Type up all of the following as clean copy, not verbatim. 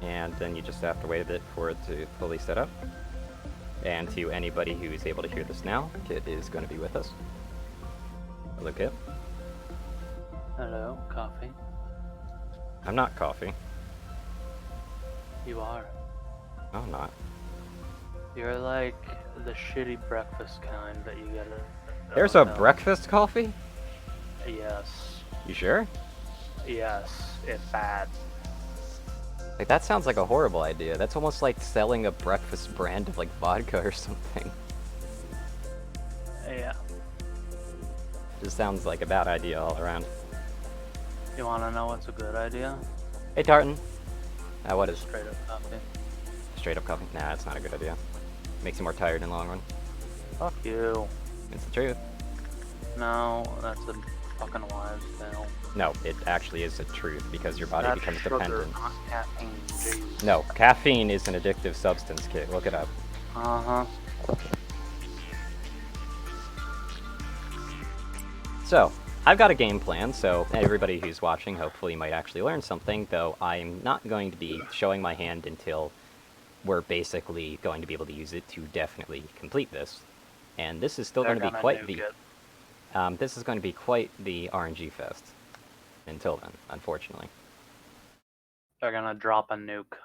and then you just have to wait a bit for it to fully set up. And to anybody who is able to hear this now, Kit is going to be with us. Hello, Kit. Hello, coffee. I'm not coffee. You are. No, I'm not. You're like the shitty breakfast kind that you get at There's a breakfast coffee? Yes. You sure? Yes, it's bad. Like, that sounds like a horrible idea. That's almost like selling a breakfast brand of, like, vodka or something. Yeah. Just sounds like a bad idea all around. You wanna know what's a good idea? Hey, Tartan. What is Straight up coffee. straight up coffee? Nah, that's not a good idea. Makes you more tired in the long run. Fuck you. It's the truth. No, that's a fucking wives' tale. No, it actually is the truth because your body That's becomes sugar, dependent. not caffeine. Jeez. No, caffeine is an addictive substance, Kit. Look it up. Uh-huh. So, I've got a game plan, so everybody who's watching hopefully might actually learn something, though I'm not going to be showing my hand until we're basically going to be able to use it to definitely complete this. And this is still going to be quite the... this is going to be quite the RNG fest. Until then, unfortunately. They're gonna drop a nuke.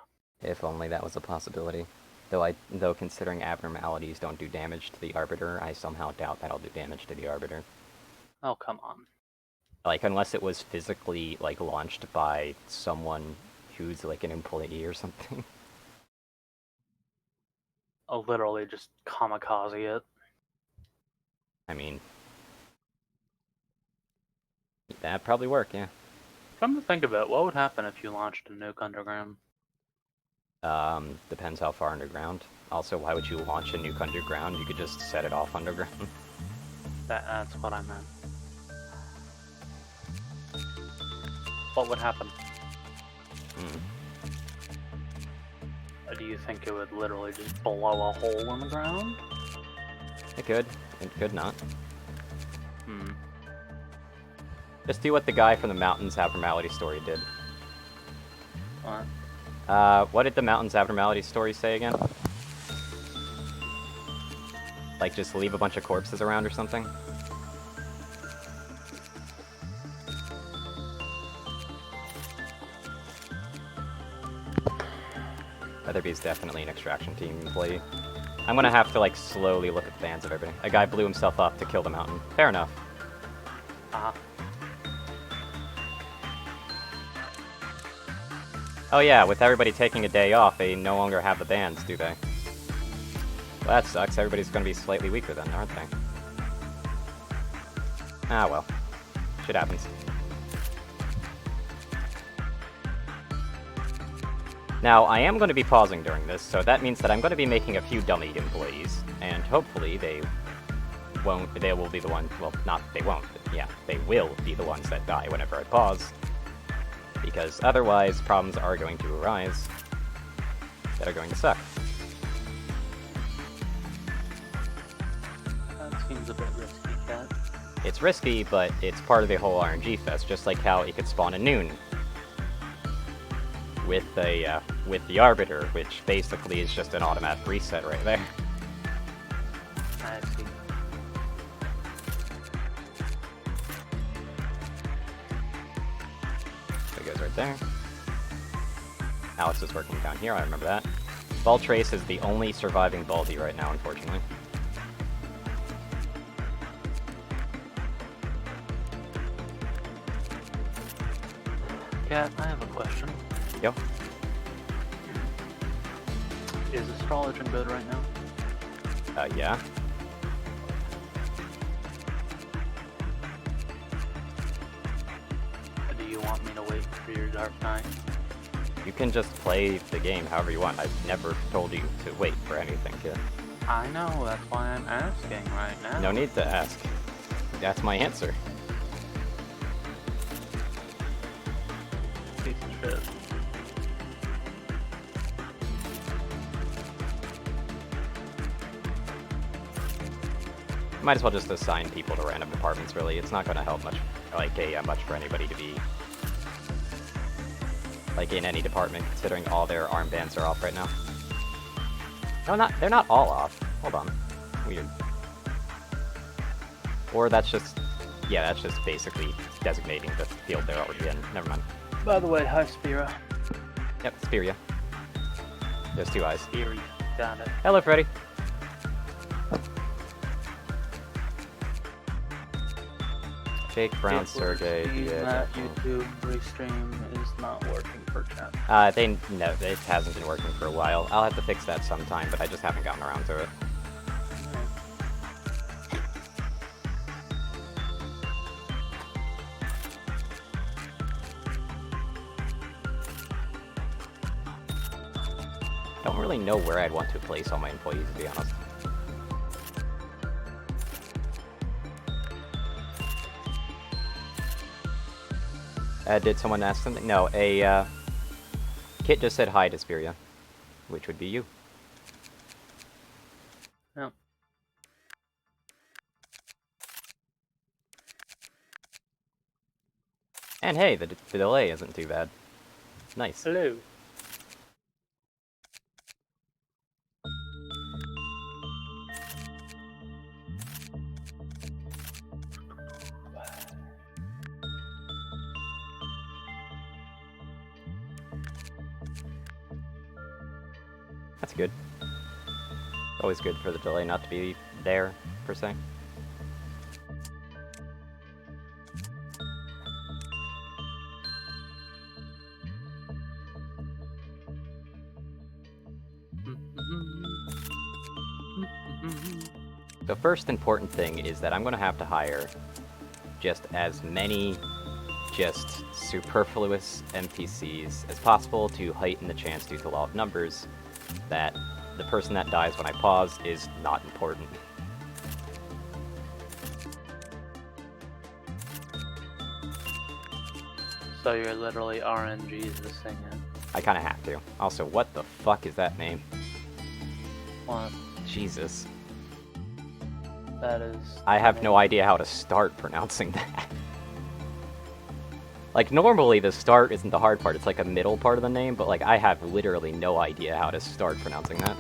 If only that was a possibility. Though considering abnormalities don't do damage to the Arbiter, I somehow doubt that'll do damage to the Arbiter. Oh, come on. Like, unless it was physically, like, launched by someone who's, like, an employee or something. I'll literally just kamikaze it. I mean... that'd probably work, yeah. Come to think of it, what would happen if you launched a nuke underground? Depends how far underground. Also, why would you launch a nuke underground? You could just set it off underground. That's what I meant. What would happen? Do you think it would literally just blow a hole in the ground? It could. It could not. Hmm. Just do what the guy from the Mountains Abnormality story did. What? What did the Mountains Abnormality story say again? Like, just leave a bunch of corpses around or something? Weatherby is definitely an extraction team employee. I'm gonna have to, like, slowly look at the bands of everybody. A guy blew himself up to kill the mountain. Fair enough. Uh-huh. Oh yeah, with everybody taking a day off, they no longer have the bands, do they? Well, that sucks. Everybody's gonna be slightly weaker then, aren't they? Ah, well. Shit happens. Now, I am going to be pausing during this, so that means that I'm going to be making a few dummy employees, and hopefully they will be the ones, well, not they won't, but yeah, they will be the ones that die whenever I pause. Because otherwise, problems are going to arise that are going to suck. That seems a bit risky, Cat. It's risky, but it's part of the whole RNG fest, just like how it could spawn a noon with the Arbiter, which basically is just an automatic reset right there. I see. It goes right there. Alex is working down here, I remember that. Baltrace is the only surviving Baldy right now, unfortunately. Cat, I have a question. Yo. Is astrology good right now? Yeah. Do you want me to wait for your Dark Knight? You can just play the game however you want. I've never told you to wait for anything, kid. I know, that's why I'm asking right now. No need to ask. That's my answer. Piece of shit. Might as well just assign people to random departments, really. It's not going to help much, much for anybody to be Like in any department, considering all their armbands are off right now. No, they're not all off. Hold on. Weird. Or that's just, yeah, that's just basically designating the field they're already in. Never mind. By the way, hi Spira. Yep, Speria. There's two eyes. Spira, got it. Hello, Freddy. Jake Brown, Sergey, That YouTube restream is not working for chat. No, it hasn't been working for a while. I'll have to fix that sometime, but I just haven't gotten around to it. I don't really know where I'd want to place all my employees, to be honest. Did someone ask something? No, Kit just said hi to Speria, which would be you. Yep. And hey, the delay isn't too bad. Nice. Hello. That's good. Always good for the delay not to be there, per se. The first important thing is that I'm going to have to hire just as many just superfluous NPCs as possible to heighten the chance due to law of numbers that the person that dies when I pause is not important. So you're literally RNGs this thing in. I kind of have to. Also, what the fuck is that name? What? Jesus. That is... I have no idea how to start pronouncing that. Like, normally the start isn't the hard part, it's like a middle part of the name, but like, I have literally no idea how to start pronouncing that.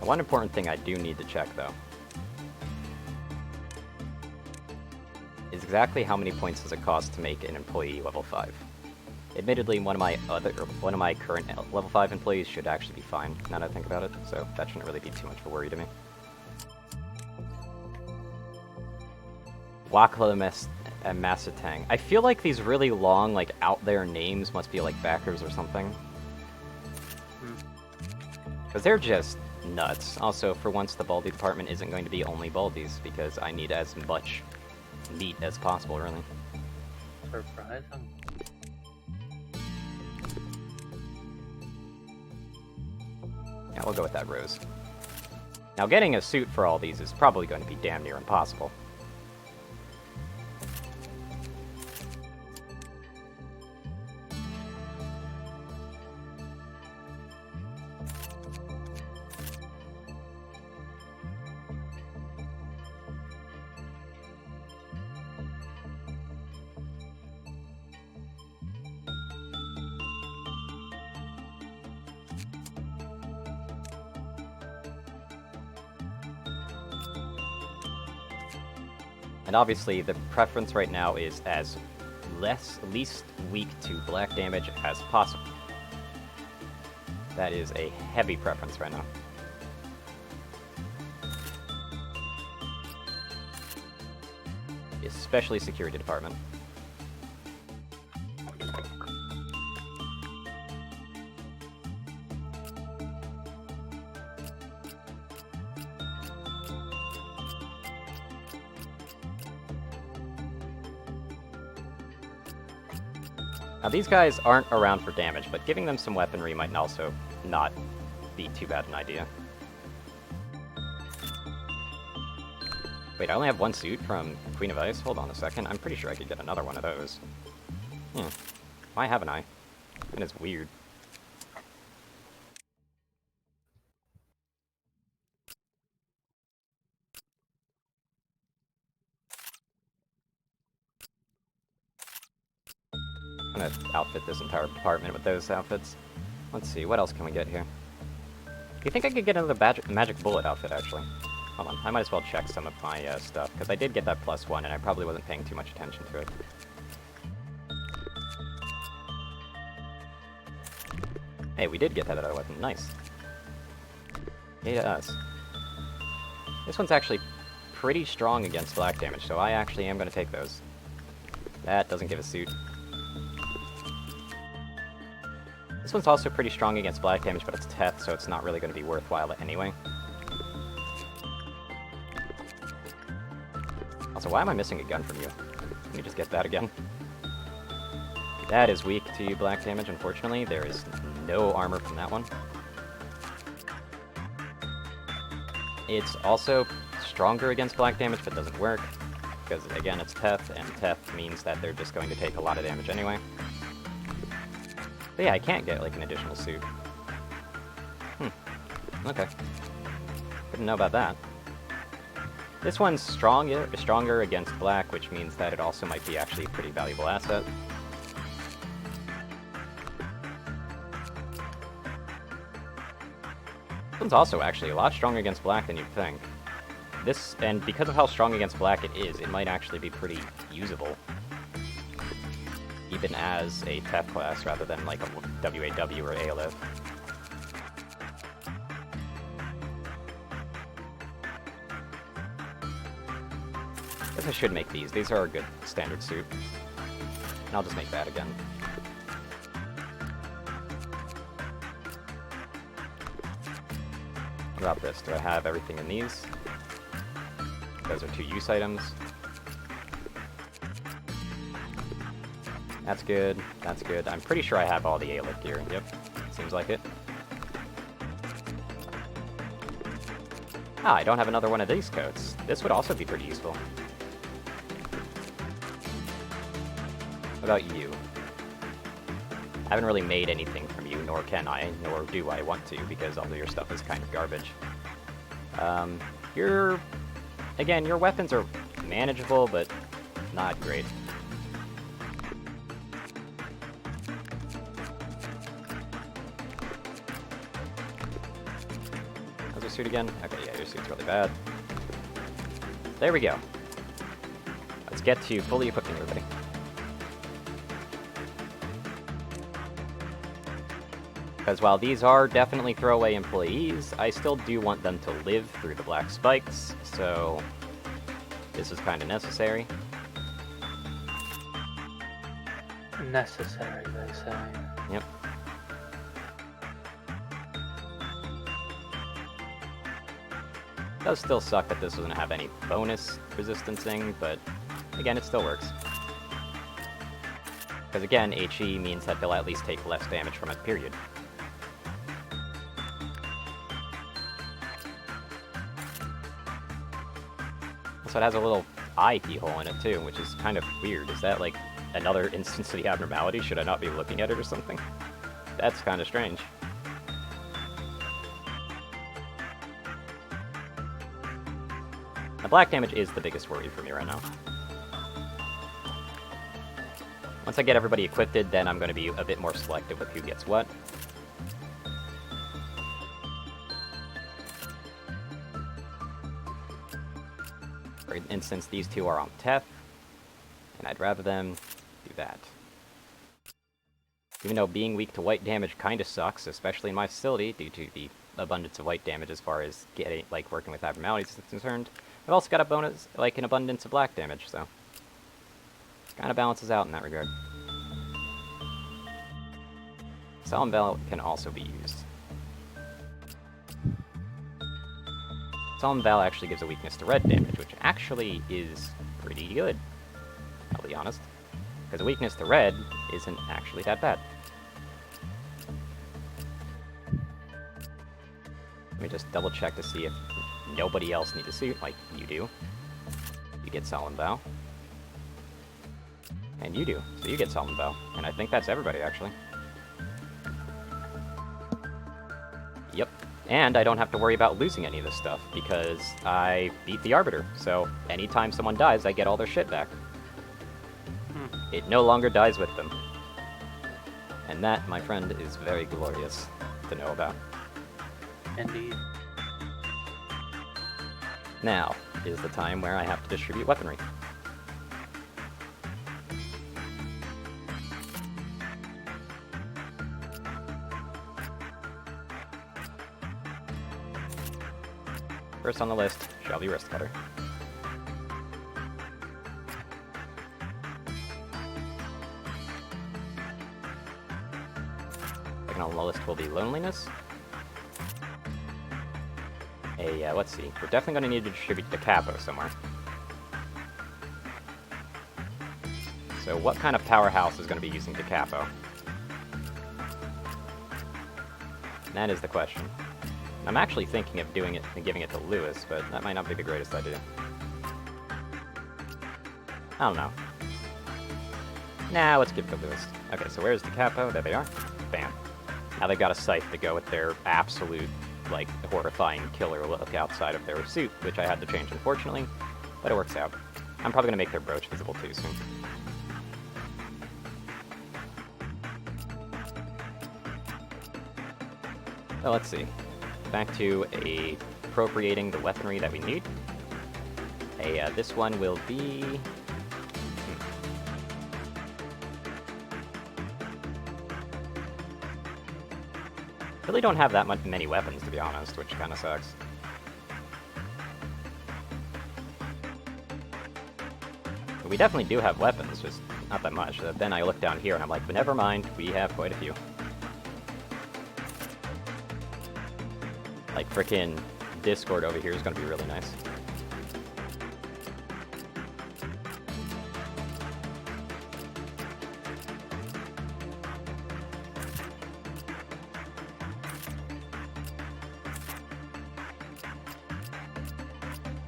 One important thing I do need to check, though, is exactly how many points does it cost to make an employee level 5. Admittedly, one of my current level 5 employees should actually be fine, now that I think about it, so that shouldn't really be too much of a worry to me. Wakla and Masatang. I feel like these really long, like, out there names must be like backers or something. Because they're just nuts. Also, for once, the Baldy department isn't going to be only Baldies, because I need as much meat as possible, really. Surprising. Yeah, we'll go with that rose. Now, getting a suit for all these is probably going to be damn near impossible. And obviously, the preference right now is as least weak to black damage as possible. That is a heavy preference right now. Especially security department. Now these guys aren't around for damage, but giving them some weaponry might also not be too bad an idea. Wait, I only have one suit from Queen of Ice? Hold on a second, I'm pretty sure I could get another one of those. Why haven't I? That is weird. I'm gonna outfit this entire department with those outfits. Let's see, what else can we get here? Do you think I could get another magic bullet outfit, actually? Hold on, I might as well check some of my stuff, because I did get that +1, and I probably wasn't paying too much attention to it. Hey, we did get that other weapon, nice. Yay to us. This one's actually pretty strong against black damage, so I actually am going to take those. That doesn't give a suit. This one's also pretty strong against black damage, but it's Teth, so it's not really going to be worthwhile anyway. Also, why am I missing a gun from you? Let me just get that again. That is weak to black damage, unfortunately. There is no armor from that one. It's also stronger against black damage, but doesn't work. Because, again, it's Teth, and Teth means that they're just going to take a lot of damage anyway. But yeah, I can't get, like, an additional suit. Okay. Didn't know about that. This one's stronger against black, which means that it also might be actually a pretty valuable asset. This one's also actually a lot stronger against black than you'd think. This, and because of how strong against black it is, it might actually be pretty usable. Even as a Teth class, rather than like a WAW or ALF. I guess I should make these. These are a good standard suit. And I'll just make that again. What about this? Do I have everything in these? Those are 2 use items. That's good. That's good. I'm pretty sure I have all the ALF gear. Yep. Seems like it. Ah, I don't have another one of these coats. This would also be pretty useful. What about you? I haven't really made anything from you, nor can I, nor do I want to, because all of your stuff is kind of garbage. Again, your weapons are manageable, but not great. How's your suit again? Okay, yeah, your suit's really bad. There we go. Let's get to fully equipping everybody. Because while these are definitely throwaway employees, I still do want them to live through the black spikes, so this is kind of necessary. Necessary, they say. Yep. Does still suck that this doesn't have any bonus resistancing, but again, it still works. Because again, HE means that they'll at least take less damage from it, period. So it has a little eye keyhole in it too, which is kind of weird. Is that like another instance of the abnormality? Should I not be looking at it or something? That's kind of strange. The black damage is the biggest worry for me right now. Once I get everybody equipped, then I'm going to be a bit more selective with who gets what. For instance, these 2 are on Teth, and I'd rather them do that. Even though being weak to white damage kinda sucks, especially in my facility, due to the abundance of white damage as far as getting, like, working with abnormalities is concerned, I've also got a bonus, like, an abundance of black damage, so it kinda balances out in that regard. Solemn Val can also be used. Solemn Val actually gives a weakness to red damage, which actually is pretty good, I'll be honest. Because a weakness to red isn't actually that bad. Let me just double check to see if nobody else needs a suit, like you do. You get Solemn Vow. And you do, so you get Solemn Vow. And I think that's everybody, actually. Yep. And I don't have to worry about losing any of this stuff, because I beat the Arbiter. So anytime someone dies, I get all their shit back. It no longer dies with them. And that, my friend, is very glorious to know about. Indeed. Now is the time where I have to distribute weaponry. First on the list shall be Wrist Cutter. Second on the list will be Loneliness. Let's see. We're definitely going to need to distribute the capo somewhere. So what kind of powerhouse is going to be using the capo? That is the question. I'm actually thinking of doing it and giving it to Lewis, but that might not be the greatest idea. I don't know. Nah, let's give it to Lewis. Okay, so where's the capo? There they are. Bam. Now they've got a scythe to go with their absolute, like, horrifying killer look outside of their suit, which I had to change, unfortunately, but it works out. I'm probably going to make their brooch visible too soon. So let's see. Back to appropriating the weaponry that we need. This one will be... Really don't have that many weapons, to be honest, which kind of sucks. But we definitely do have weapons, just not that much. Then I look down here and I'm like, but never mind, we have quite a few. Like, frickin' Discord over here is gonna be really nice.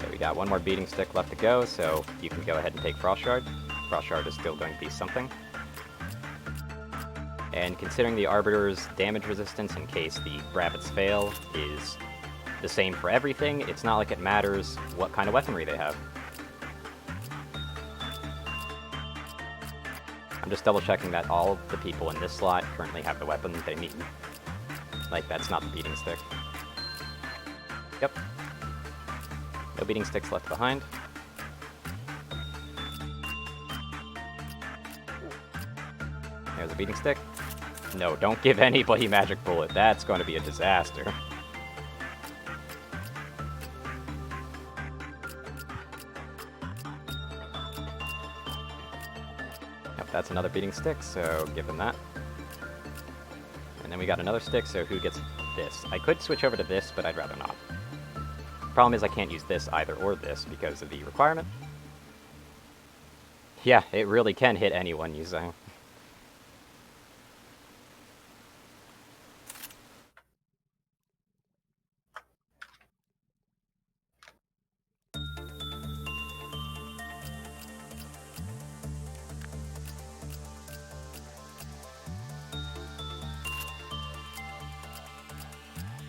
Okay, we got one more beating stick left to go, so you can go ahead and take Frost Shard. Frost Shard is still going to be something. And considering the Arbiter's damage resistance in case the Rabbits fail is the same for everything, it's not like it matters what kind of weaponry they have. I'm just double checking that all the people in this slot currently have the weapon they need. Like, that's not the beating stick. Yep. No beating sticks left behind. There's a beating stick. No, don't give anybody Magic Bullet. That's going to be a disaster. Yep, that's another beating stick, so give them that. And then we got another stick, so who gets this? I could switch over to this, but I'd rather not. Problem is I can't use this either or this because of the requirement. Yeah, it really can hit anyone using.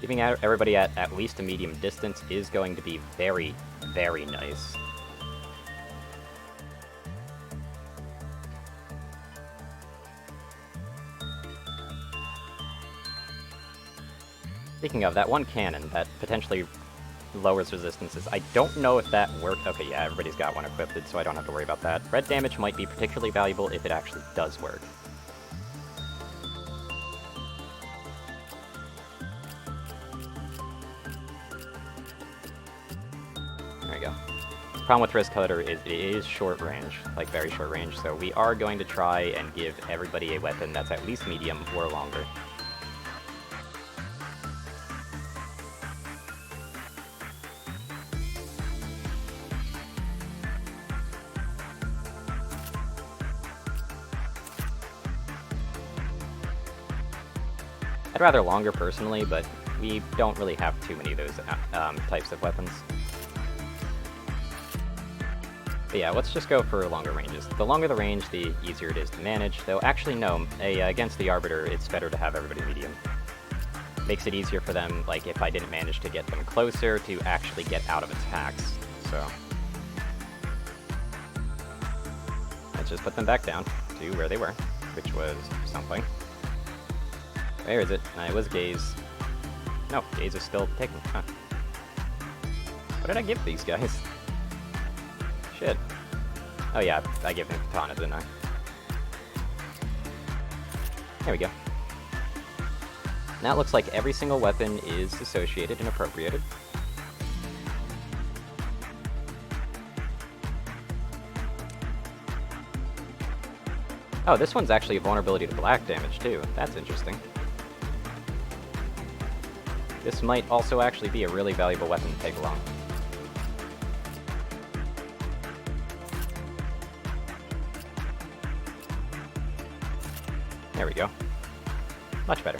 Keeping everybody at least a medium distance is going to be very, very nice. Speaking of, that one cannon that potentially lowers resistances, I don't know if that worked. Okay, yeah, everybody's got one equipped, so I don't have to worry about that. Red damage might be particularly valuable if it actually does work. There you go. Problem with Wrist Cutter is it is short range, like very short range, so we are going to try and give everybody a weapon that's at least medium or longer. I'd rather longer personally, but we don't really have too many of those types of weapons. But yeah, let's just go for longer ranges. The longer the range, the easier it is to manage. Though, actually, no. Against the Arbiter, it's better to have everybody medium. Makes it easier for them, like, if I didn't manage to get them closer, to actually get out of attacks. So, let's just put them back down to where they were, which was something. Where is it? It was Gaze. No, Gaze is still taken. Huh. What did I give these guys? Shit. Oh yeah, I gave him Katana, didn't I? There we go. Now it looks like every single weapon is associated and appropriated. Oh, this one's actually a vulnerability to black damage, too. That's interesting. This might also actually be a really valuable weapon to take along. There we go. Much better.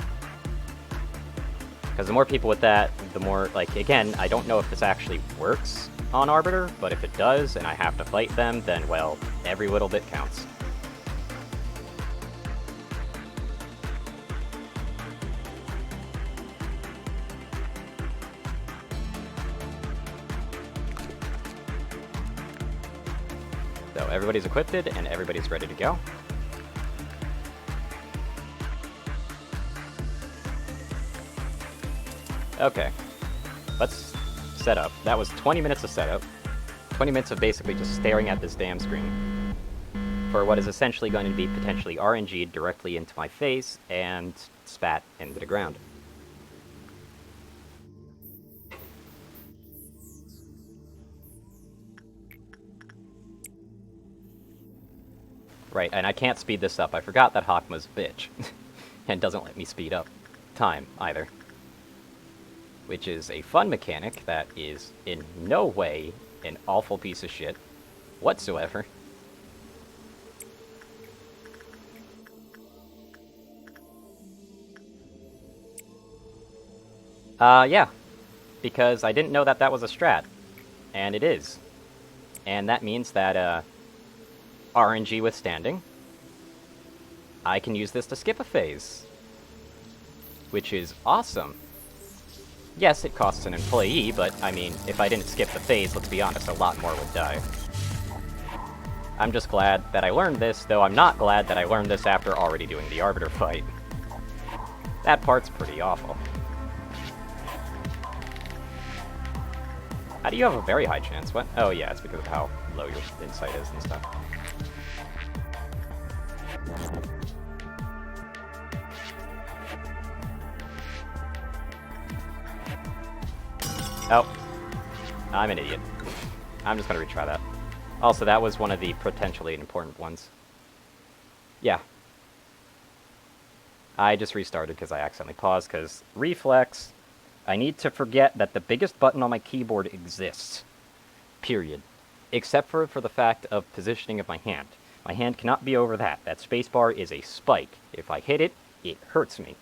Because the more people with that, the more, like, again, I don't know if this actually works on Arbiter, but if it does, and I have to fight them, then, well, every little bit counts. So everybody's equipped and everybody's ready to go. Okay, let's set up. That was 20 minutes of setup. 20 minutes of basically just staring at this damn screen for what is essentially going to be potentially RNG'd directly into my face and spat into the ground. Right, and I can't speed this up. I forgot that Hakma's a bitch. And doesn't let me speed up time, either. Which is a fun mechanic that is in no way an awful piece of shit whatsoever. Yeah. Because I didn't know that that was a strat. And it is. And that means that, RNG withstanding, I can use this to skip a phase. Which is awesome. Yes, it costs an employee, but, I mean, if I didn't skip the phase, let's be honest, a lot more would die. I'm just glad that I learned this, though I'm not glad that I learned this after already doing the Arbiter fight. That part's pretty awful. How do you have a very high chance? What? Oh yeah, it's because of how low your insight is and stuff. Oh. I'm an idiot. I'm just gonna retry that. Also, that was one of the potentially important ones. Yeah. I just restarted because I accidentally paused, because reflex, I need to forget that the biggest button on my keyboard exists. Period. Except for the fact of positioning of my hand. My hand cannot be over that. That spacebar is a spike. If I hit it, it hurts me.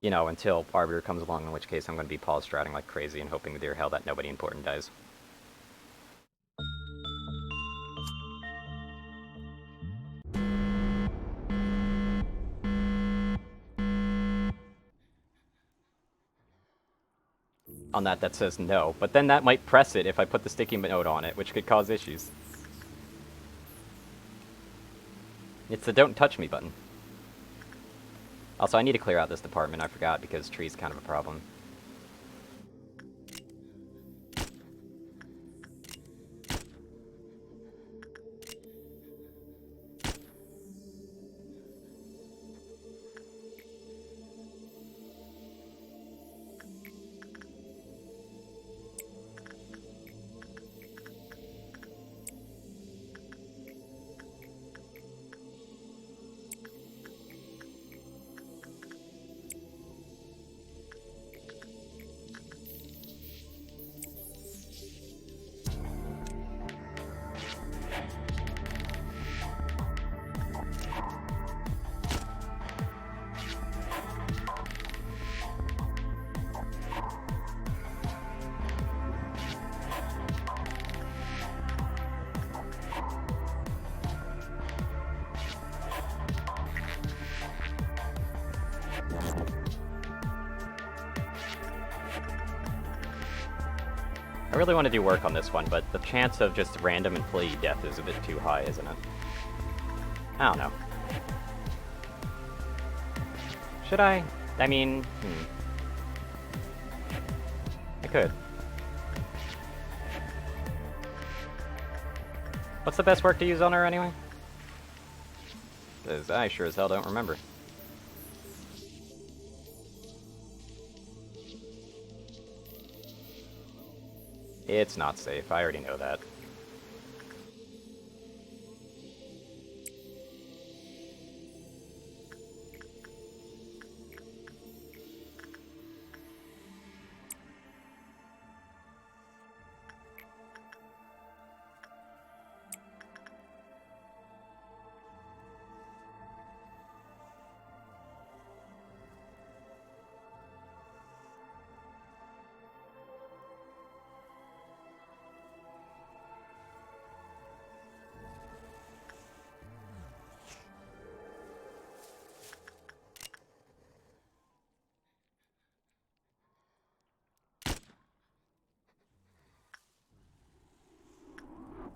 You know, until Arbiter comes along, in which case I'm going to be pause stratting like crazy and hoping to dear hell that nobody important dies. On that says no, but then that might press it if I put the sticky note on it, which could cause issues. It's the don't touch me button. Also, I need to clear out this department, I forgot, because tree's kind of a problem. really want to do work on this one, but the chance of just random employee death is a bit too high, isn't it? I don't know. Should I? I mean, I could. What's the best work to use on her, anyway? 'Cause I sure as hell don't remember. It's not safe, I already know that.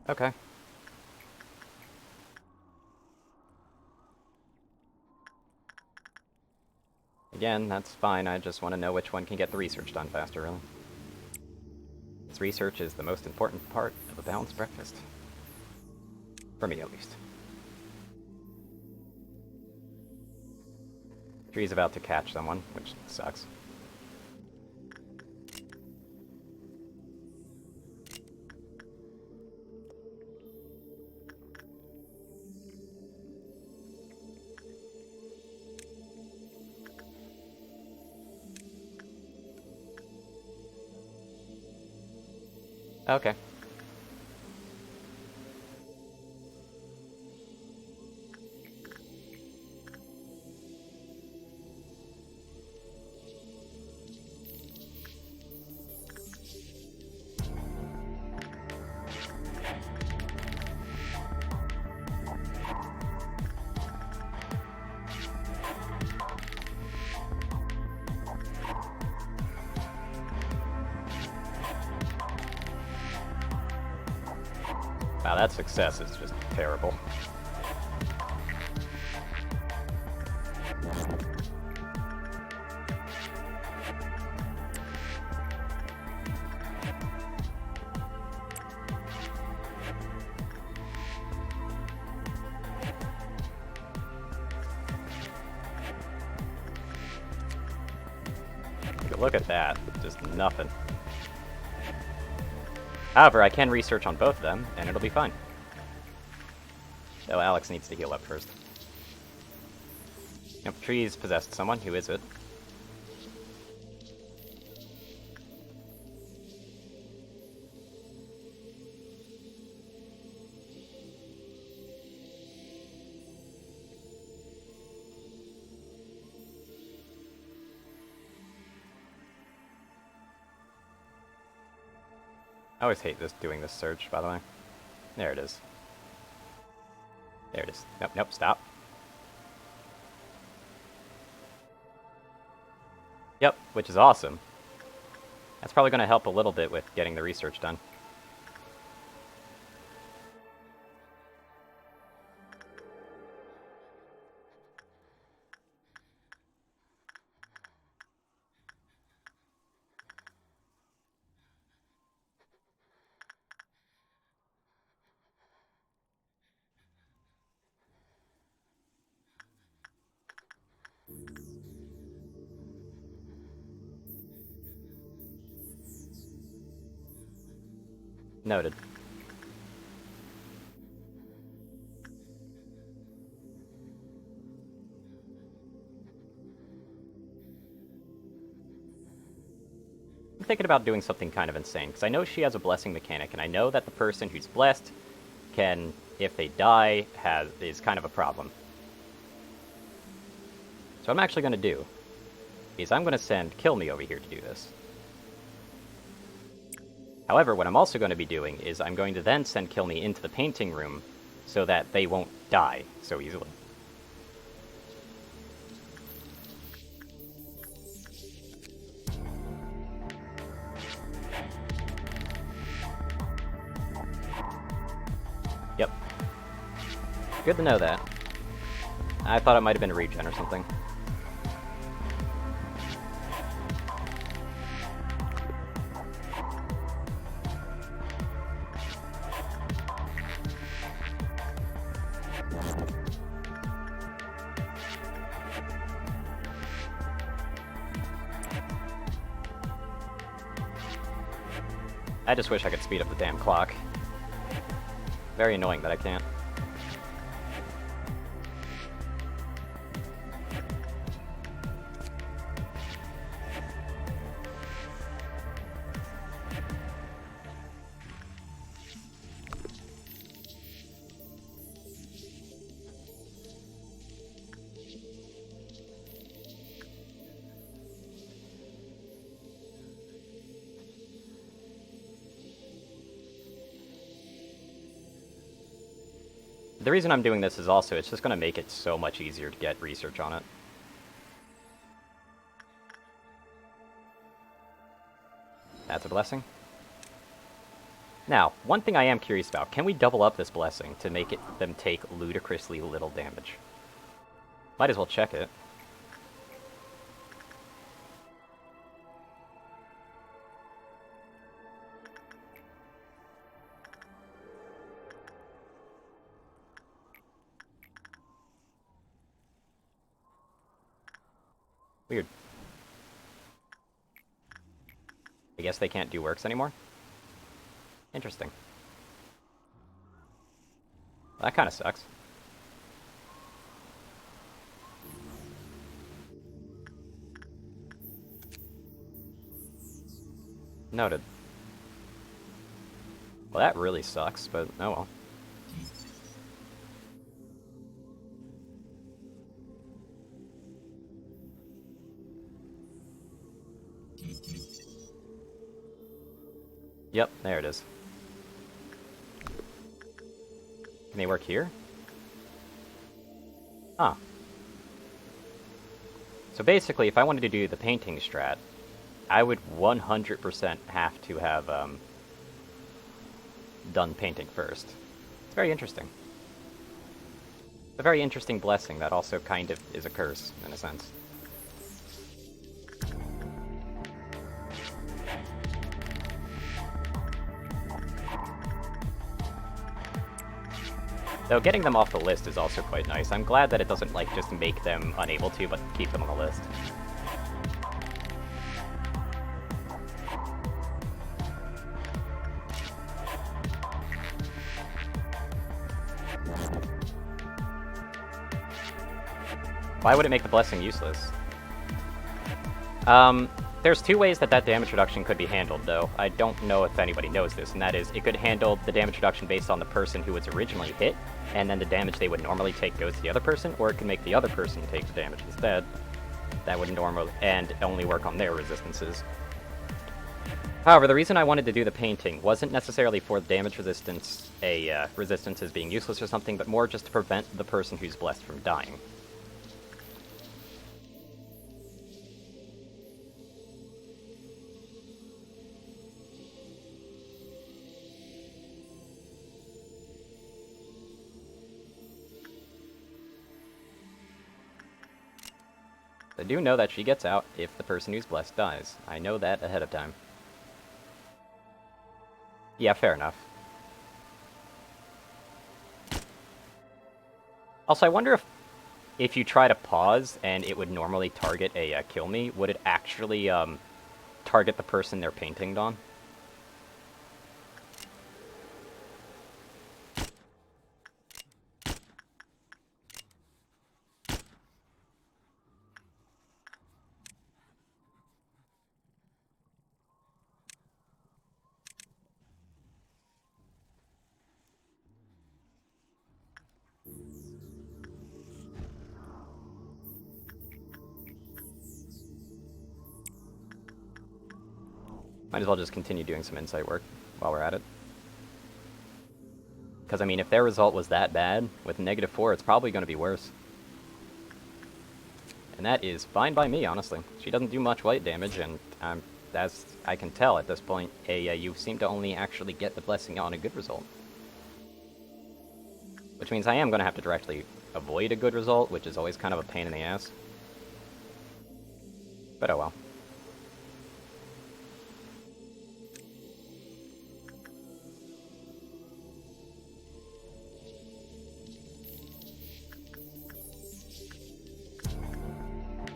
Okay. Again, that's fine, I just want to know which one can get the research done faster, really. This research is the most important part of a balanced breakfast. For me, at least. Tree's about to catch someone, which sucks. Okay. Wow, that success is just terrible. Look at that, just nothing. However, I can research on both of them, and it'll be fine. Though Alex needs to heal up first. Yep, Tree's possessed someone. Who is it? I always hate doing this search, by the way. There it is. There it is. Nope, nope, stop. Yep, which is awesome. That's probably going to help a little bit with getting the research done. Noted. I'm thinking about doing something kind of insane, because I know she has a blessing mechanic, and I know that the person who's blessed can, if they die, is kind of a problem. So what I'm actually going to do is I'm going to send Kill Me over here to do this. However, what I'm also going to be doing is I'm going to then send Kill Me into the painting room so that they won't die so easily. Good to know that. I thought it might have been a regen or something. I just wish I could speed up the damn clock. Very annoying that I can't. The reason I'm doing this is also, it's just going to make it so much easier to get research on it. That's a blessing. Now, one thing I am curious about, can we double up this blessing to make them take ludicrously little damage? Might as well check it. Weird. I guess they can't do works anymore? Interesting. Well, that kind of sucks. Noted. Well, that really sucks, but oh well. Yep, there it is. Can they work here? Huh. So basically, if I wanted to do the painting strat, I would 100% have to have done painting first. It's very interesting. It's a very interesting blessing that also kind of is a curse, in a sense. Though getting them off the list is also quite nice. I'm glad that it doesn't, like, just make them unable to, but keep them on the list. Why would it make the blessing useless? There's two ways that damage reduction could be handled, though. I don't know if anybody knows this, and that is, it could handle the damage reduction based on the person who was originally hit, and then the damage they would normally take goes to the other person, or it can make the other person take the damage instead. That would normally, and only work on their resistances. However, the reason I wanted to do the painting wasn't necessarily for the damage resistance, resistances being useless or something, but more just to prevent the person who's blessed from dying. I do know that she gets out if the person who's blessed dies. I know that ahead of time. Yeah, fair enough. Also, I wonder if you try to pause and it would normally target a kill me, would it actually target the person they're painting on? Might as well just continue doing some insight work while we're at it. Because, I mean, if their result was that bad, with -4, it's probably going to be worse. And that is fine by me, honestly. She doesn't do much white damage, and as I can tell at this point, you seem to only actually get the blessing on a good result. Which means I am going to have to directly avoid a good result, which is always kind of a pain in the ass. But oh well.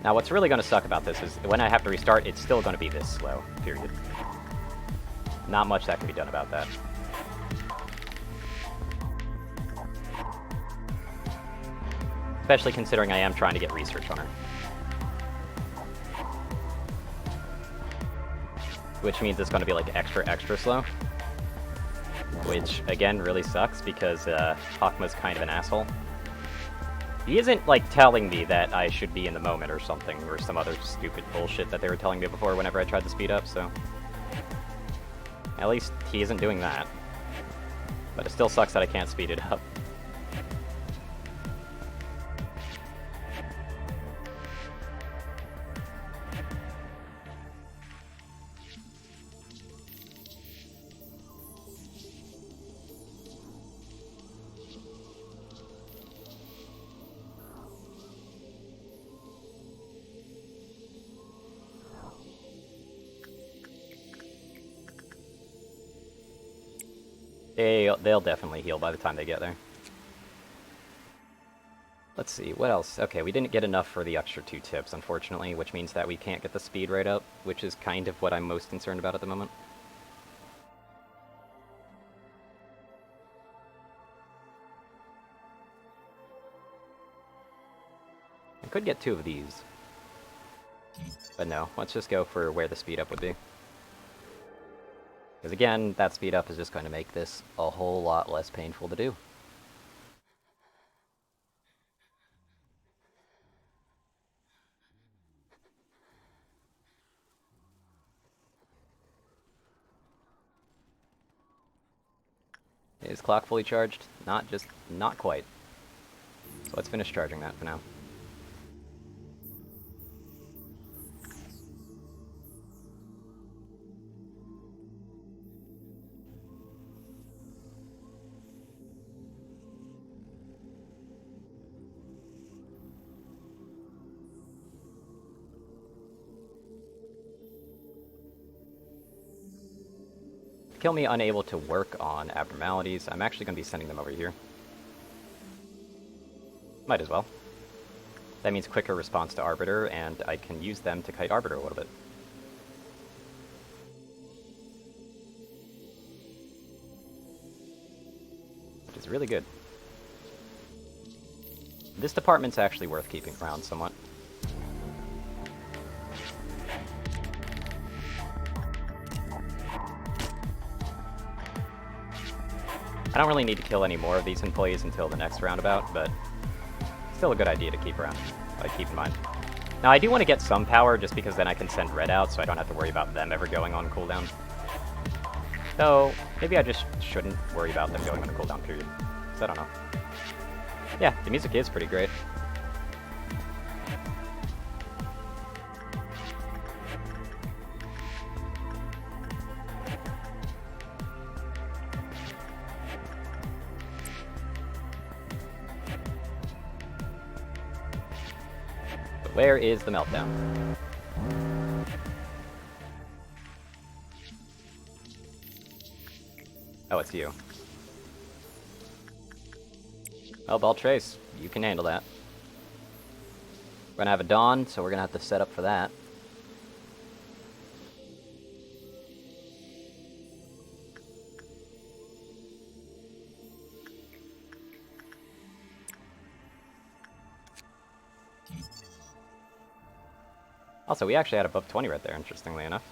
Now what's really going to suck about this is when I have to restart, it's still going to be this slow, period. Not much that can be done about that. Especially considering I am trying to get research on her. Which means it's going to be like extra slow. Which, again, really sucks because Hakma's kind of an asshole. He isn't, like, telling me that I should be in the moment or something, or some other stupid bullshit that they were telling me before whenever I tried to speed up, so... At least he isn't doing that. But it still sucks that I can't speed it up. They'll definitely heal by the time they get there. Let's see, what else? Okay, we didn't get enough for the extra 2 tips, unfortunately, which means that we can't get the speed right up, which is kind of what I'm most concerned about at the moment. I could get 2 of these. But no, let's just go for where the speed up would be. Because again, that speed up is just going to make this a whole lot less painful to do. Is clock fully charged? Not quite. So let's finish charging that for now. Kill me unable to work on abnormalities. I'm actually going to be sending them over here. Might as well. That means quicker response to Arbiter, and I can use them to kite Arbiter a little bit. Which is really good. This department's actually worth keeping around somewhat. I don't really need to kill any more of these employees until the next roundabout, but still a good idea to keep around, keep in mind. Now, I do want to get some power, just because then I can send Red out, so I don't have to worry about them ever going on cooldown. Though, maybe I just shouldn't worry about them going on a cooldown period, because I don't know. Yeah, the music is pretty great. Where is the meltdown? Oh, it's you. Well, Ball Trace, you can handle that. We're gonna have a Dawn, so we're gonna have to set up for that. Also, we actually had above 20 right there, interestingly enough.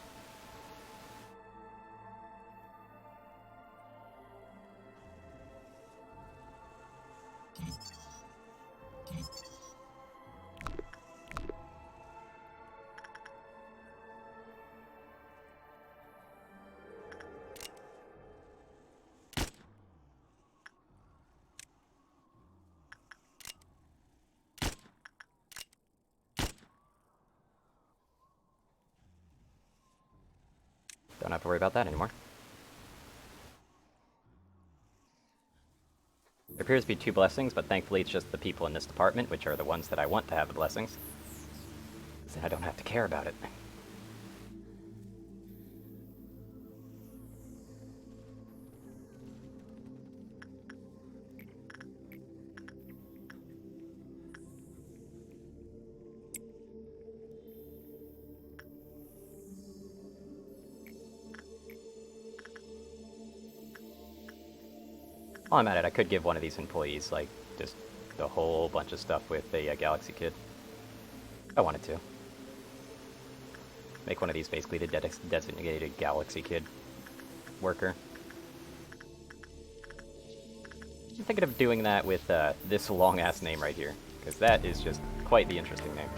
Don't have to worry about that anymore. appears to be 2 blessings, but thankfully it's just the people in this department, which are the ones that I want to have the blessings. So I don't have to care about it. While I'm at it, I could give one of these employees, like, just a whole bunch of stuff with a Galaxy Kid. I wanted to. Make one of these basically the designated Galaxy Kid worker. I'm thinking of doing that with this long-ass name right here, because that is just quite the interesting name.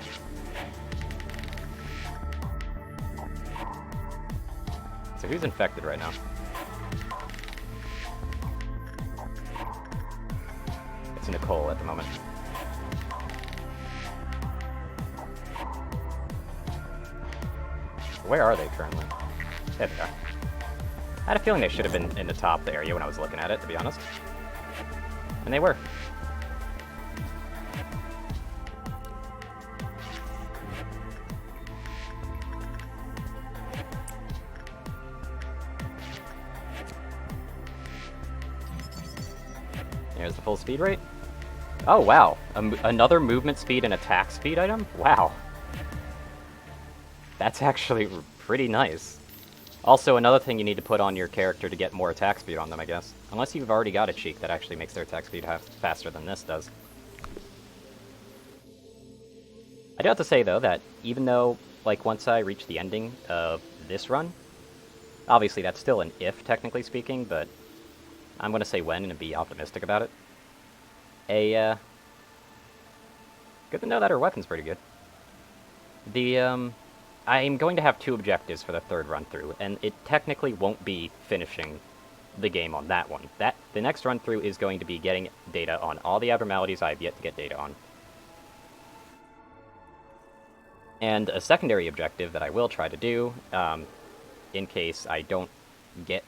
So who's infected right now? It's Nicole at the moment. Where are they currently? There they are. I had a feeling they should have been in the top area when I was looking at it, to be honest. And they were. There's the full speed rate. Oh, wow. Another movement speed and attack speed item? Wow. That's actually pretty nice. Also, another thing you need to put on your character to get more attack speed on them, I guess. Unless you've already got a cheek that actually makes their attack speed faster than this does. I do have to say, though, that even though, like, once I reach the ending of this run, obviously that's still an if, technically speaking, but I'm going to say when and be optimistic about it. Good to know that her weapon's pretty good. I'm going to have 2 objectives for the 3rd run-through, and it technically won't be finishing the game on that one. The next run-through is going to be getting data on all the abnormalities I have yet to get data on. And a secondary objective that I will try to do, in case I don't get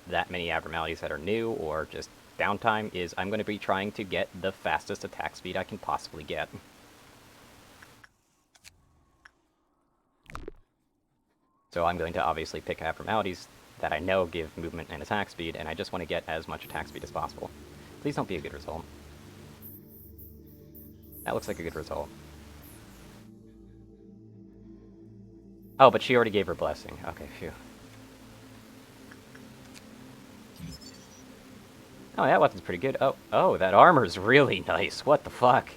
that many abnormalities that are new or just downtime, is I'm going to be trying to get the fastest attack speed I can possibly get. So I'm going to obviously pick abnormalities that I know give movement and attack speed, and I just want to get as much attack speed as possible. Please don't be a good result. That looks like a good result. Oh, but she already gave her blessing. Okay, phew. Oh, that weapon's pretty good. Oh, that armor's really nice. What the fuck?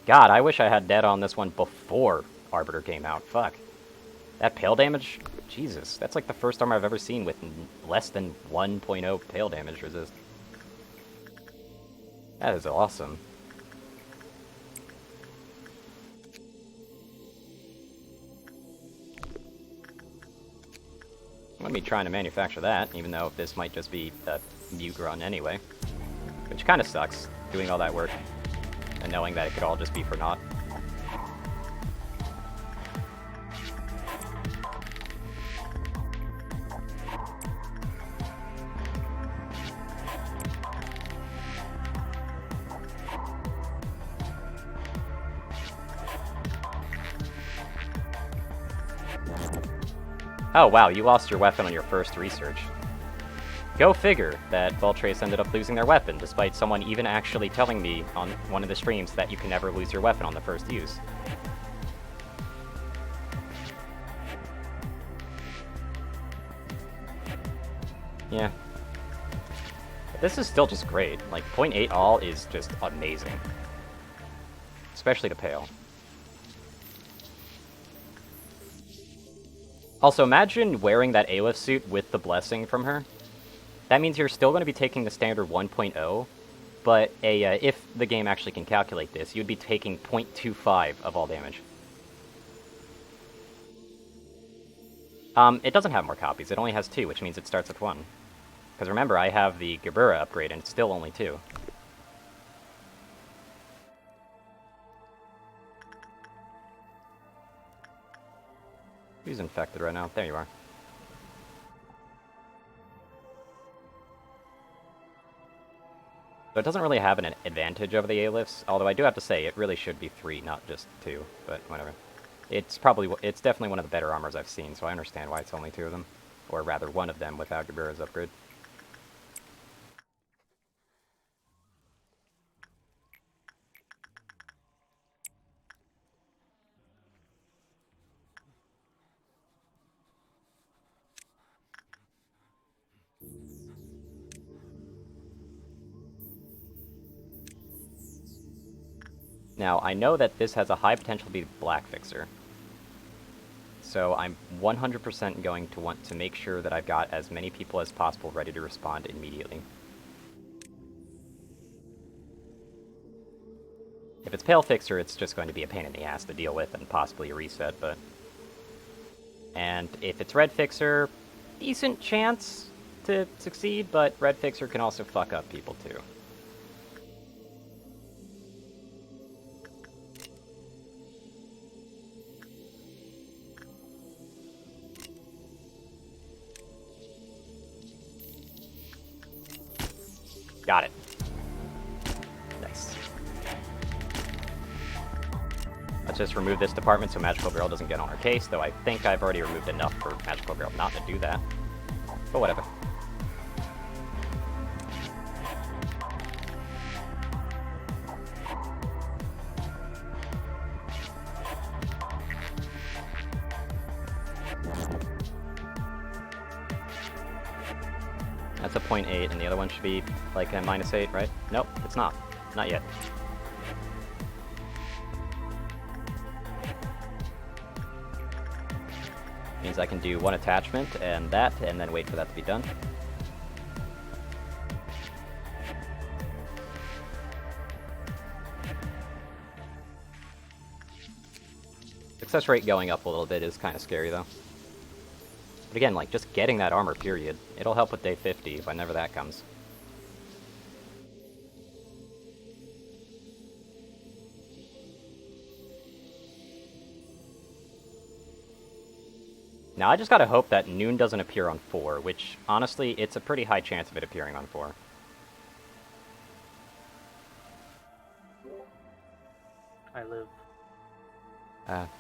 God, I wish I had data on this one before Arbiter came out. Fuck. That pale damage? Jesus, that's like the first armor I've ever seen with less than 1.0 pale damage resist. That is awesome. I'm gonna be trying to manufacture that, even though this might just be a mute run anyway. Which kind of sucks, doing all that work, and knowing that it could all just be for naught. Thank Oh wow, you lost your weapon on your first research. Go figure that Voltrace ended up losing their weapon, despite someone even actually telling me on one of the streams that you can never lose your weapon on the first use. Yeah. But this is still just great. Like, 0.8 all is just amazing. Especially the pale. Also, imagine wearing that Aleph suit with the blessing from her. That means you're still going to be taking the standard 1.0, but if the game actually can calculate this, you'd be taking 0.25 of all damage. It doesn't have more copies, it only has 2, which means it starts with 1. Because remember, I have the Gerbera upgrade, and it's still only 2. Who's infected right now? There you are. So it doesn't really have an advantage over the A-lifts, although I do have to say it really should be 3, not just 2, but whatever. It's definitely one of the better armors I've seen, so I understand why it's only 2 of them. Or rather, 1 of them without Gabura's upgrade. Now, I know that this has a high potential to be Black Fixer. So I'm 100% going to want to make sure that I've got as many people as possible ready to respond immediately. If it's Pale Fixer, it's just going to be a pain in the ass to deal with and possibly a reset, but... And if it's Red Fixer, decent chance to succeed, but Red Fixer can also fuck up people too. Got it. Nice. Let's just remove this department so Magical Girl doesn't get on our case, though I think I've already removed enough for Magical Girl not to do that. But whatever. That's a 0.8, and the other one should be like a -8, right? Nope, it's not. Not yet. Means I can do 1 attachment and that, and then wait for that to be done. Success rate going up a little bit is kind of scary, though. But again, like, just getting that armor, period. It'll help with day 50, whenever that comes. Now, I just gotta hope that Noon doesn't appear on 4, which, honestly, it's a pretty high chance of it appearing on 4. I live.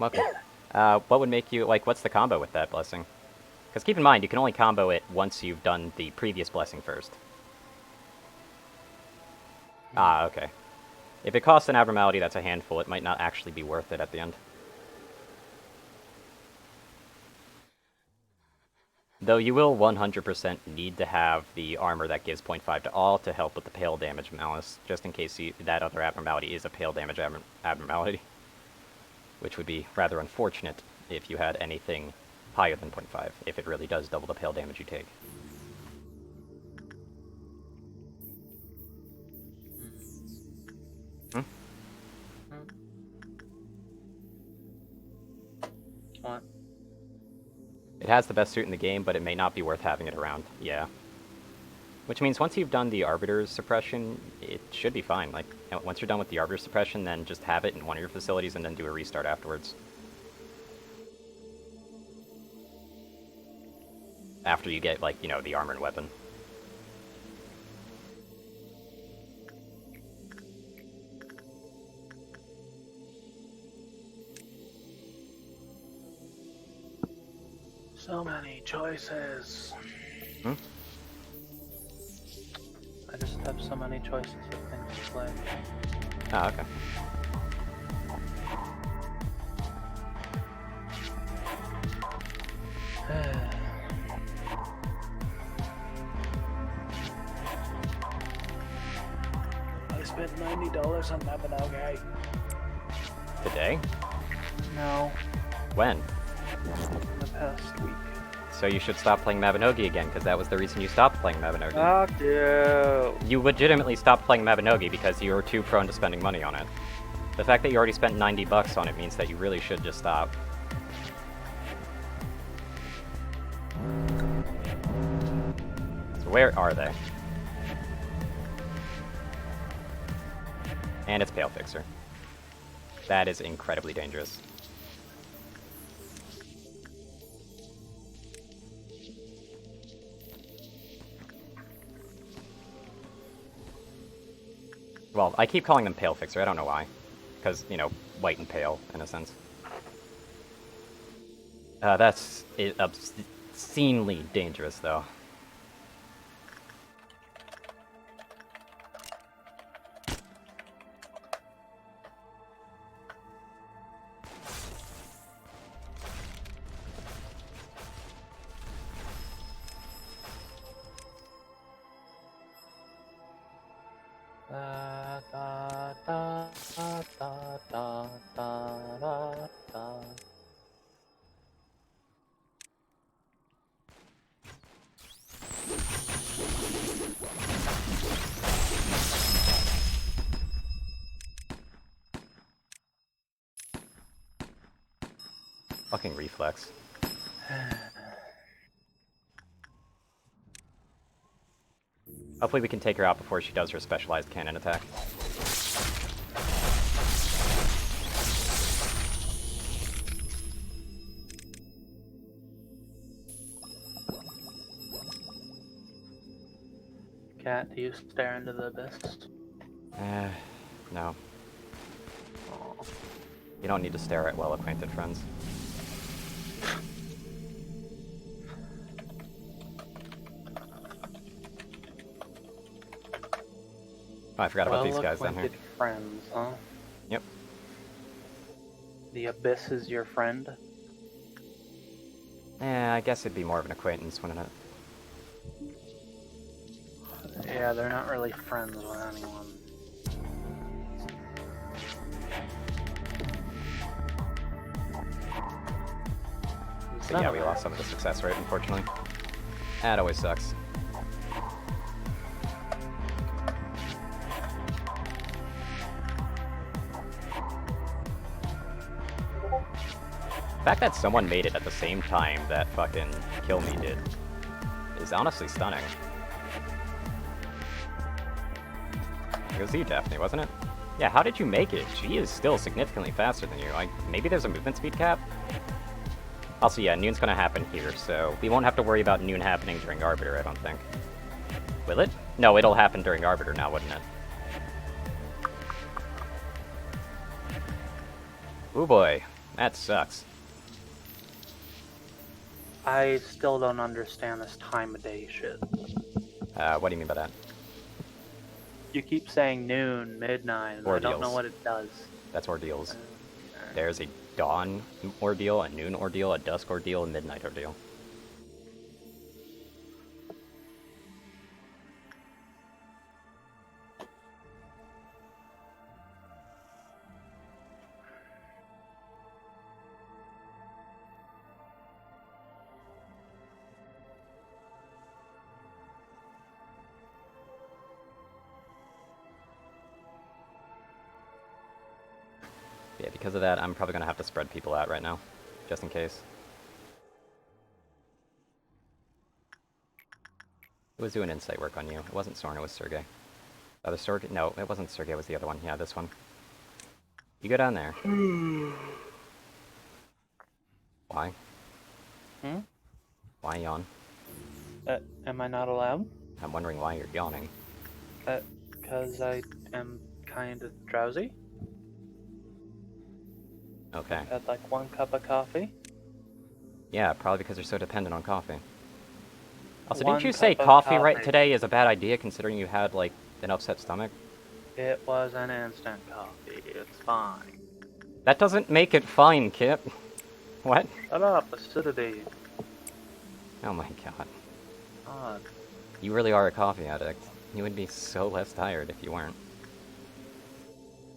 Welcome. What would make you, like, what's the combo with that blessing? Because keep in mind, you can only combo it once you've done the previous blessing first. Ah, okay. If it costs an abnormality that's a handful, it might not actually be worth it at the end. Though you will 100% need to have the armor that gives 0.5 to all to help with the pale damage malice, just in case that other abnormality is a pale damage abnormality. Which would be rather unfortunate if you had anything higher than 0.5, if it really does double the pale damage you take. Hmm? What? It has the best suit in the game, but it may not be worth having it around. Yeah. Which means once you've done the Arbiter's suppression, it should be fine. Like, once you're done with the Arbiter's suppression, then just have it in one of your facilities and then do a restart afterwards. After you get, like, you know, the armor and weapon. So many choices. Hmm? I just have so many choices of things to play. Ah, okay. I spent $90 on Mabinogi. Today? No, When? in the past week. So you should stop playing Mabinogi again, because that was the reason you stopped playing Mabinogi. Fuck you. You legitimately stopped playing Mabinogi because you were too prone to spending money on it. The fact that you already spent $90 on it means that you really should just stop. So where are they? And it's Pale Fixer. That is incredibly dangerous. Well, I keep calling them Pale Fixer, I don't know why. Because, you know, white and pale, in a sense. That's obscenely dangerous, though. Da, da, da, da, da, da, da, da. Fucking reflex. Hopefully we can take her out before she does her specialized cannon attack. Cat, do you stare into the abyss? No. Oh. You don't need to stare at well-acquainted friends. Oh, I forgot about these guys down here. Well-acquainted friends, huh? Yep. The abyss is your friend? I guess it'd be more of an acquaintance, wouldn't it? Yeah, they're not really friends with anyone. But yeah, we lost some of the success rate, unfortunately. That always sucks. The fact that someone made it at the same time that fucking Kill Me did is honestly stunning. It was you, Daphne, wasn't it? Yeah, how did you make it? She is still significantly faster than you. Like, maybe there's a movement speed cap? Also, yeah, noon's gonna happen here, so we won't have to worry about noon happening during Arbiter, I don't think. Will it? No, it'll happen during Arbiter now, wouldn't it? Ooh boy, that sucks. I still don't understand this time of day shit. What do you mean by that? You keep saying noon, midnight, and I don't know Ordeals. what it does. That's ordeals. There's a dawn ordeal, a noon ordeal, a dusk ordeal, a midnight ordeal. Yeah, because of that, I'm probably going to have to spread people out right now, just in case. Who was doing insight work on you? It wasn't Sorn, it was Sergey. Other Sergey? No, it wasn't Sergey, it was the other one. Yeah, this one. You go down there. Why? Hmm? Why yawn? Am I not allowed? I'm wondering why you're yawning. Because I am kind of drowsy. Okay. Had like 1 cup of coffee. Yeah, probably because you're so dependent on coffee. Also, One didn't you say cup of coffee right coffee. today is a bad idea considering you had, like, an upset stomach? It was an instant coffee. It's fine. That doesn't make it fine, Kip. What? Shut up, acidity. Oh my god. God. You really are a coffee addict. You would be so less tired if you weren't.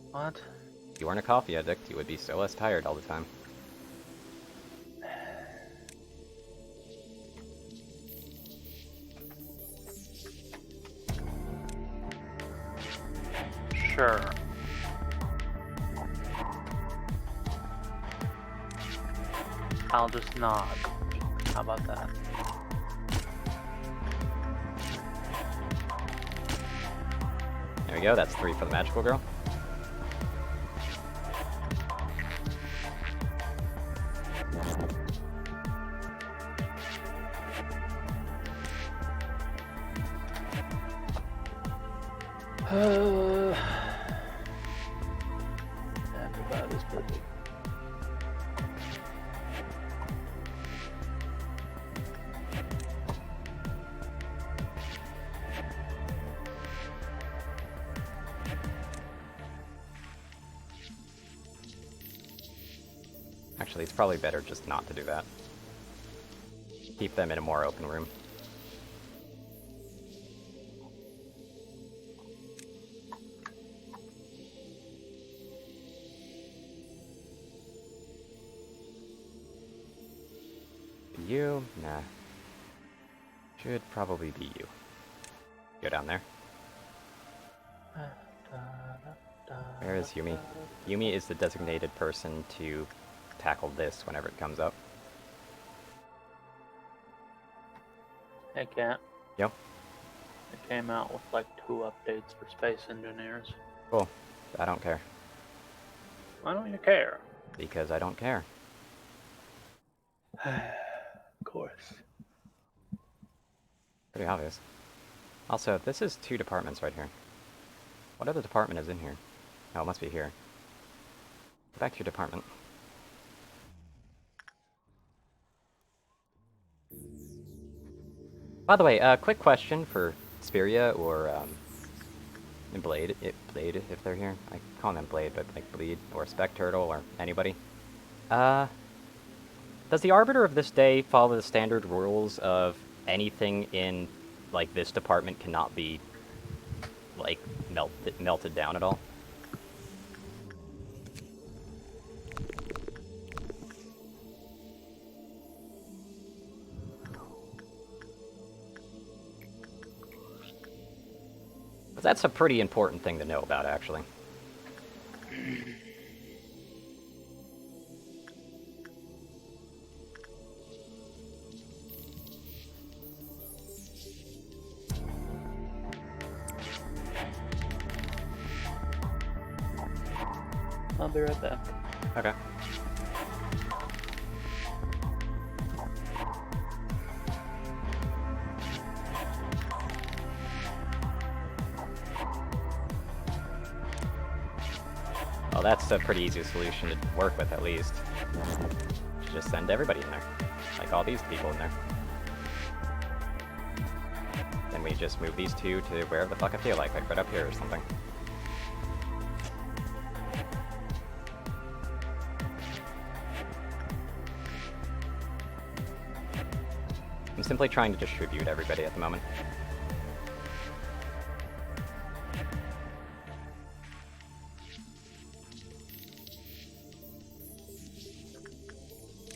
What? If you weren't a coffee addict, you would be so less tired all the time. Sure. I'll just nod. How about that? There we go, that's 3 for the magical girl. is busy. Actually, it's probably better just not to do that. Keep them in a more open room. You? Nah. Should probably be you. Go down there. Where is Yumi? Yumi is the designated person to tackle this whenever it comes up. Hey, Cat. Yo. It came out with like 2 updates for space engineers. Cool. I don't care. Why don't you care? Because I don't care. Of course. Pretty obvious. Also, this is 2 departments right here. What other department is in here? Oh, it must be here. Go back to your department. By the way, quick question for Spiria or Blade, Blade if they're here. I call them Blade, but like Bleed or Spec Turtle or anybody. Does the Arbiter of this day follow the standard rules of anything in like this department cannot be like melted down at all? That's a pretty important thing to know about, actually. I'll be right back. Okay. Well, that's a pretty easy solution to work with, at least. Just send everybody in there. Like all these people in there. Then we just move these 2 to wherever the fuck I feel like right up here or something. I'm simply trying to distribute everybody at the moment.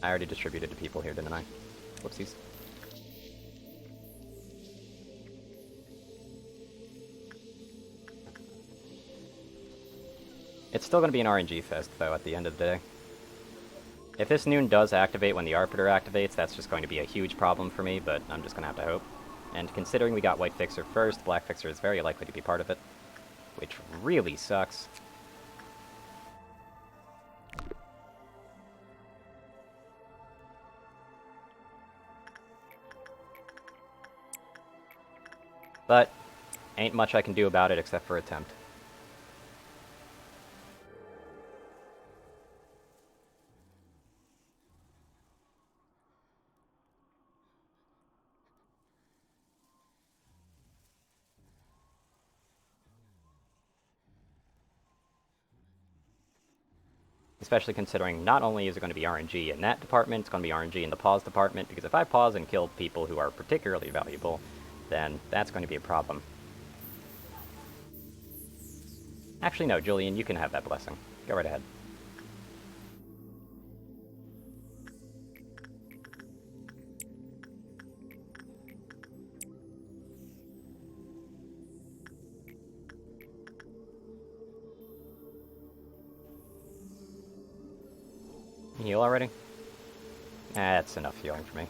I already distributed to people here, didn't I? Whoopsies. It's still going to be an RNG fest, though, at the end of the day. If this noon does activate when the Arbiter activates, that's just going to be a huge problem for me, but I'm just going to have to hope. And considering we got White Fixer first, Black Fixer is very likely to be part of it, which really sucks. But ain't much I can do about it except for attempt. Especially considering not only is it going to be RNG in that department, it's going to be RNG in the pause department, because if I pause and kill people who are particularly valuable, then that's going to be a problem. Actually, no, Julian, you can have that blessing. Go right ahead. Heal already? That's enough healing for me.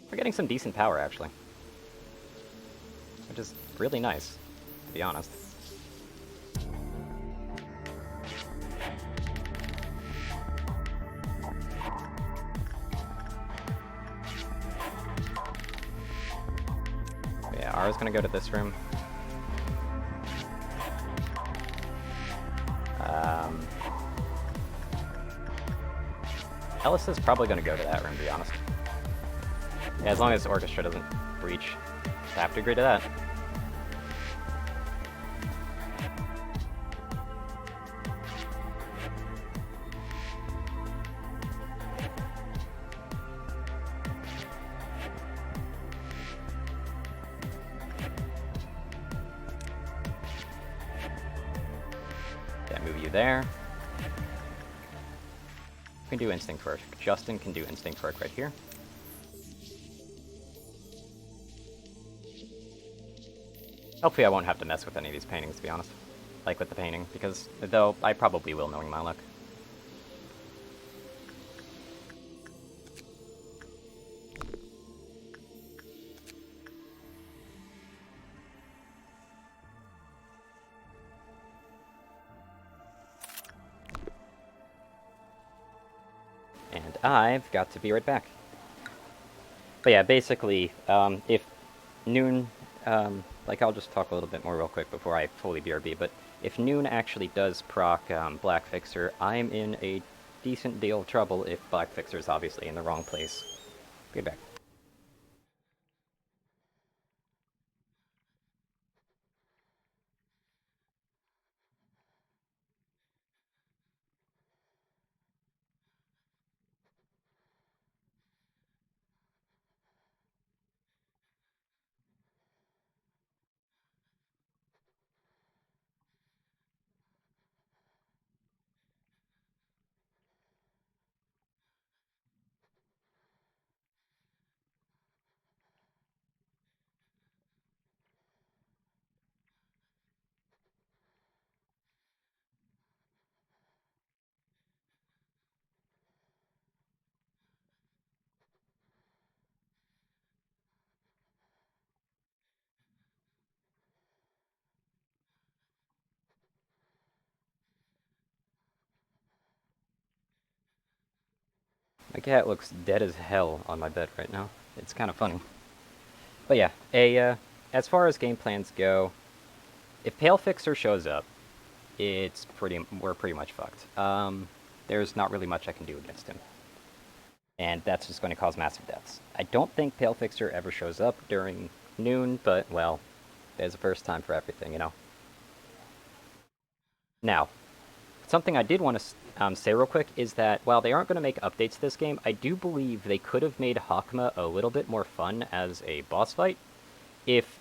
We're getting some decent power, actually. Which is really nice, to be honest. Mara's gonna go to this room. Ellis is probably gonna go to that room, to be honest. Yeah, as long as Orchestra doesn't breach. I have to agree to that. Yeah, move you there. We can do Instinct Work. Justin can do Instinct Work right here. Hopefully I won't have to mess with any of these paintings, to be honest. Like with the painting, because, though, I probably will, knowing my luck. And I've got to be right back. But yeah, basically, if Noon, like I'll just talk a little bit more real quick before I fully BRB, but if Noon actually does proc Black Fixer, I'm in a decent deal of trouble if Black Fixer is obviously in the wrong place. Be back. My cat looks dead as hell on my bed right now. It's kind of funny. But yeah, as far as game plans go, if Pale Fixer shows up, we're pretty much fucked. There's not really much I can do against him. And that's just going to cause massive deaths. I don't think Pale Fixer ever shows up during Noon, but, well, there's a first time for everything, you know? Now, something I did want to say real quick is that while they aren't going to make updates to this game, I do believe they could have made Hakma a little bit more fun as a boss fight if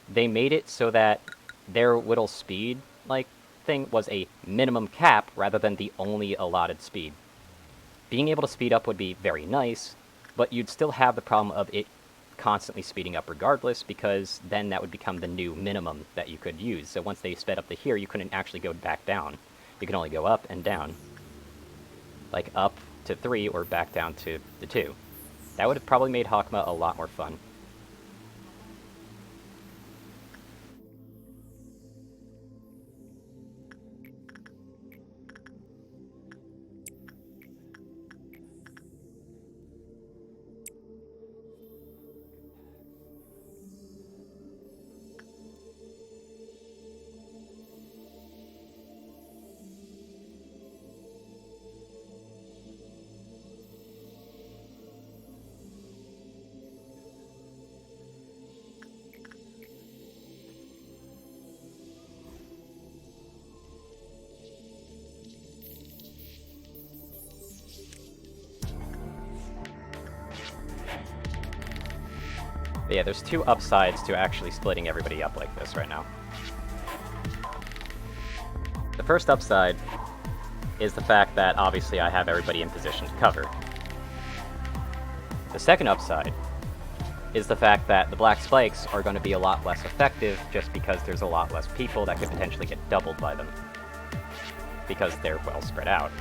they made it so that their little speed, like, thing was a minimum cap rather than the only allotted speed. Being able to speed up would be very nice, but you'd still have the problem of it constantly speeding up regardless, because then that would become the new minimum that you could use. So once they sped up to here, you couldn't actually go back down. You can only go up and down. Like up to 3 or back down to the 2. That would have probably made Hakma a lot more fun. But yeah, there's two upsides to actually splitting everybody up like this right now. The first upside is the fact that obviously I have everybody in position to cover. The second upside is the fact that the black spikes are going to be a lot less effective just because there's a lot less people that could potentially get doubled by them. Because they're well spread out.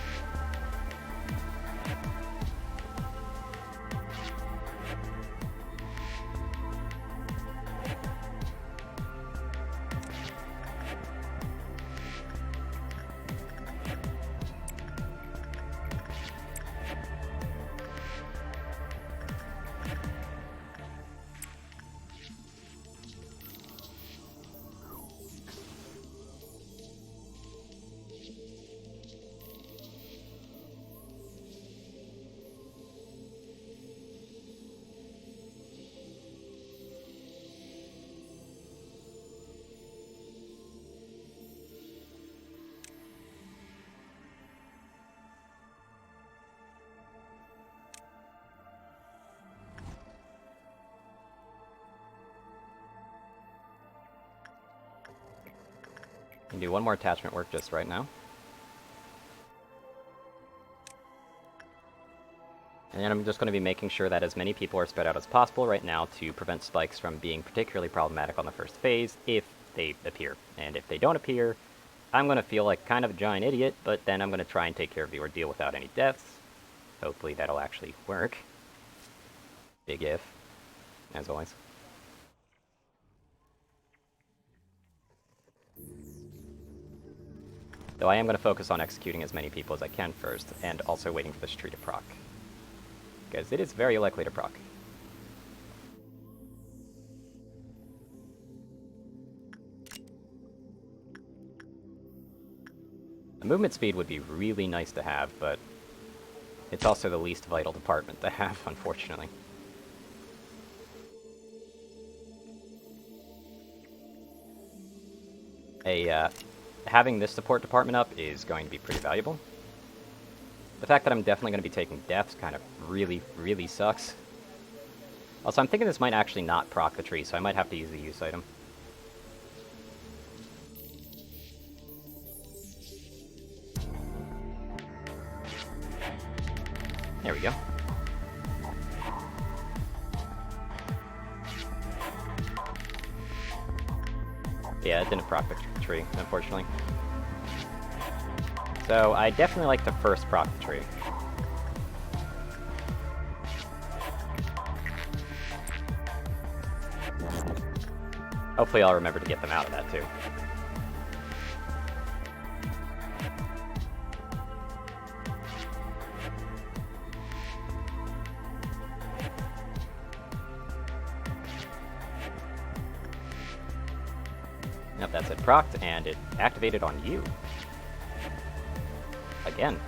Can do one more attachment work just right now. And then I'm just going to be making sure that as many people are spread out as possible right now to prevent spikes from being particularly problematic on the first phase if they appear. And if they don't appear, I'm going to feel like kind of a giant idiot, but then I'm going to try and take care of the ordeal without any deaths. Hopefully that'll actually work. Big if, as always. Though I am going to focus on executing as many people as I can first, and also waiting for this tree to proc. Because it is very likely to proc. The movement speed would be really nice to have, but it's also the least vital department to have, unfortunately. Having this support department up is going to be pretty valuable. The fact that I'm definitely going to be taking deaths kind of really, really sucks. Also, I'm thinking this might actually not proc the tree, so I might have to use the use item. There we go. Yeah, it didn't proc the tree, unfortunately. So, I definitely like to first proc the tree. Hopefully I'll remember to get them out of that, too. Nope, that's it procced, and it activated on you. Again.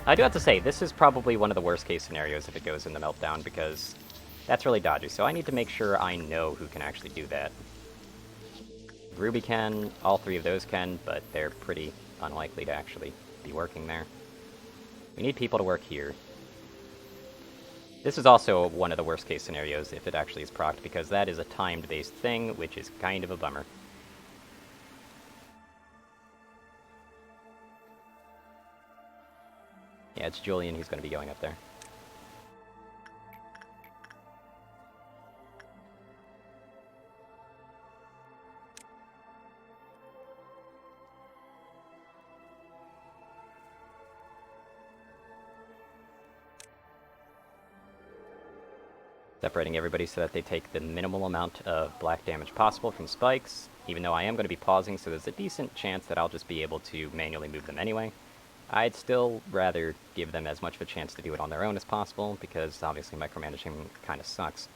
I do have to say, this is probably one of the worst case scenarios if it goes into Meltdown, because that's really dodgy, so I need to make sure I know who can actually do that. Ruby can, all three of those can, but they're pretty unlikely to actually be working there. We need people to work here. This is also one of the worst case scenarios if it actually is procced, because that is a timed-based thing, which is kind of a bummer. Yeah, it's Julian who's going to be going up there. Separating everybody so that they take the minimal amount of black damage possible from spikes, even though I am going to be pausing, so there's a decent chance that I'll just be able to manually move them anyway. I'd still rather give them as much of a chance to do it on their own as possible, because obviously micromanaging kind of sucks.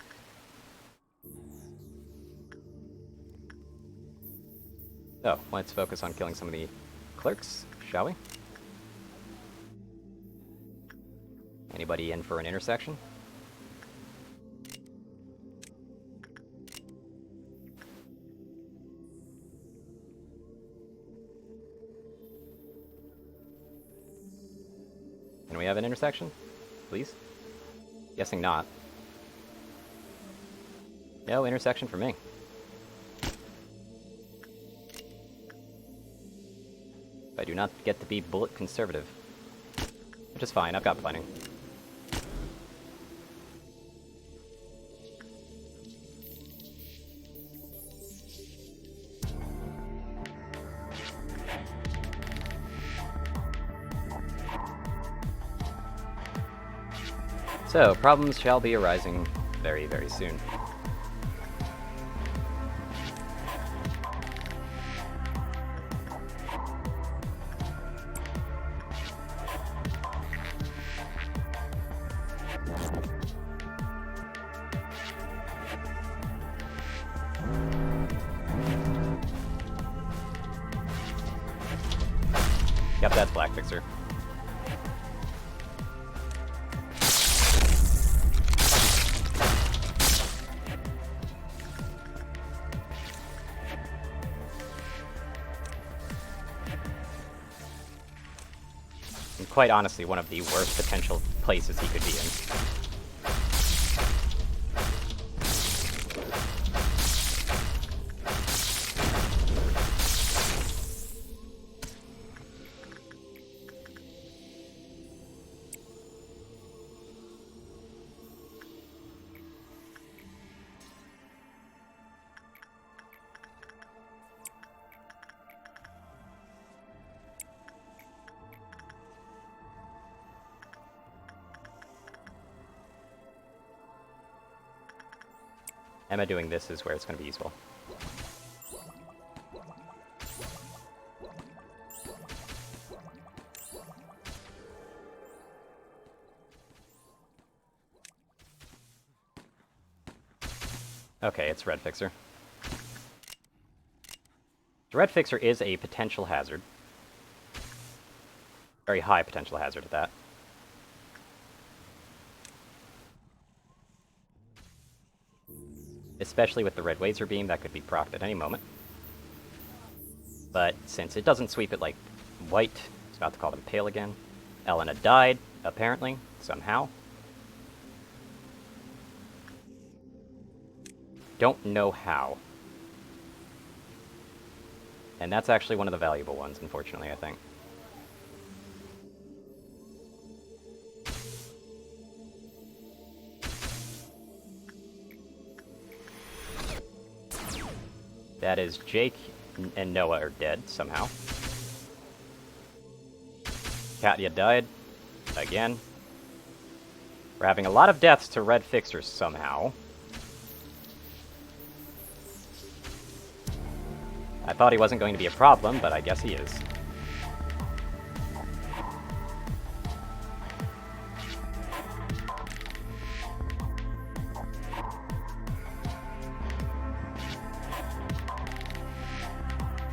So, let's focus on killing some of the clerks, shall we? Anybody in for an intersection? Can we have an intersection? Please? Guessing not. No intersection for me. I do not get to be bullet conservative. Which is fine, I've got plenty. So, problems shall be arising very, very soon. Yep, that's Black Fixer. And quite honestly, one of the worst potential places he could be in. Emma doing this is where it's going to be useful. Okay, it's Red Fixer. The Red Fixer is a potential hazard. Very high potential hazard at that. Especially with the red laser beam, that could be procced at any moment. But since it doesn't sweep it like white, it's about to call them pale again. Elena died, apparently, somehow. Don't know how. And that's actually one of the valuable ones, unfortunately, I think. That is Jake and Noah are dead, somehow. Katya died. Again. We're having a lot of deaths to Red Fixers, somehow. I thought he wasn't going to be a problem, but I guess he is.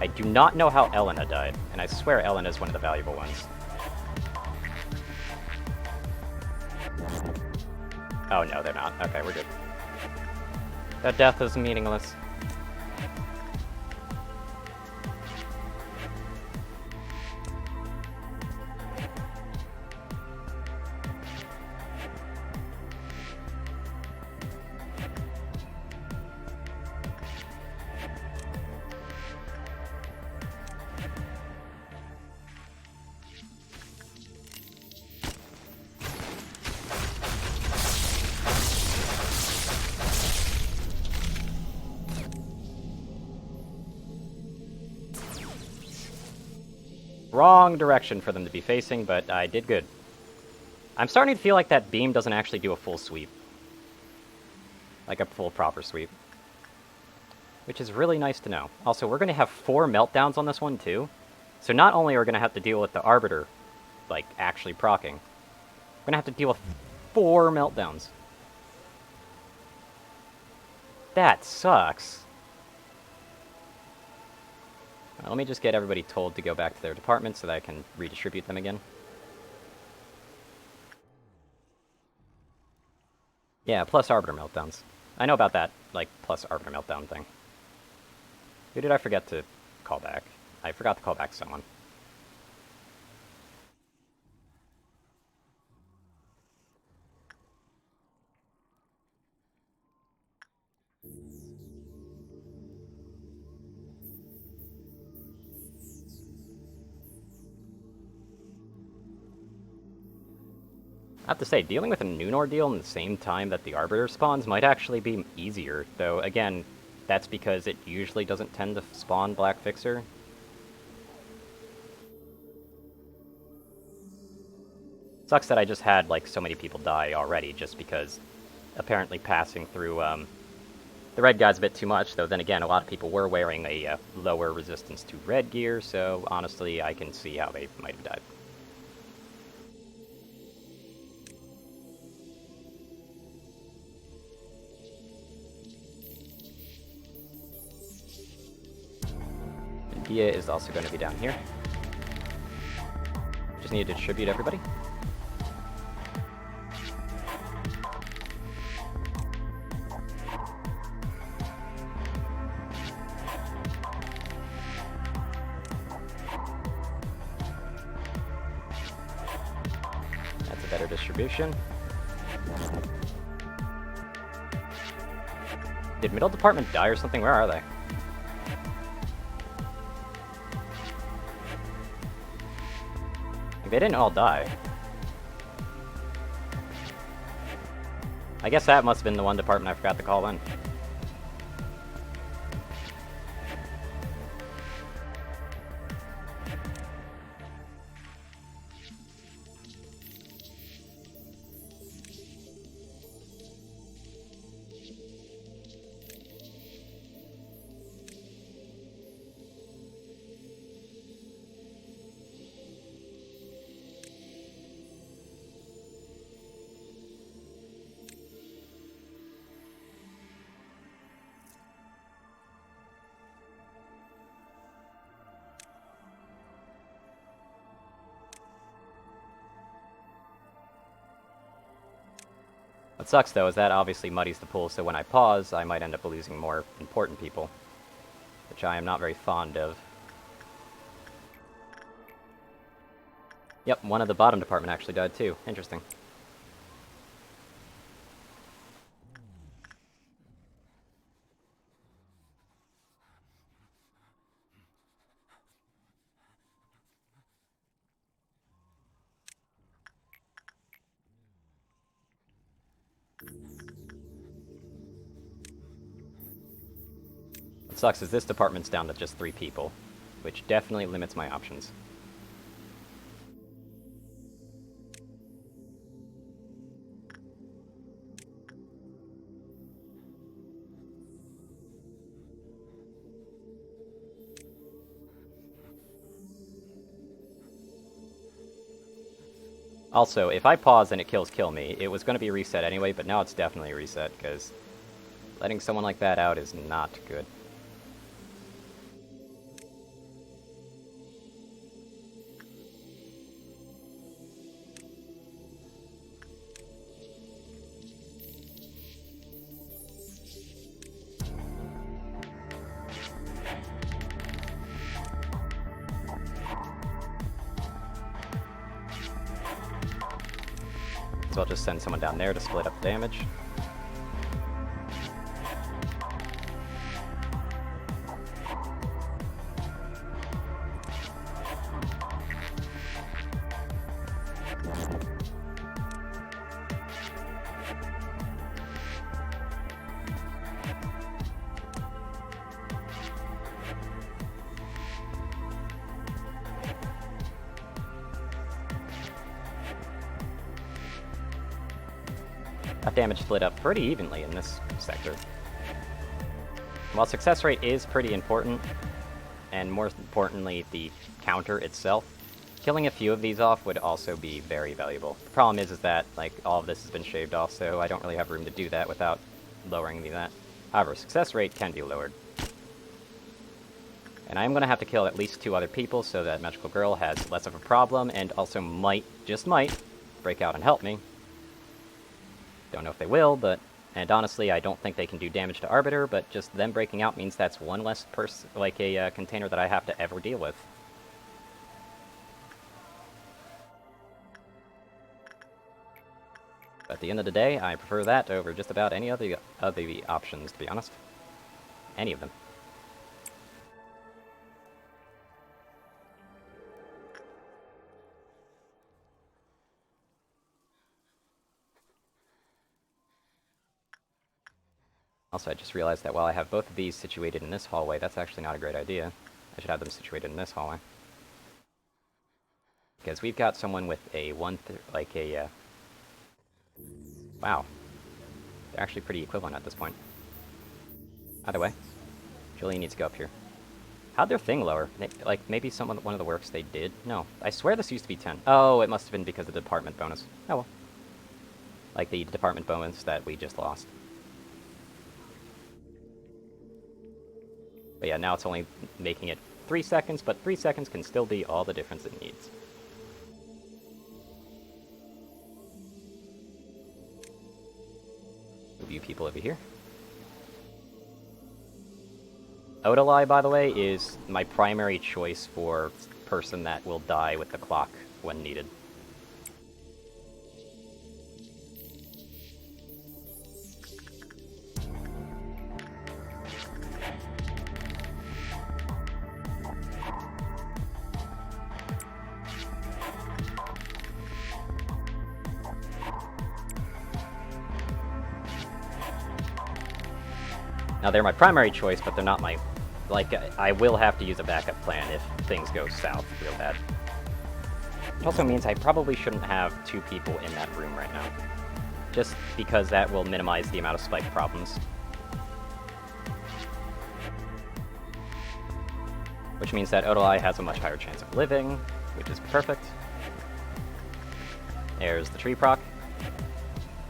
I do not know how Elena died, and I swear Elena is one of the valuable ones. Oh no, they're not. Okay, we're good. That death is meaningless. Wrong direction for them to be facing, but I did good. I'm starting to feel like that beam doesn't actually do a full sweep. Like a full proper sweep. Which is really nice to know. Also, we're going to have 4 meltdowns on this one, too. So not only are we going to have to deal with the Arbiter, like, actually proccing, we're going to have to deal with 4 meltdowns. That sucks. Let me just get everybody told to go back to their departments so that I can redistribute them again. Yeah, plus Arbiter meltdowns. I know about that, like, plus Arbiter meltdown thing. Who did I forget to call back? I forgot to call back someone. I have to say, dealing with a Noon Ordeal in the same time that the Arbiter spawns might actually be easier, though, again, that's because it usually doesn't tend to spawn Black Fixer. Sucks that I just had, like, so many people die already, just because apparently passing through, the red guy's a bit too much, though then again, a lot of people were wearing a lower resistance to red gear, so honestly, I can see how they might have died. Dia is also going to be down here. Just need to distribute everybody. That's a better distribution. Did middle department die or something? Where are they? They didn't all die. I guess that must have been the one department I forgot to call in. What sucks, though, is that obviously muddies the pool, so when I pause, I might end up losing more important people, which I am not very fond of. Yep, one of the bottom department actually died, too. Interesting. What sucks is this department's down to just 3 people, which definitely limits my options. Also, if I pause and it kills kill me, it was going to be reset anyway, but now it's definitely reset, because letting someone like that out is not good. So I'll just send someone down there to split up the damage. That damage split up pretty evenly in this sector. While success rate is pretty important, and more importantly, the counter itself, killing a few of these off would also be very valuable. The problem is that, like, all of this has been shaved off, so I don't really have room to do that without lowering that. However, success rate can be lowered. And I'm going to have to kill at least 2 other people so that Magical Girl has less of a problem, and also might, just might, break out and help me. Don't know if they will, but... And honestly, I don't think they can do damage to Arbiter, but just them breaking out means that's one less container that I have to ever deal with. But at the end of the day, I prefer that over just about any of the options, to be honest. Any of them. Also, I just realized that while I have both of these situated in this hallway, that's actually not a great idea. I should have them situated in this hallway. Because we've got someone with a wow. They're actually pretty equivalent at this point. Either way, Julie needs to go up here. How'd their thing lower? Like, maybe one of the works they did? No. I swear this used to be 10. Oh, it must have been because of the department bonus. Oh well. Like the department bonus that we just lost. But yeah, now it's only making it 3 seconds, but 3 seconds can still be all the difference it needs. Move you people over here. Odalai, by the way, is my primary choice for person that will die with the clock when needed. Now, they're my primary choice, but they're not my... Like, I will have to use a backup plan if things go south real bad. It also means I probably shouldn't have 2 people in that room right now. Just because that will minimize the amount of spike problems. Which means that Odalai has a much higher chance of living, which is perfect. There's the tree proc.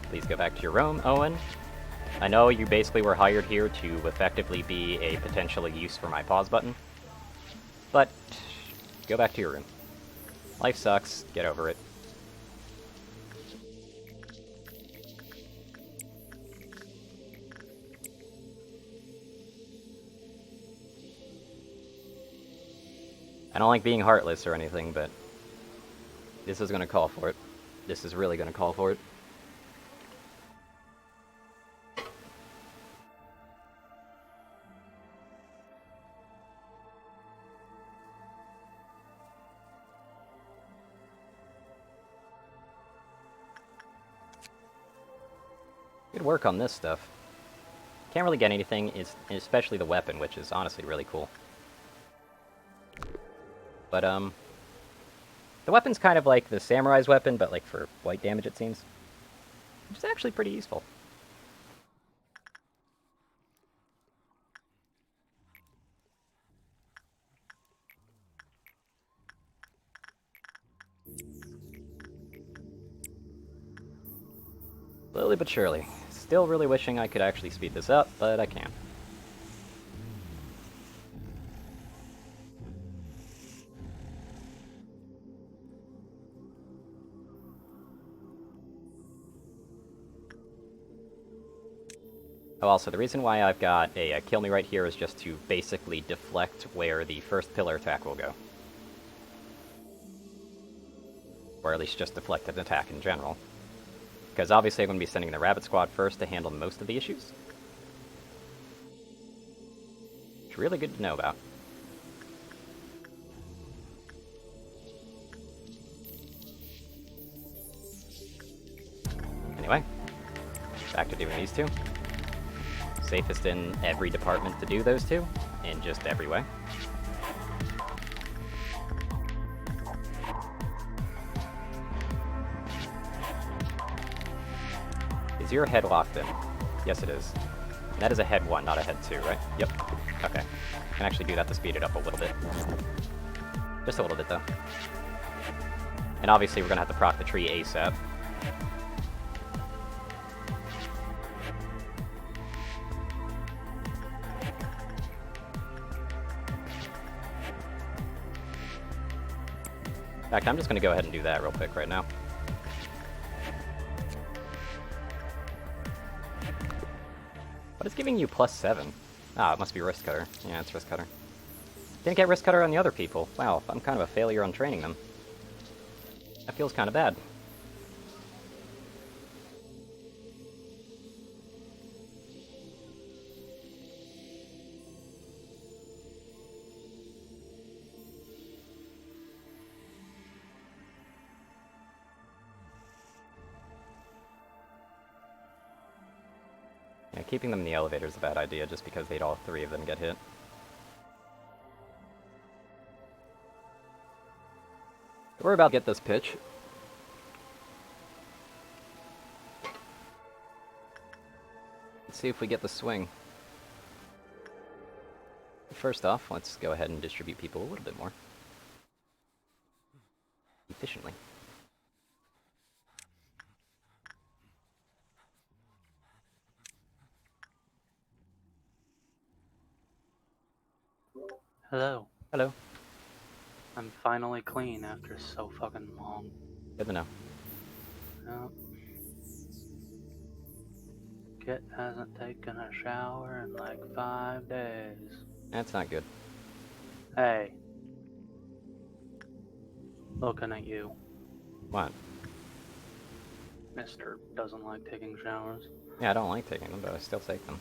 Please go back to your room, Owen. I know you basically were hired here to effectively be a potential use for my pause button, but go back to your room. Life sucks, get over it. I don't like being heartless or anything, but this is going to call for it. This is really going to call for it. Good work on this stuff. Can't really get anything, especially the weapon, which is honestly really cool. But, the weapon's kind of like the samurai's weapon, but like for white damage, it seems. Which is actually pretty useful. Slowly but surely. Still really wishing I could actually speed this up, but I can't. Oh, also, the reason why I've got a kill me right here is just to basically deflect where the first pillar attack will go. Or at least just deflect an attack in general. Because obviously I'm going to be sending the Rabbit Squad first to handle most of the issues. It's really good to know about. Anyway, back to doing these two. Safest in every department to do those two, in just every way. Is your head locked in? Yes, it is. And that is a head 1, not a head 2, right? Yep. Okay. Can actually do that to speed it up a little bit. Just a little bit, though. And obviously we're going to have to proc the tree ASAP. In fact, I'm just going to go ahead and do that real quick right now. What is giving you +7? Ah, it must be Wrist Cutter. Yeah, it's Wrist Cutter. Didn't get Wrist Cutter on the other people. Wow, I'm kind of a failure on training them. That feels kind of bad. Yeah, keeping them in the elevator is a bad idea just because they'd all 3 of them get hit. We're about to get this pitch. Let's see if we get the swing. First off, let's go ahead and distribute people a little bit more efficiently. Hello. Hello. I'm finally clean after so fucking long. Good to know. Yep. Kit hasn't taken a shower in like 5 days. That's not good. Hey. Looking at you. What? Mister doesn't like taking showers. Yeah, I don't like taking them, but I still take them.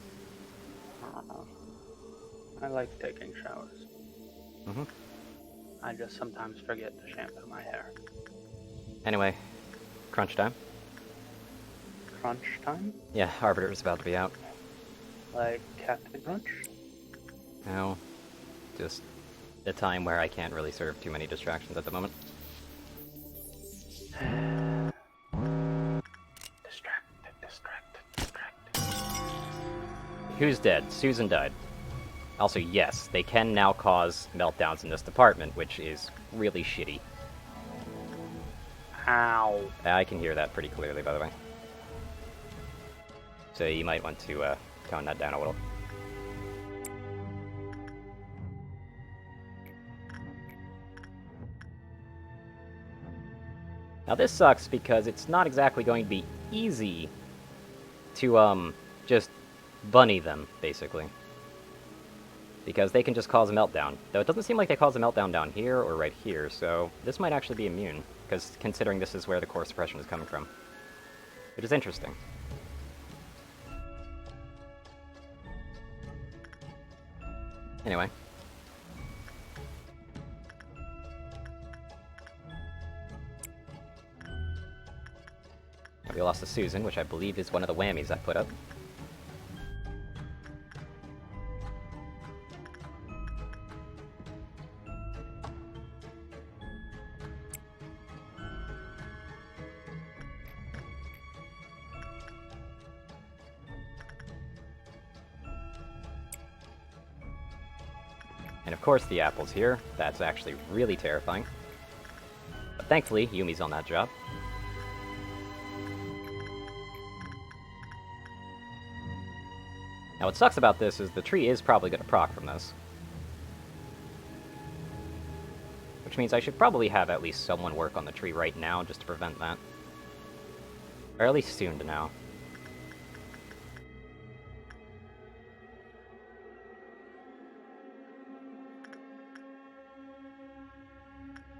I like taking showers. Mm-hmm. I just sometimes forget to shampoo my hair. Anyway, crunch time. Crunch time? Yeah, Arbiter's about to be out. Like Captain Crunch? No, just a time where I can't really serve too many distractions at the moment. Distracted. Who's dead? Susan died. Also, yes, they can now cause meltdowns in this department, which is really shitty. Ow. I can hear that pretty clearly, by the way. So you might want to tone that down a little. Now this sucks because it's not exactly going to be easy to, just bunny them, basically. because they can just cause a meltdown. Though it doesn't seem like they cause a meltdown down here or right here, so this might actually be immune, because considering this is where the core suppression is coming from. Which is interesting. Anyway. We lost to Susan, which I believe is one of the whammies I put up. And of course the apple's here. That's actually really terrifying. But thankfully, Yumi's on that job. Now what sucks about this is the tree is probably going to proc from this. Which means I should probably have at least someone work on the tree right now just to prevent that. Or at least soon to now.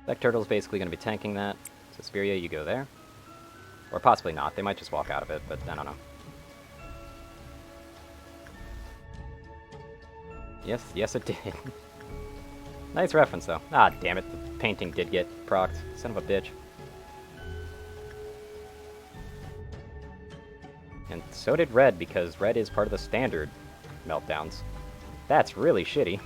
Black Turtle's basically going to be tanking that. Suspiria, you go there. Or possibly not. They might just walk out of it, but I don't know. Yes it did. Nice reference, though. Ah, damn it. The painting did get procced. Son of a bitch. And so did red, because red is part of the standard meltdowns. That's really shitty.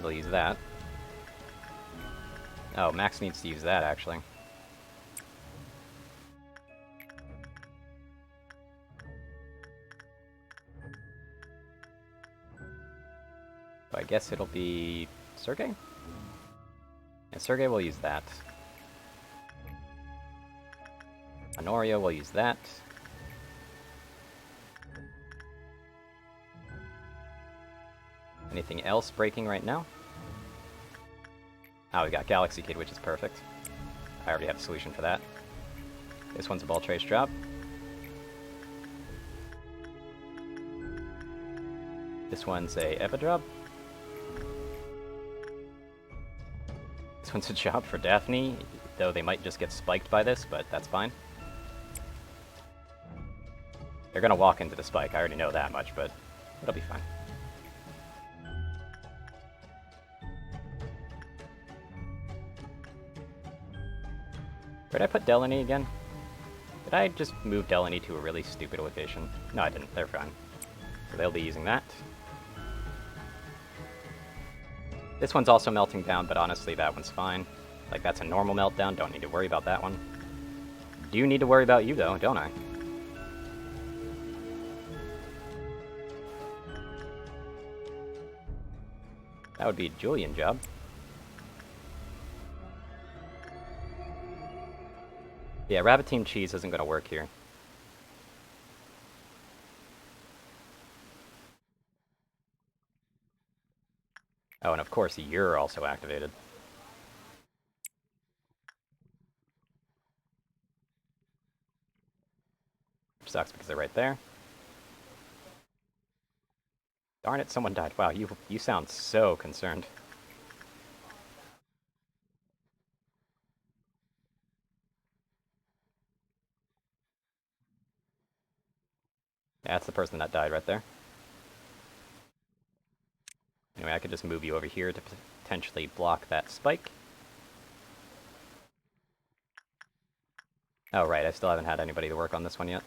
We'll use that. Oh, Max needs to use that, actually. So I guess it'll be Sergei? Yeah, Sergei will use that. Honorio will use that. Anything else breaking right now? Oh, we got Galaxy Kid, which is perfect. I already have a solution for that. This one's a Ball Trace job. This one's a Eva job. This one's a job for Daphne, though they might just get spiked by this, but that's fine. They're gonna walk into the spike, I already know that much, but it'll be fine. Where'd I put Delaney again? Did I just move Delaney to a really stupid location? No, I didn't. They're fine. So they'll be using that. This one's also melting down, but honestly, that one's fine. Like, that's a normal meltdown. Don't need to worry about that one. Do need to worry about you, though, don't I? That would be a Julian job. Yeah, Rabbit Team Cheese isn't going to work here. Oh, and of course, you're also activated. Which sucks because they're right there. Darn it, someone died. Wow, you sound so concerned. Yeah, that's the person that died right there. Anyway, I could just move you over here to potentially block that spike. Oh, right, I still haven't had anybody to work on this one yet.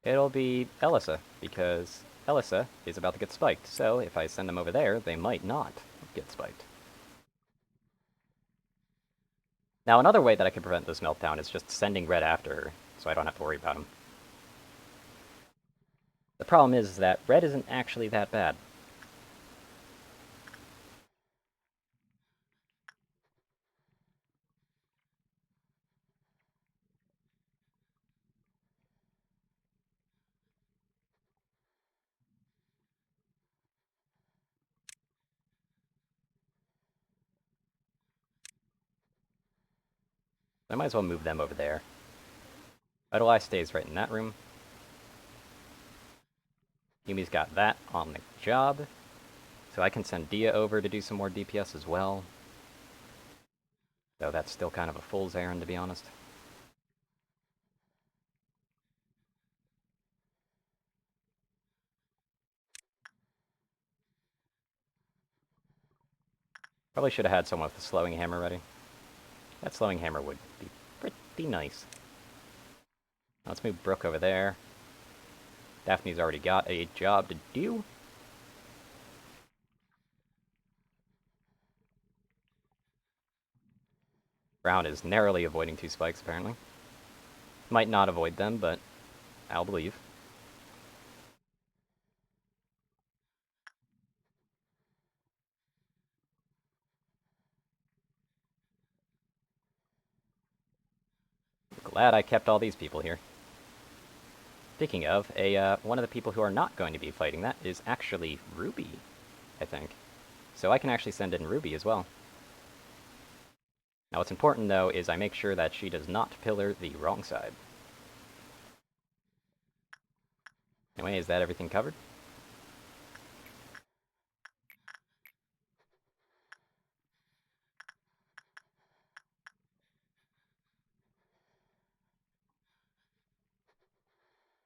It'll be Elisa, because Elisa is about to get spiked, so if I send them over there, they might not get spiked. Now, another way that I can prevent this meltdown is just sending red after her, so I don't have to worry about him. The problem is that red isn't actually that bad. I might as well move them over there. Vitalize stays right in that room. Yumi's got that on the job. So I can send Dia over to do some more DPS as well. Though that's still kind of a fool's errand, to be honest. Probably should have had someone with a slowing hammer ready. That slowing hammer would be pretty nice. Let's move Brooke over there. Daphne's already got a job to do. Brown is narrowly avoiding 2 spikes, apparently. Might not avoid them, but I'll believe. Glad I kept all these people here. Speaking of, one of the people who are not going to be fighting that is actually Ruby, I think. So I can actually send in Ruby as well. Now what's important, though, is I make sure that she does not pillar the wrong side. Anyway, is that everything covered?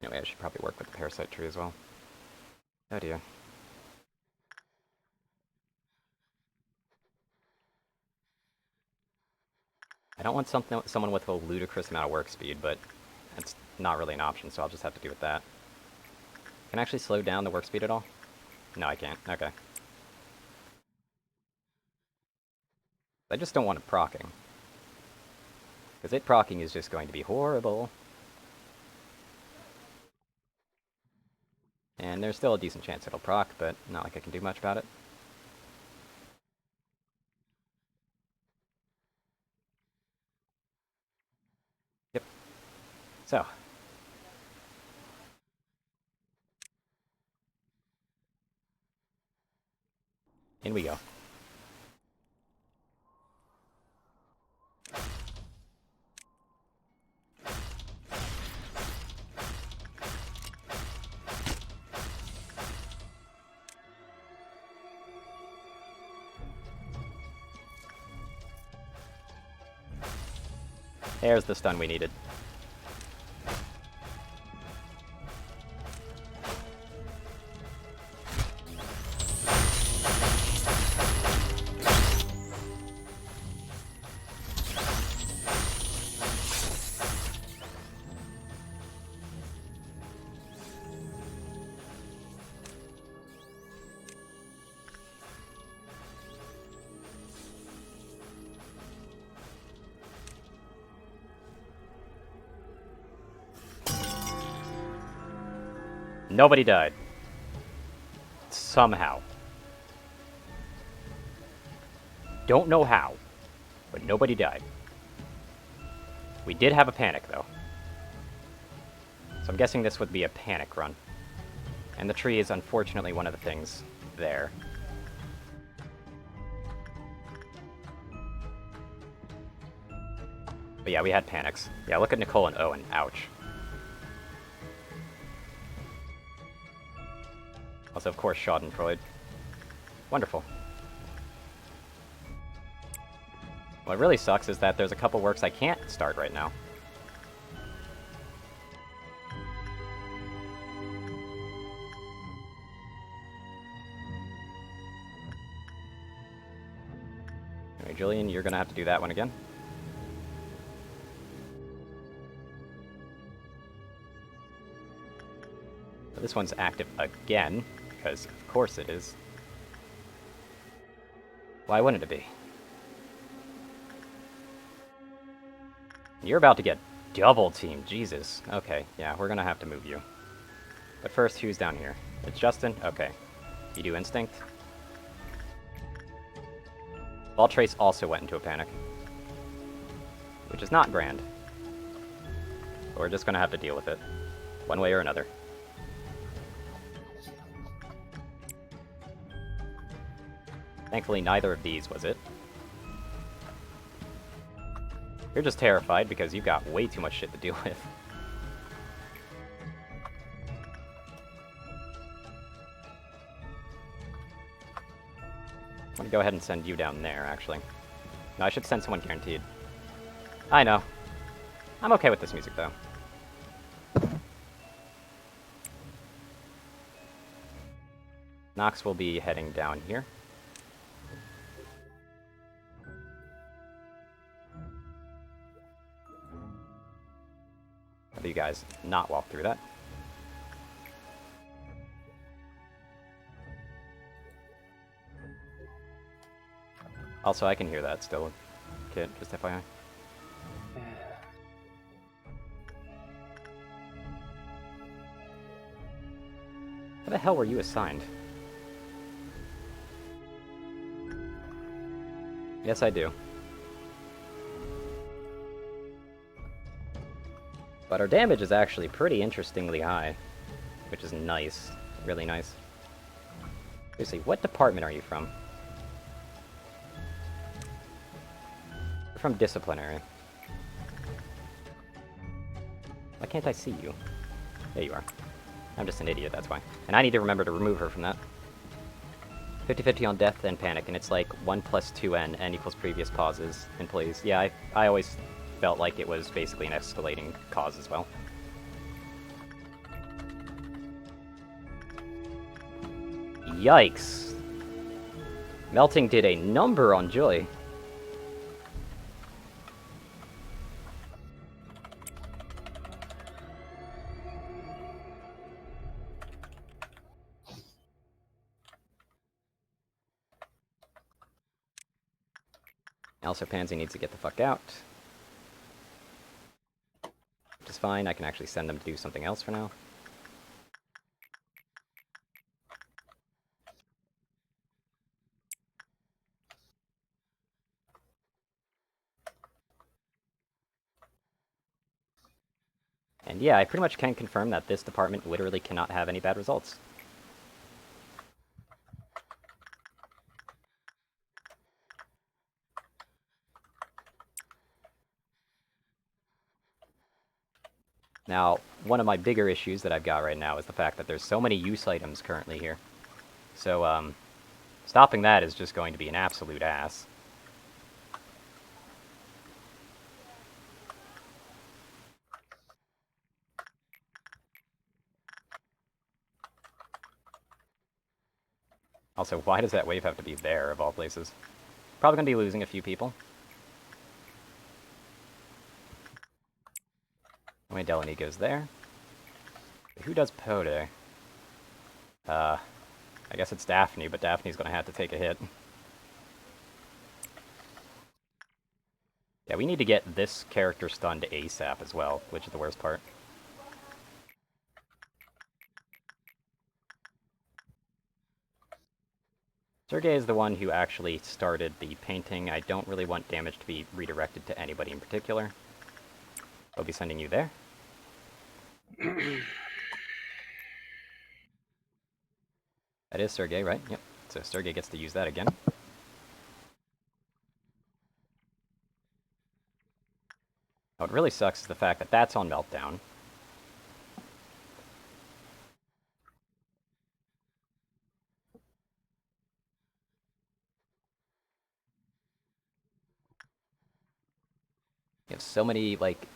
Anyway, I should probably work with the parasite tree as well. Oh dear. I don't want someone with a ludicrous amount of work speed, but that's not really an option, so I'll just have to do with that. Can I actually slow down the work speed at all? No, I can't. Okay. I just don't want it proccing. Because it proccing is just going to be horrible. And there's still a decent chance it'll proc, but not like I can do much about it. Yep. So. In we go. There's the stun we needed. Nobody died. Somehow. Don't know how, but nobody died. We did have a panic, though. So I'm guessing this would be a panic run. And the tree is unfortunately one of the things there. But yeah, we had panics. Yeah, look at Nicole and Owen. Ouch. Also, of course, Schadenfreude. Wonderful. What really sucks is that there's a couple works I can't start right now. Anyway, Julian, you're gonna have to do that one again. So this one's active again, because of course it is. Why wouldn't it be? You're about to get double teamed, Jesus. Okay, yeah, we're gonna have to move you. But first, who's down here? It's Justin? Okay. You do Instinct. Ball Trace also went into a panic. Which is not grand. But we're just gonna have to deal with it. One way or another. Thankfully, neither of these was it. You're just terrified because you've got way too much shit to deal with. I'm gonna go ahead and send you down there, actually. No, I should send someone guaranteed. I know. I'm okay with this music, though. Nox will be heading down here. Have you guys not walk through that? Also, I can hear that still, kid, just FYI. How the hell were you assigned? Yes, I do. But our damage is actually pretty interestingly high, which is nice. Really nice. Seriously, what department are you from? You're from disciplinary. Why can't I see you? There you are. I'm just an idiot, that's why. And I need to remember to remove her from that. 50-50 on death and panic, and it's like 1 plus 2n, n equals previous pauses, and please. Yeah, I always felt like it was basically an escalating cause as well. Yikes. Melting did a number on Joy. Also, Pansy needs to get the fuck out. Which is fine, I can actually send them to do something else for now. And yeah, I pretty much can confirm that this department literally cannot have any bad results. Now, one of my bigger issues that I've got right now is the fact that there's so many use items currently here. So, stopping that is just going to be an absolute ass. Also, why does that wave have to be there, of all places? Probably going to be losing a few people. Anyway, Delaney goes there. Who does Pode? I guess it's Daphne, but Daphne's going to have to take a hit. Yeah, we need to get this character stunned ASAP as well, which is the worst part. Sergei is the one who actually started the painting. I don't really want damage to be redirected to anybody in particular. I'll be sending you there. That is Sergei, right? Yep. So Sergei gets to use that again. What really sucks is the fact that that's on Meltdown. You have so many, like,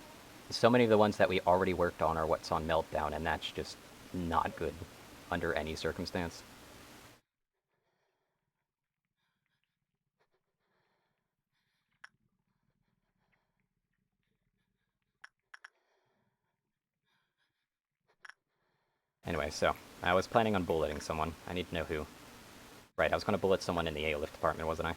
so many of the ones that we already worked on are what's on Meltdown, and that's just not good under any circumstance. Anyway, so, I was planning on bulleting someone. I need to know who. Right, I was going to bullet someone in the AO lift department, wasn't I?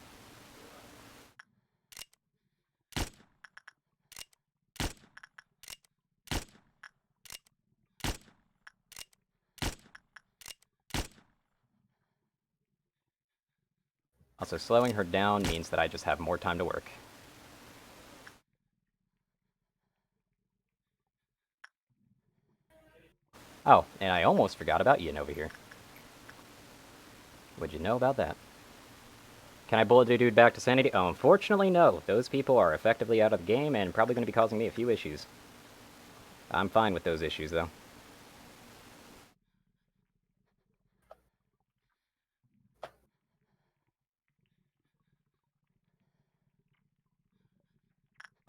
Also, slowing her down means that I just have more time to work. Oh, and I almost forgot about Ian over here. What'd you know about that? Can I bullet a dude back to sanity? Oh, unfortunately, no. Those people are effectively out of the game and probably going to be causing me a few issues. I'm fine with those issues, though.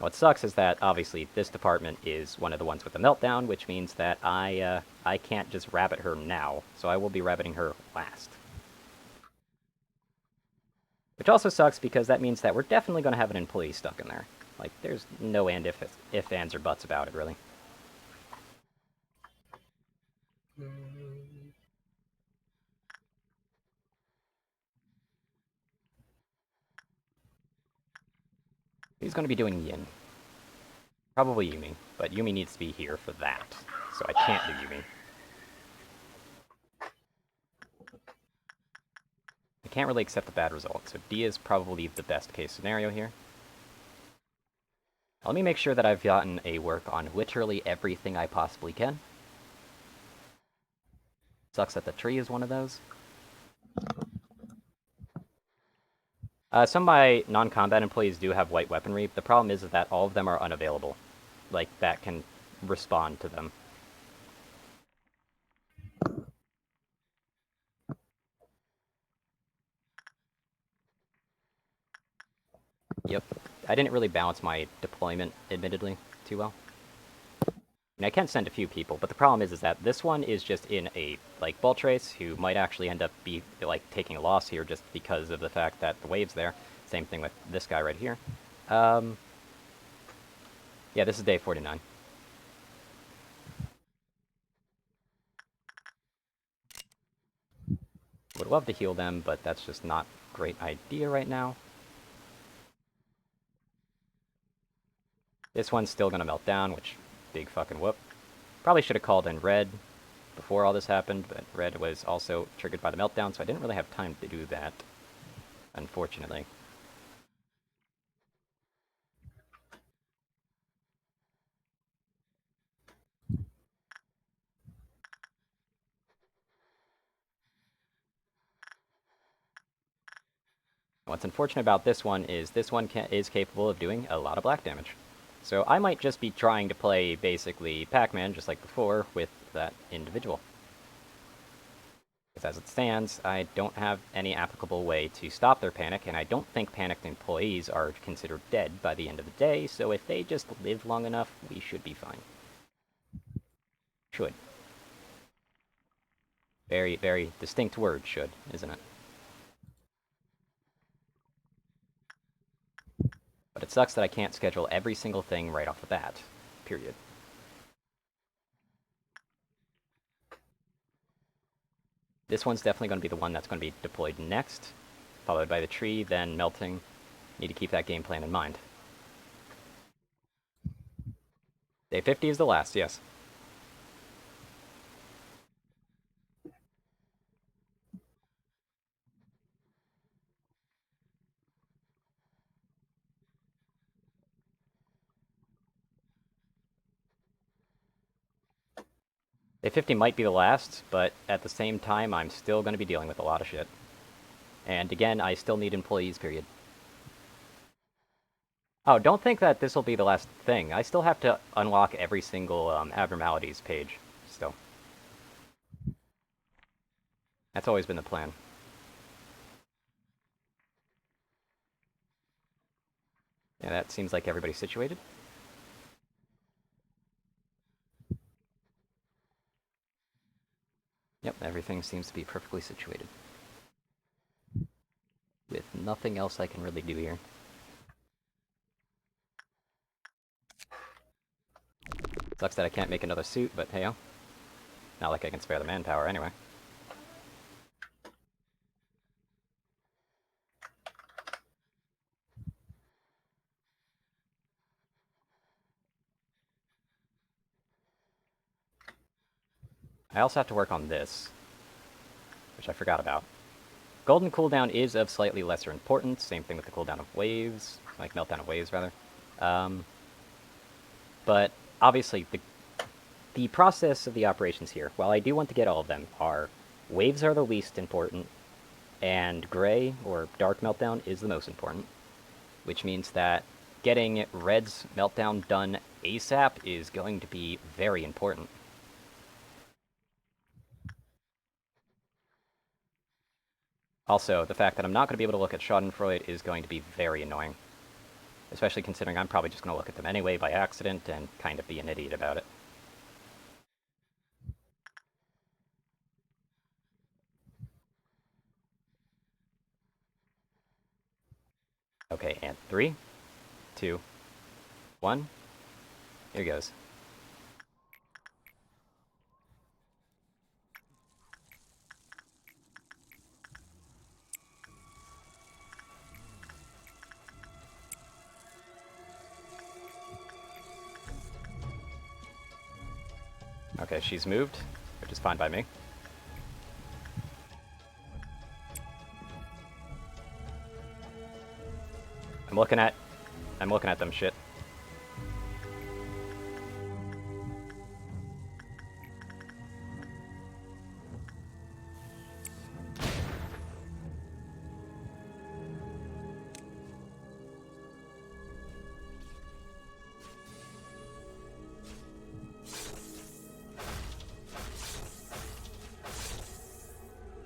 What sucks is that, obviously, this department is one of the ones with the meltdown, which means that I can't just rabbit her now, so I will be rabbiting her last. Which also sucks because that means that we're definitely going to have an employee stuck in there. Like, there's no and if, ands, or buts about it, really. Who's going to be doing Yin? Probably Yumi, but Yumi needs to be here for that, so I can't do Yumi. I can't really accept the bad result, so D is probably the best case scenario here. Let me make sure that I've gotten a work on literally everything I possibly can. Sucks that the tree is one of those. Some of my non-combat employees do have white weaponry. The problem is that all of them are unavailable. Like, that can respond to them. Yep. I didn't really balance my deployment, admittedly, too well. And I can send a few people, but the problem is that this one is just in a, like, bulk race who might actually end up taking a loss here just because of the fact that the wave's there. Same thing with this guy right here. Yeah, this is day 49. Would love to heal them, but that's just not a great idea right now. This one's still gonna melt down, which, big fucking whoop. Probably should have called in red before all this happened, but red was also triggered by the meltdown, so I didn't really have time to do that, unfortunately. What's unfortunate about this one is is capable of doing a lot of black damage. So I might just be trying to play, basically, Pac-Man, just like before, with that individual. Because as it stands, I don't have any applicable way to stop their panic, and I don't think panicked employees are considered dead by the end of the day, so if they just live long enough, we should be fine. Should. Very, very distinct word, should, isn't it? But it sucks that I can't schedule every single thing right off the bat. Period. This one's definitely going to be the one that's going to be deployed next, followed by the tree, then melting. Need to keep that game plan in mind. Day 50 is the last, yes. Day 50 might be the last, but at the same time, I'm still going to be dealing with a lot of shit. And again, I still need employees, period. Oh, don't think that this will be the last thing. I still have to unlock every single abnormalities page, still. That's always been the plan. Yeah, that seems like everybody's situated. Yep, everything seems to be perfectly situated. With nothing else I can really do here. Sucks that I can't make another suit, but hey-oh. Not like I can spare the manpower anyway. I also have to work on this, which I forgot about. Golden cooldown is of slightly lesser importance. Same thing with the cooldown of waves, like meltdown of waves, rather. But obviously, the process of the operations here, while I do want to get all of them, are waves are the least important, And gray, or dark meltdown, is the most important, which means that getting red's meltdown done ASAP is going to be very important. Also, the fact that I'm not going to be able to look at Schadenfreude is going to be very annoying. Especially considering I'm probably just going to look at them anyway by accident and kind of be an idiot about it. Okay, and 3, 2, 1. Here goes. Okay, she's moved, which is fine by me. I'm looking at them shit.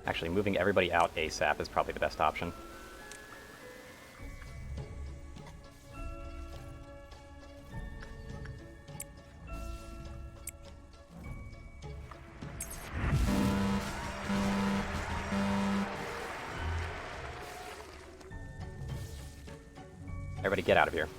Actually, moving everybody out ASAP is probably the best option. Everybody get out of here.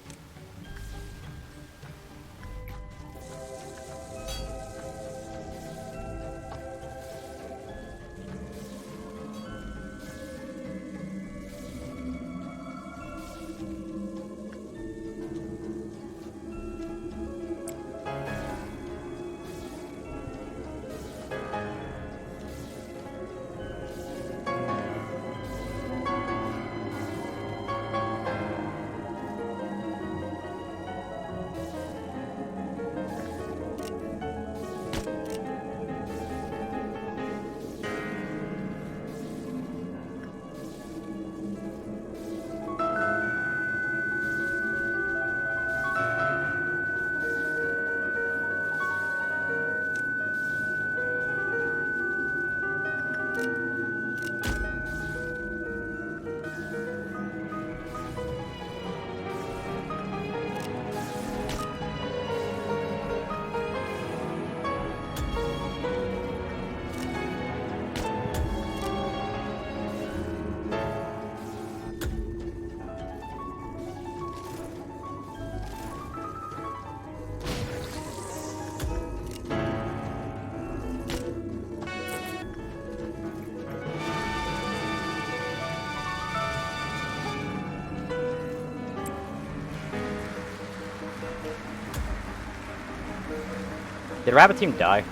Did Rabbit Team die?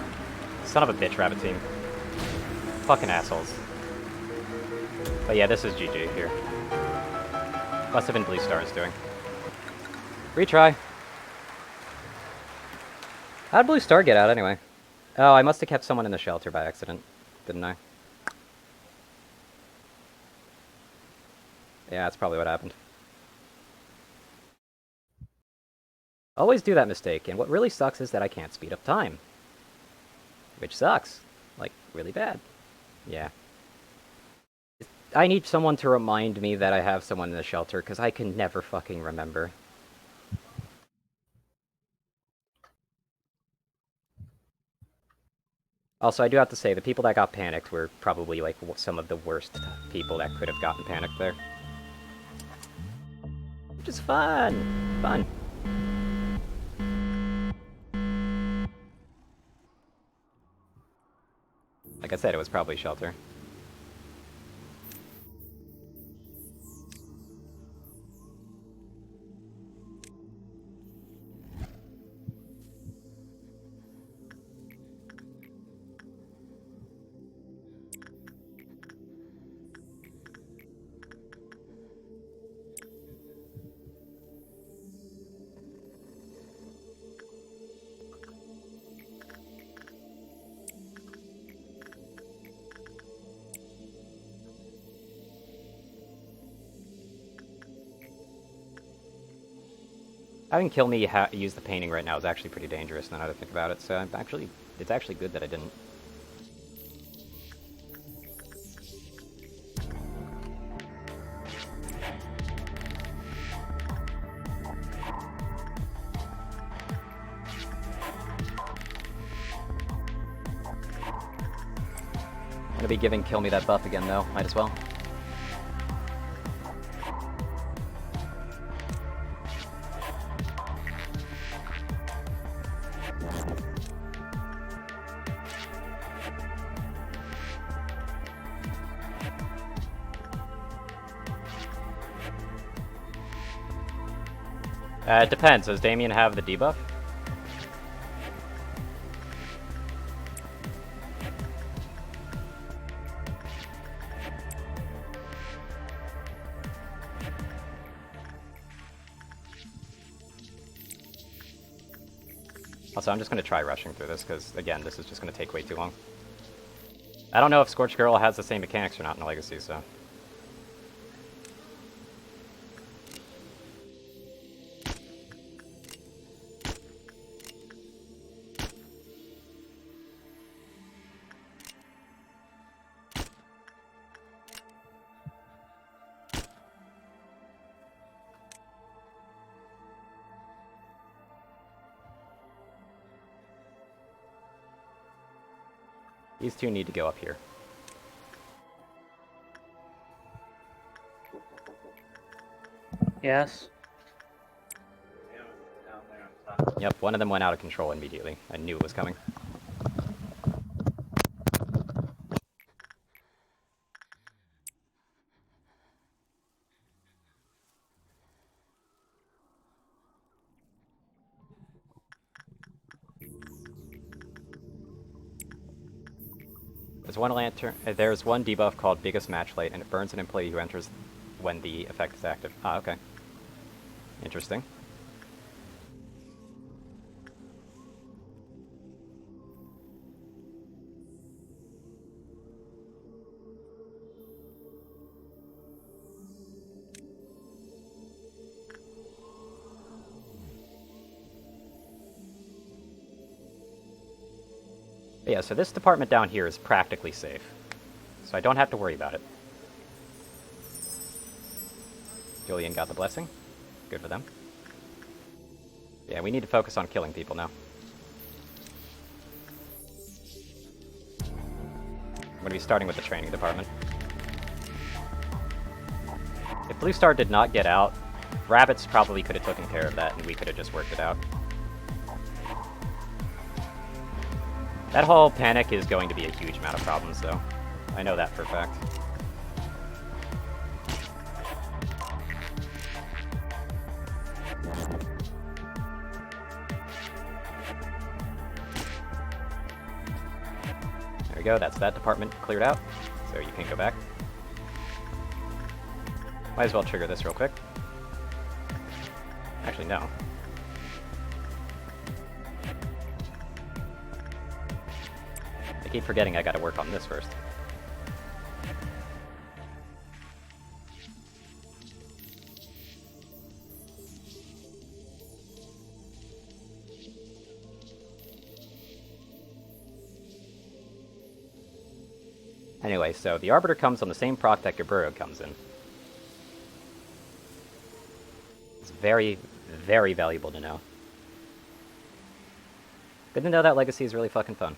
Son of a bitch, Rabbit Team. Fucking assholes. But yeah, this is GG here. Must have been Blue Star's doing. Retry. How'd Blue Star get out anyway? Oh, I must have kept someone in the shelter by accident, didn't I? Yeah, that's probably what happened. Always do that mistake, and what really sucks is that I can't speed up time. Which sucks. Like, really bad. Yeah. I need someone to remind me that I have someone in the shelter, because I can never fucking remember. Also, I do have to say, the people that got panicked were probably, like, some of the worst people that could have gotten panicked there. Which is fun! Fun. Like I said, it was probably shelter. Having kill me use the painting right now is actually pretty dangerous now that I think about it, so it's actually good that I didn't. I'm gonna be giving kill me that buff again though, might as well. It depends. Does Damien have the debuff? Also, I'm just going to try rushing through this, because, again, this is just going to take way too long. I don't know if Scorched Girl has the same mechanics or not in Legacy, so... These two need to go up here. Yes. Yep, one of them went out of control immediately. I knew it was coming. There's one lantern. There's one debuff called Biggest Matchlight, and it burns an employee who enters when the effect is active. Ah, okay. Interesting. But yeah, so this department down here is practically safe. So I don't have to worry about it. Julian got the blessing. Good for them. Yeah, we need to focus on killing people now. I'm going to be starting with the training department. If Blue Star did not get out, Rabbits probably could have taken care of that and we could have just worked it out. That whole panic is going to be a huge amount of problems, though. I know that for a fact. There we go, that's that department cleared out, so you can go back. Might as well trigger this real quick. Actually, no. I keep forgetting I gotta work on this first. Anyway, so the Arbiter comes on the same proc that Gaburro comes in. It's very, very valuable to know. Good to know that Legacy is really fucking fun.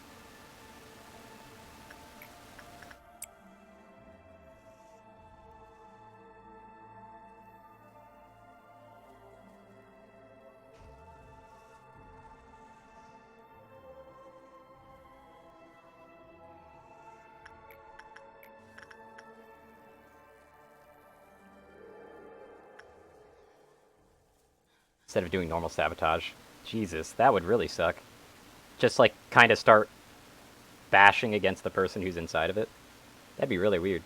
Instead of doing normal sabotage. Jesus, that would really suck. Just like kind of start bashing against the person who's inside of it. That'd be really weird.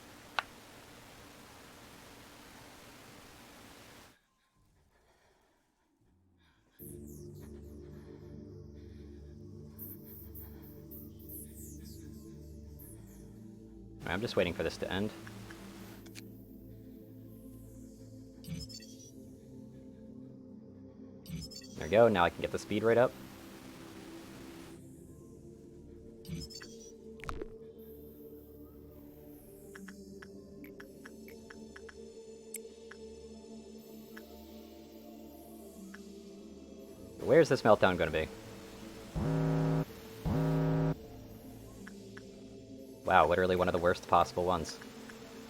I'm just waiting for this to end. There we go, now I can get the speed right up. Where's this meltdown gonna be? Wow, literally one of the worst possible ones.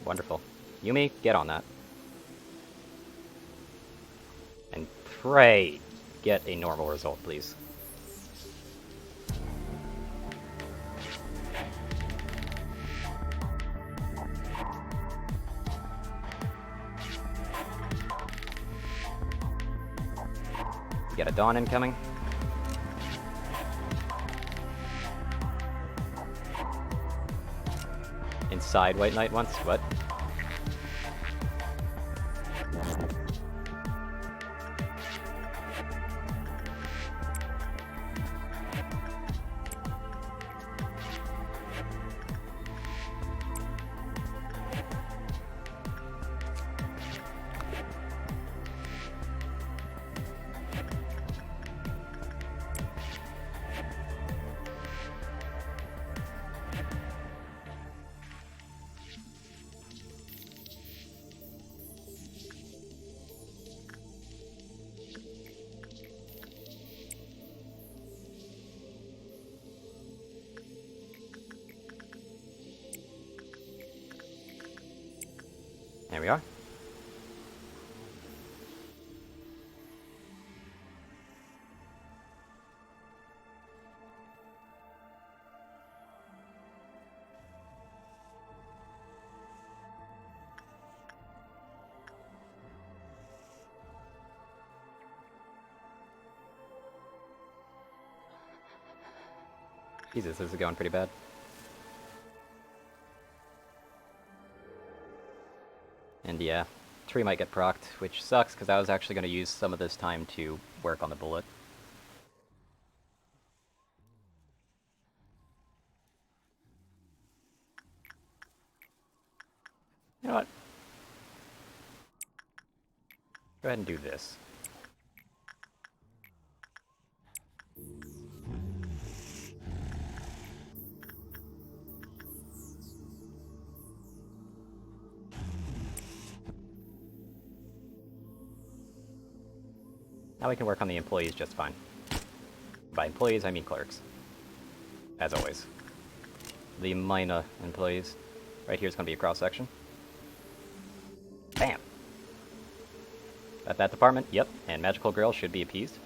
Wonderful. Yumi, get on that. And pray get a normal result, please. We got a Dawn incoming. Inside White Knight once? What? There we are. Jesus, this is going pretty bad. And yeah, tree might get procced, which sucks because I was actually going to use some of this time to work on the bullet. You know what? Go ahead and do this. Now we can work on the employees just fine. By employees, I mean clerks. As always. The minor employees. Right here is going to be a cross-section. Bam! At that department, yep, and Magical Girl should be appeased.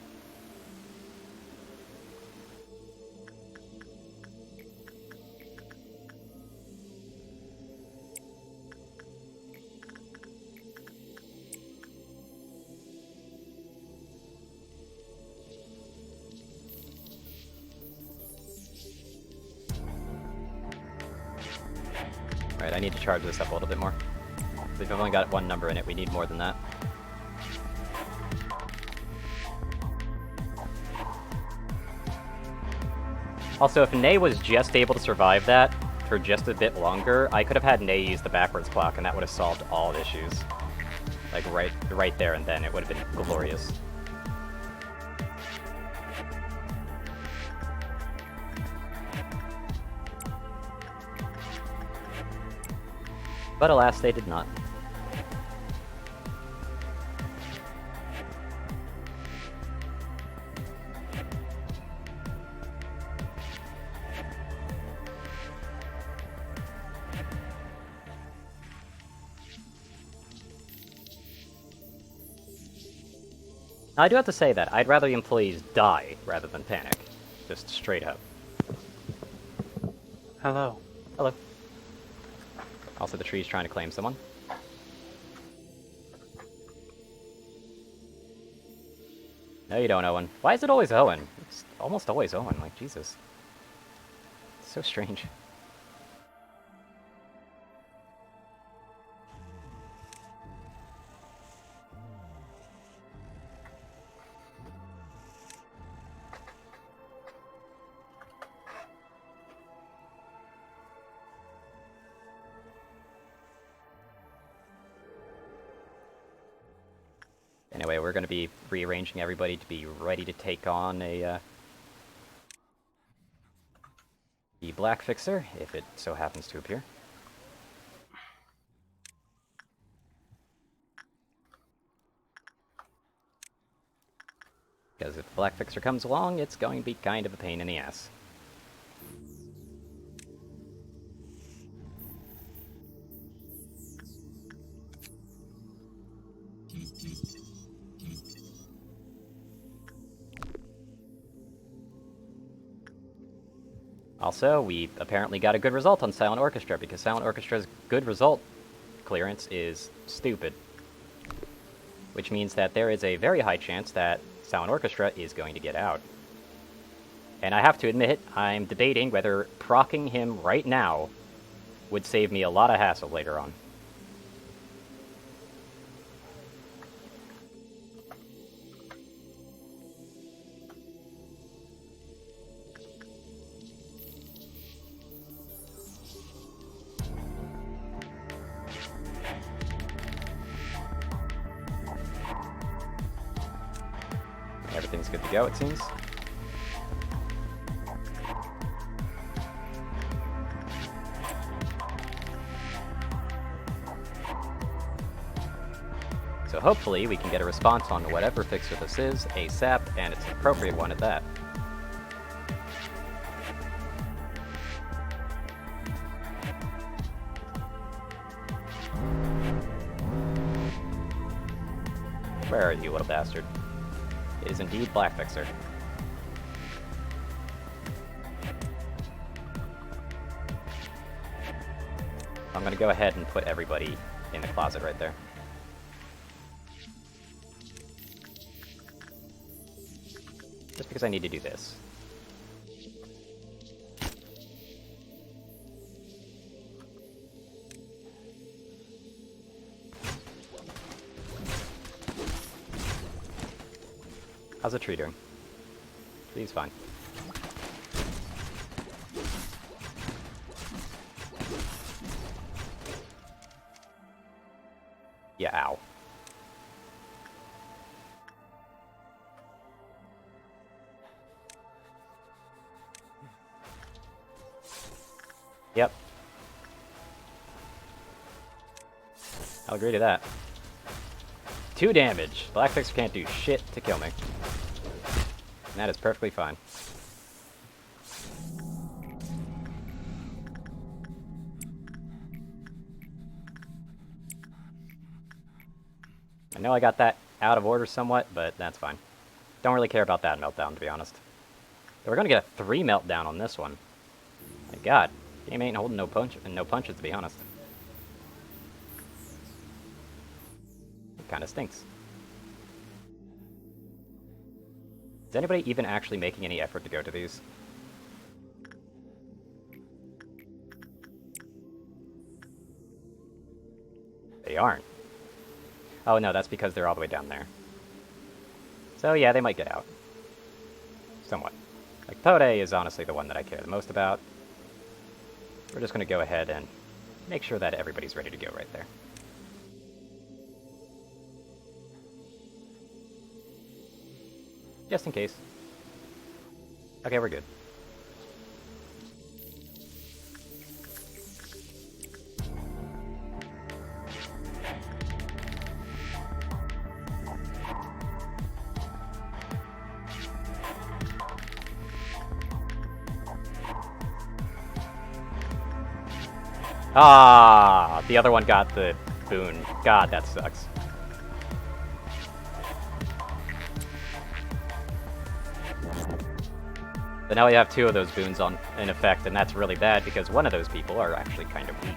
Right, I need to charge this up a little bit more. We've only got one number in it, we need more than that. Also, if Ney was just able to survive that for just a bit longer, I could have had Ney use the backwards clock and that would have solved all issues. Like, right there and then, it would have been glorious. But alas, they did not. Now, I do have to say that I'd rather the employees die rather than panic. Just straight up. Hello. Hello. Also, the tree's trying to claim someone. No, you don't, Owen. Why is it always Owen? It's almost always Owen, like, Jesus. It's so strange. Anyway, we're going to be rearranging everybody to be ready to take on the Black Fixer, if it so happens to appear. Because if the Black Fixer comes along, it's going to be kind of a pain in the ass. Also, we apparently got a good result on Silent Orchestra, because Silent Orchestra's good result clearance is stupid. Which means that there is a very high chance that Silent Orchestra is going to get out. And I have to admit, I'm debating whether proccing him right now would save me a lot of hassle later on. Everything's good to go, it seems. So hopefully we can get a response on whatever fixer this is, ASAP, and it's an appropriate one at that. Where are you, little bastard? It is indeed Black Fixer. I'm gonna go ahead and put everybody in the closet right there. Just because I need to do this. How's the tree doing? Tree's fine. Yeah, ow. Yep. I'll agree to that. 2 damage. Black Fixer can't do shit to kill me. And that is perfectly fine. I know I got that out of order somewhat, but that's fine. Don't really care about that meltdown, to be honest. But we're gonna get a 3 meltdown on this one. My god. Game ain't holding no punches, to be honest. It kinda stinks. Is anybody even actually making any effort to go to these? They aren't. Oh no, that's because they're all the way down there. So yeah, they might get out. Somewhat. Like, Pode is honestly the one that I care the most about. We're just going to go ahead and make sure that everybody's ready to go right there. Just in case. Okay, we're good. Ah, the other one got the boon. God, that sucks. But now we have 2 of those boons in effect, and that's really bad because one of those people are actually kind of weak.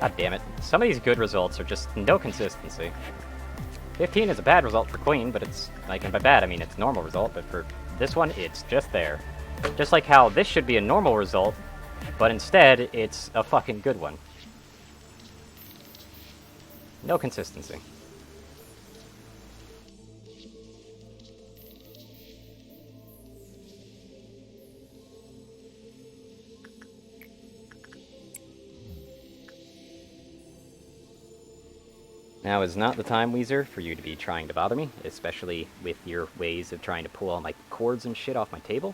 God damn it. Some of these good results are just no consistency. 15 is a bad result for Queen, but it's, like, and by bad I mean it's normal result, but for this one, it's just there. Just like how this should be a normal result, but instead, it's a fucking good one. No consistency. Now is not the time, Weezer, for you to be trying to bother me, especially with your ways of trying to pull all my cords and shit off my table.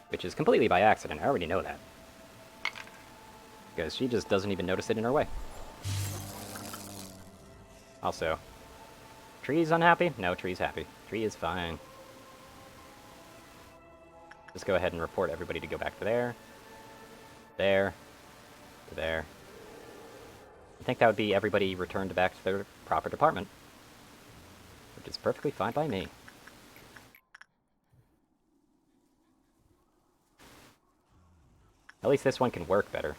Which is completely by accident, I already know that. Because she just doesn't even notice it in her way. Also, Tree's unhappy? No, Tree's happy. Tree is fine. Just go ahead and report everybody to go back to there. There. To there. I think that would be everybody returned back to their proper department. Which is perfectly fine by me. At least this one can work better.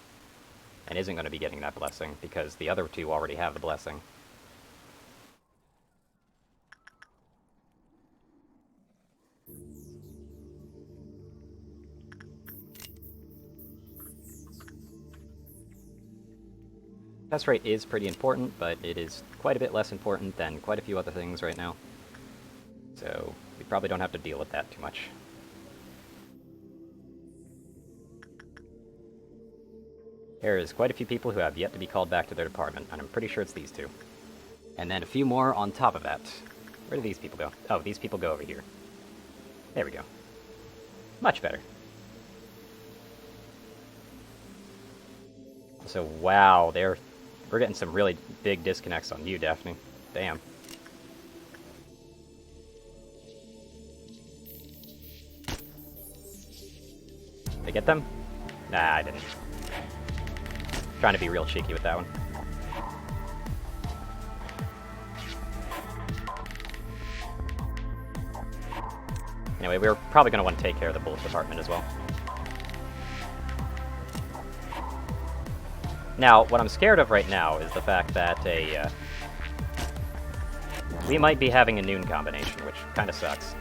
And isn't going to be getting that blessing, because the other two already have the blessing. Success rate is pretty important, but it is quite a bit less important than quite a few other things right now. So, we probably don't have to deal with that too much. There is quite a few people who have yet to be called back to their department, and I'm pretty sure it's these two. And then a few more on top of that. Where do these people go? Oh, these people go over here. There we go. Much better. So, wow, we're getting some really big disconnects on you, Daphne. Damn. Did I get them? Nah, I didn't. Trying to be real cheeky with that one. Anyway, we're probably going to want to take care of the bullet department as well. Now, what I'm scared of right now is the fact that we might be having a noon combination, which kind of sucks.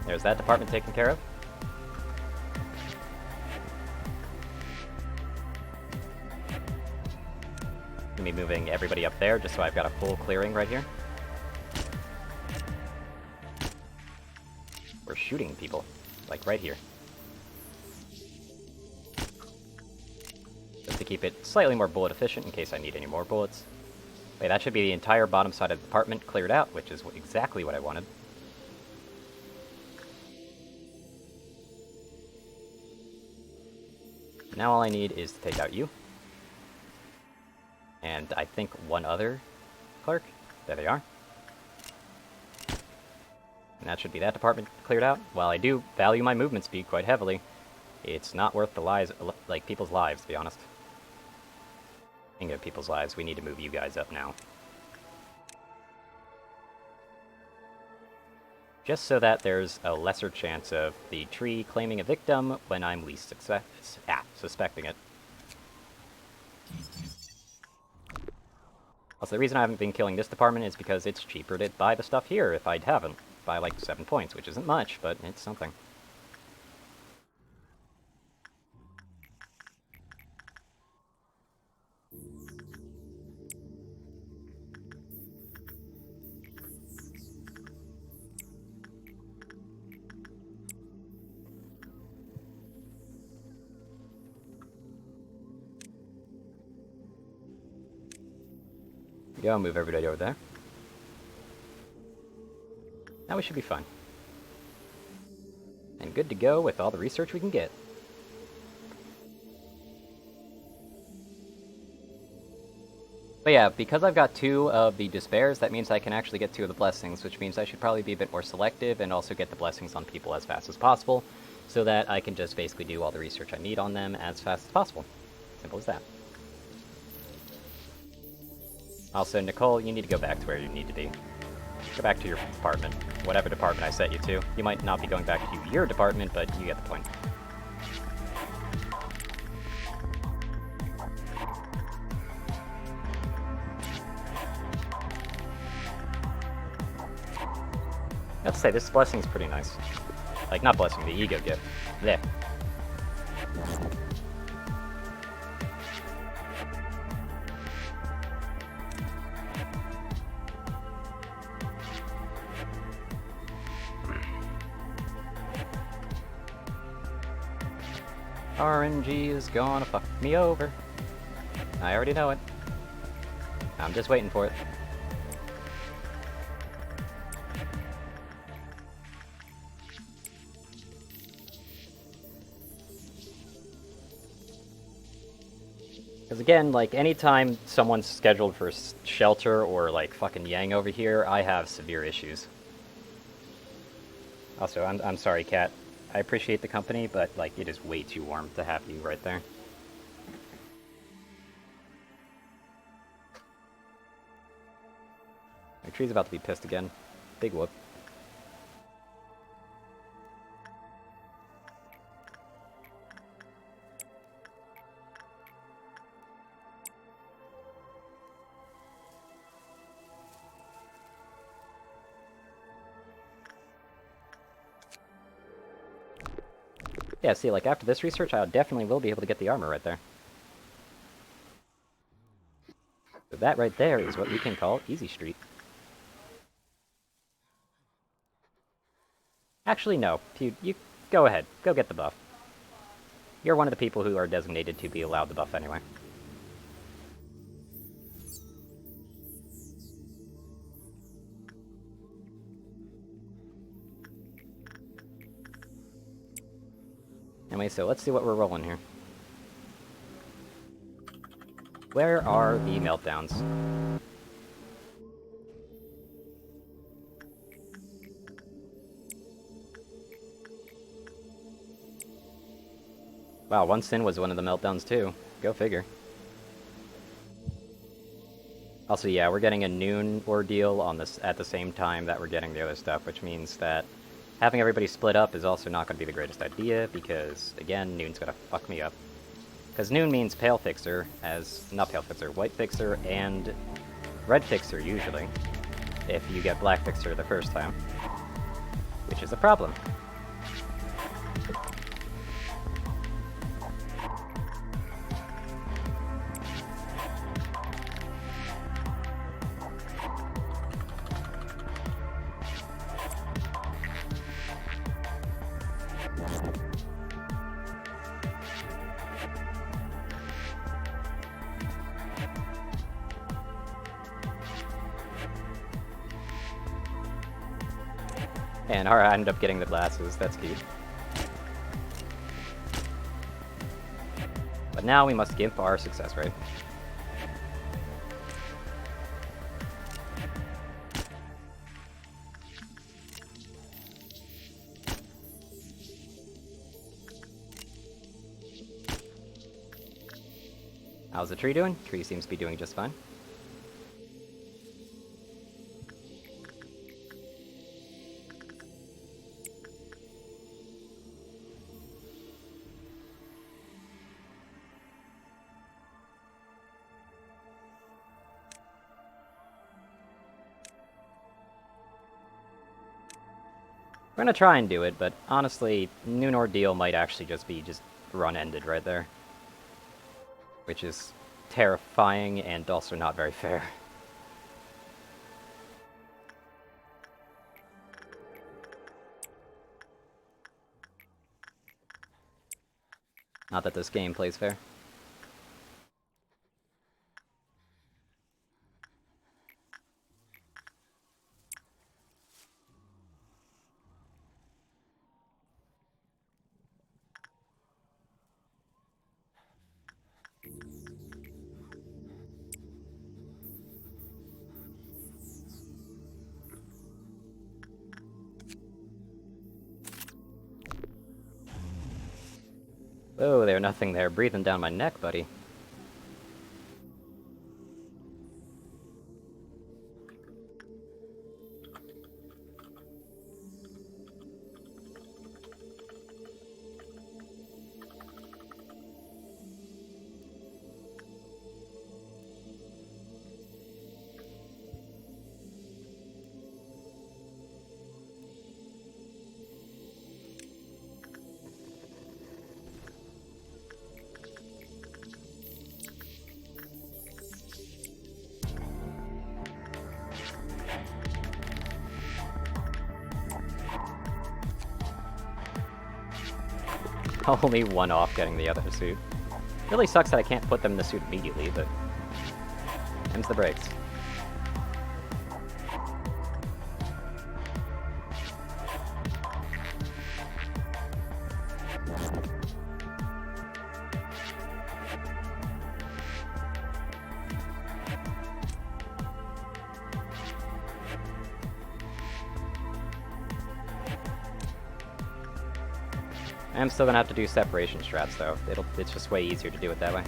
There's that department taken care of. Gonna be moving everybody up there just so I've got a full clearing right here. We're shooting people, like right here. Just to keep it slightly more bullet efficient in case I need any more bullets. Wait, that should be the entire bottom side of the department cleared out, which is exactly what I wanted. Now all I need is to take out you. And I think one other clerk. There they are. And that should be that department cleared out. While I do value my movement speed quite heavily, it's not worth the lives, like people's lives, to be honest. Speaking of people's lives, we need to move you guys up now. Just so that there's a lesser chance of the tree claiming a victim when I'm least suspecting it. Also, the reason I haven't been killing this department is because it's cheaper to buy the stuff here if I haven't. By like 7 points, which isn't much, but it's something. Go, move everybody over there. Now we should be fine. And good to go with all the research we can get. But yeah, because I've got 2 of the despairs, that means I can actually get 2 of the blessings, which means I should probably be a bit more selective and also get the blessings on people as fast as possible, so that I can just basically do all the research I need on them as fast as possible. Simple as that. Also, Nicole, you need to go back to where you need to be. Go back to your department. Whatever department I set you to. You might not be going back to your department, but you get the point. I have to say, this blessing's pretty nice. Like, not blessing, the ego gift. There. RNG is gonna fuck me over. I already know it. I'm just waiting for it. Because again, like, anytime someone's scheduled for shelter or, like, fucking Yang over here, I have severe issues. Also, I'm sorry, Kat. I appreciate the company, but, like, it is way too warm to have you right there. My tree's about to be pissed again. Big whoop. Yeah, see, like, after this research, I definitely will be able to get the armor right there. So that right there is what we can call Easy Street. Actually, no. You go ahead. Go get the buff. You're one of the people who are designated to be allowed the buff anyway. Anyway, so let's see what we're rolling here. Where are the meltdowns? Wow, one sin was one of the meltdowns too. Go figure. Also, yeah, we're getting a noon ordeal on this at the same time that we're getting the other stuff, which means that having everybody split up is also not going to be the greatest idea, because, again, noon's going to fuck me up. Because noon means pale fixer, not pale fixer, white fixer and red fixer usually, if you get black fixer the first time, which is a problem. And I ended up getting the glasses, that's cute. But now we must give our success rate. How's the tree doing? Tree seems to be doing just fine. We're gonna try and do it, but honestly, Noon Ordeal might actually just be run-ended right there. Which is terrifying and also not very fair. Not that this game plays fair. Oh, there's nothing there breathing down my neck, buddy. Only one off getting the other suit. Really sucks that I can't put them in the suit immediately, but... them's the breaks. I'm still gonna have to do separation strats though. It's just way easier to do it that way.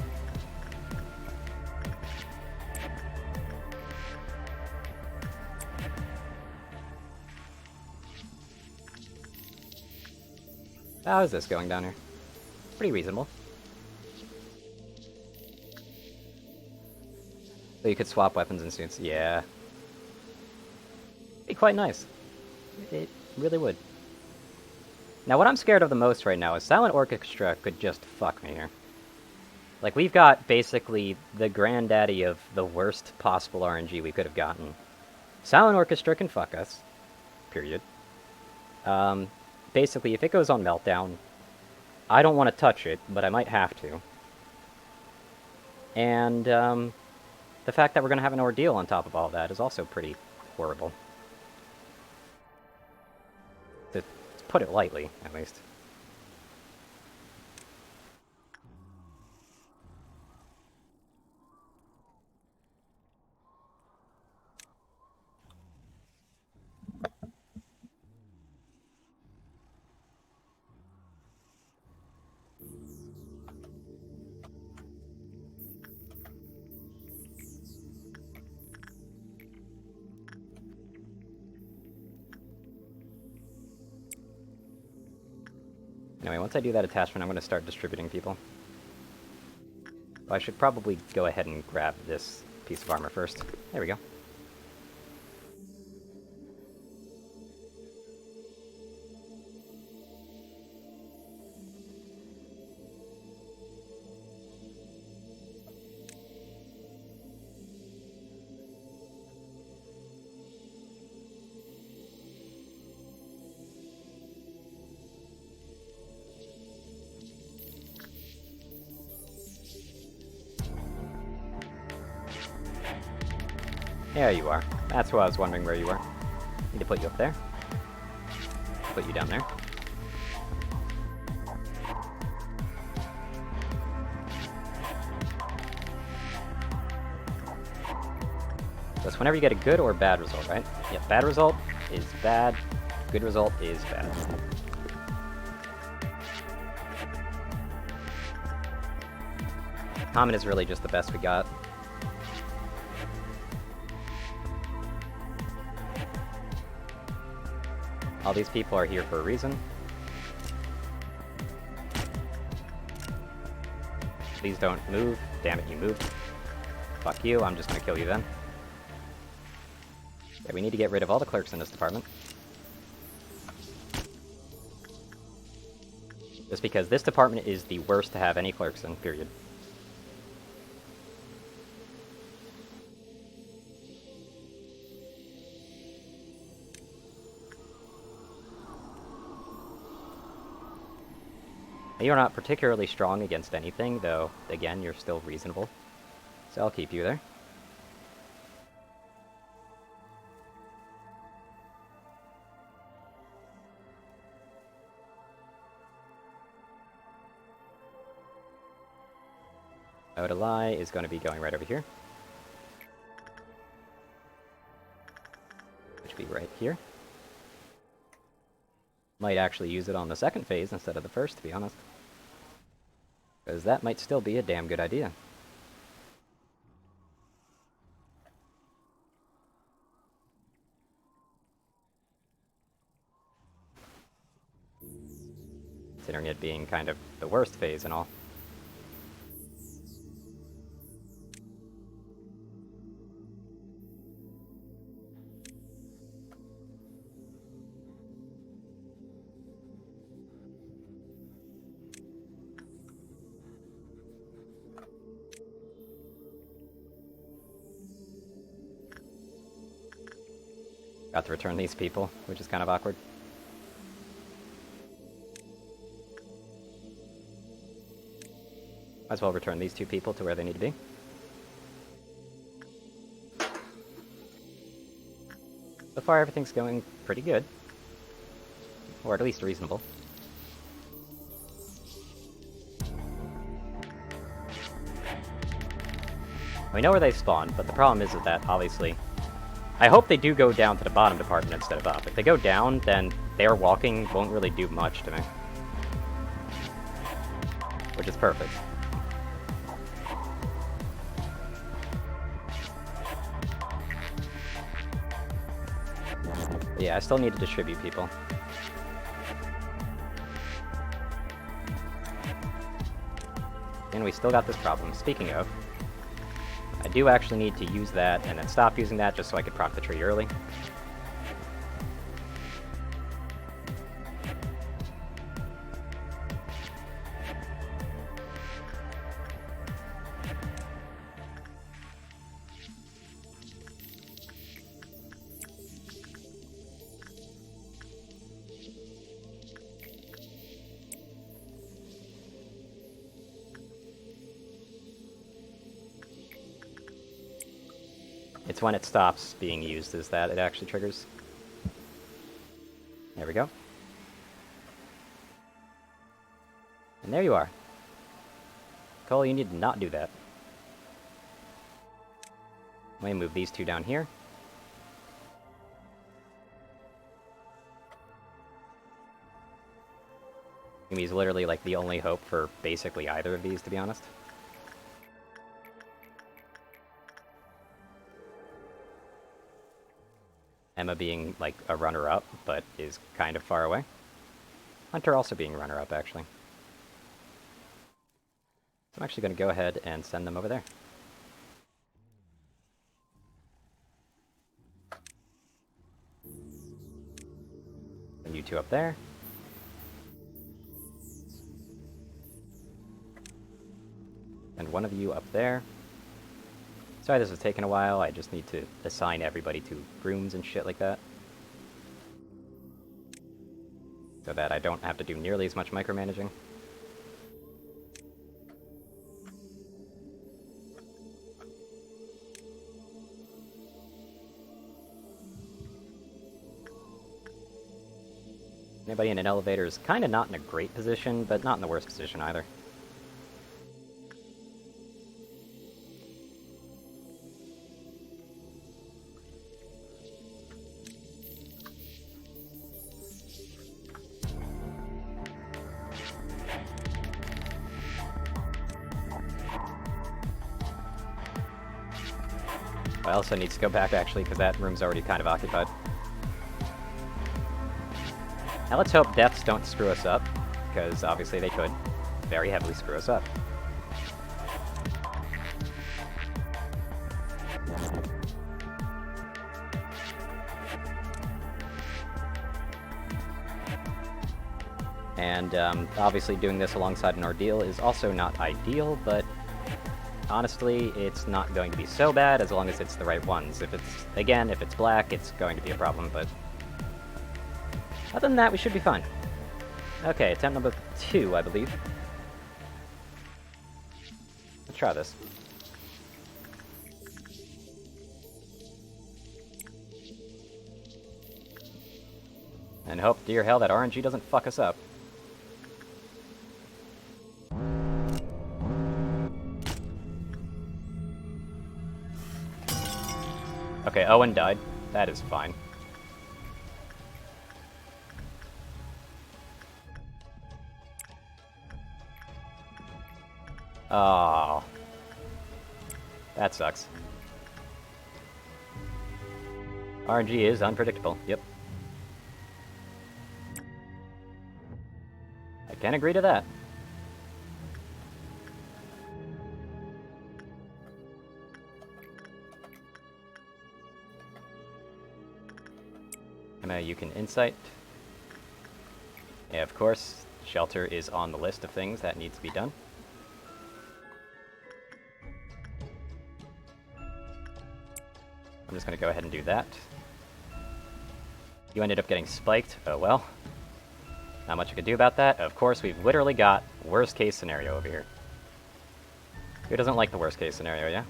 How is this going down here? Pretty reasonable. So you could swap weapons and suits. Yeah. Be quite nice. It really would. Now, what I'm scared of the most right now is Silent Orchestra could just fuck me here. Like, we've got basically the granddaddy of the worst possible RNG we could have gotten. Silent Orchestra can fuck us. Period. Basically, if it goes on Meltdown, I don't want to touch it, but I might have to. And, the fact that we're going to have an ordeal on top of all that is also pretty horrible. To put it lightly, at least. Anyway, once I do that attachment, I'm going to start distributing people. I should probably go ahead and grab this piece of armor first. There we go. There you are. That's why I was wondering where you were. Need to put you up there. Put you down there. That's whenever you get a good or bad result, right? Yeah, bad result is bad. Good result is bad. Common is really just the best we got. All these people are here for a reason. Please don't move. Damn it, you moved. Fuck you, I'm just gonna kill you then. Yeah, we need to get rid of all the clerks in this department. Just because this department is the worst to have any clerks in, period. You're not particularly strong against anything, though, again, you're still reasonable. So I'll keep you there. Odalai is going to be going right over here. Which will be right here. Might actually use it on the second phase instead of the first, to be honest. Because that might still be a damn good idea. Considering it being kind of the worst phase and all. Got to return these people, which is kind of awkward. Might as well return these two people to where they need to be. So far, everything's going pretty good. Or at least reasonable. We know where they spawn, but the problem is that, obviously... I hope they do go down to the bottom department instead of up. If they go down, then their walking won't really do much to me. Which is perfect. Yeah, I still need to distribute people. And we still got this problem. Speaking of, I do actually need to use that and then stop using that just so I could proc the tree early. It's when it stops being used is that it actually triggers. There we go. And there you are. Cole, you need to not do that. Let me move these two down here. Yumi's literally like the only hope for basically either of these, to be honest. Emma being, like, a runner-up, but is kind of far away. Hunter also being runner-up, actually. So I'm actually going to go ahead and send them over there. And you two up there. And one of you up there. Sorry this is taking a while, I just need to assign everybody to rooms and shit like that. So that I don't have to do nearly as much micromanaging. Anybody in an elevator is kind of not in a great position, but not in the worst position either. I also need to go back, actually, because that room's already kind of occupied. Now let's hope deaths don't screw us up, because obviously they could very heavily screw us up. And obviously doing this alongside an ordeal is also not ideal, but honestly, it's not going to be so bad as long as it's the right ones. If it's black, it's going to be a problem, but other than that, we should be fine. Okay, attempt number 2, I believe. Let's try this. And hope, dear hell, that RNG doesn't fuck us up. Okay, Owen died. That is fine. Oh. That sucks. RNG is unpredictable, yep. I can agree to that. Emma, you can insight. Yeah, of course, shelter is on the list of things that needs to be done. I'm just going to go ahead and do that. You ended up getting spiked. Oh well. Not much I could do about that. Of course, we've literally got worst case scenario over here. Who doesn't like the worst case scenario, yeah?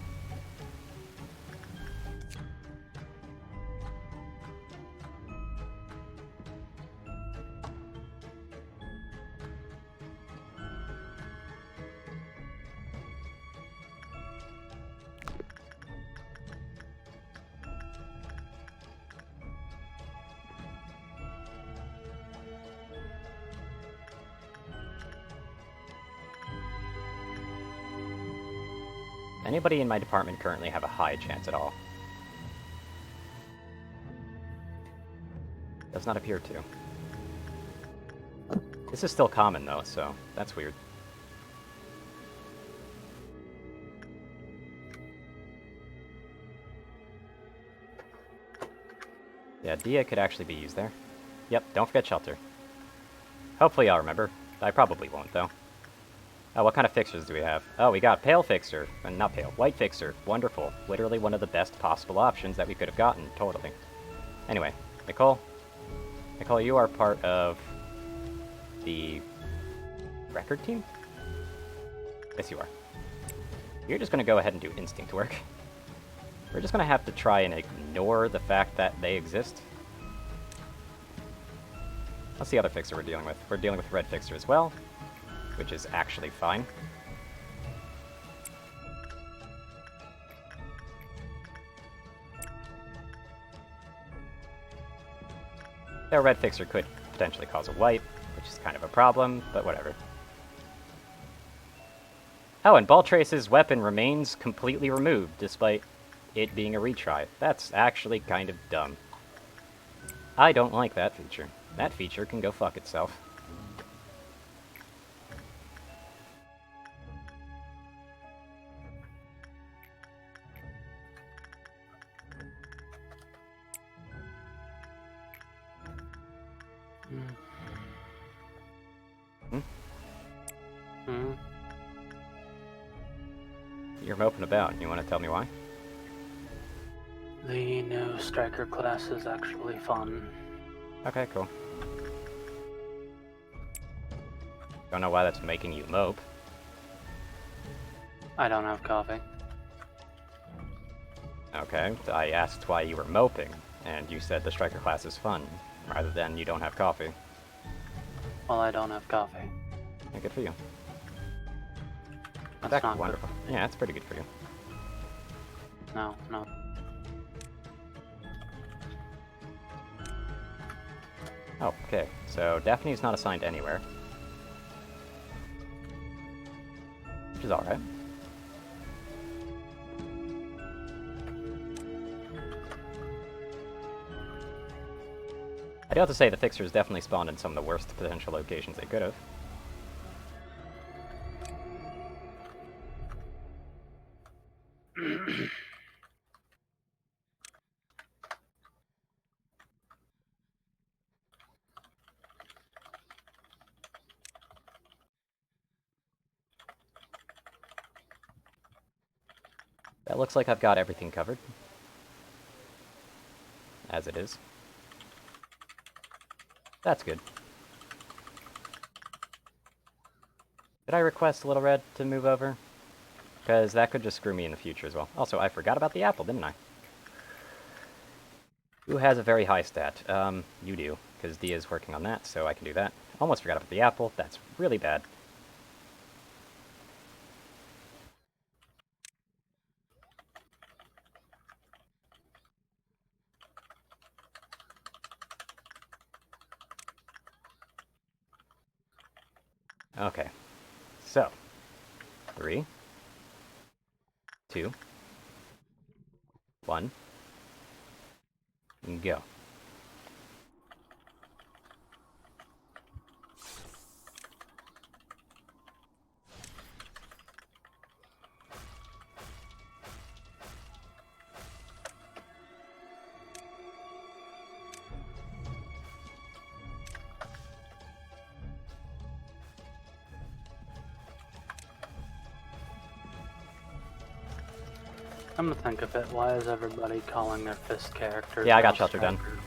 Anybody in my department currently have a high chance at all? Does not appear to. This is still common though, so that's weird. Yeah, Dia could actually be used there. Yep, don't forget shelter. Hopefully I'll remember. I probably won't though. Oh, what kind of fixers do we have? Oh, we got pale fixer. Not pale, white fixer. Wonderful. Literally one of the best possible options that we could have gotten, totally. Anyway, Nicole? Nicole, you are part of the record team? Yes, you are. You're just gonna go ahead and do instinct work. We're just gonna have to try and ignore the fact that they exist. What's the other fixer we're dealing with? We're dealing with red fixer as well, which is actually fine. Their red fixer could potentially cause a wipe, which is kind of a problem, but whatever. Oh, and Baltrace's weapon remains completely removed, despite it being a retry. That's actually kind of dumb. I don't like that feature. That feature can go fuck itself. You're moping about. You want to tell me why? The new striker class is actually fun. Okay, cool. Don't know why that's making you mope. I don't have coffee. Okay, I asked why you were moping, and you said the striker class is fun, rather than you don't have coffee. Well, I don't have coffee. Yeah, good for you. That's That's not wonderful. good. Yeah, that's pretty good for you. No, no. Oh, okay. So Daphne's not assigned anywhere. Which is alright. I do have to say the fixers definitely spawned in some of the worst potential locations they could have. That looks like I've got everything covered. As it is. That's good. Did I request Little Red to move over? Because that could just screw me in the future as well. Also, I forgot about the apple, didn't I? Who has a very high stat? You do, because Dia's working on that, so I can do that. Almost forgot about the apple. That's really bad. Okay. So, 3, 2, 1, and go. Come to think of it, why is everybody calling their fist characters? Yeah, I got now shelter done. strikers?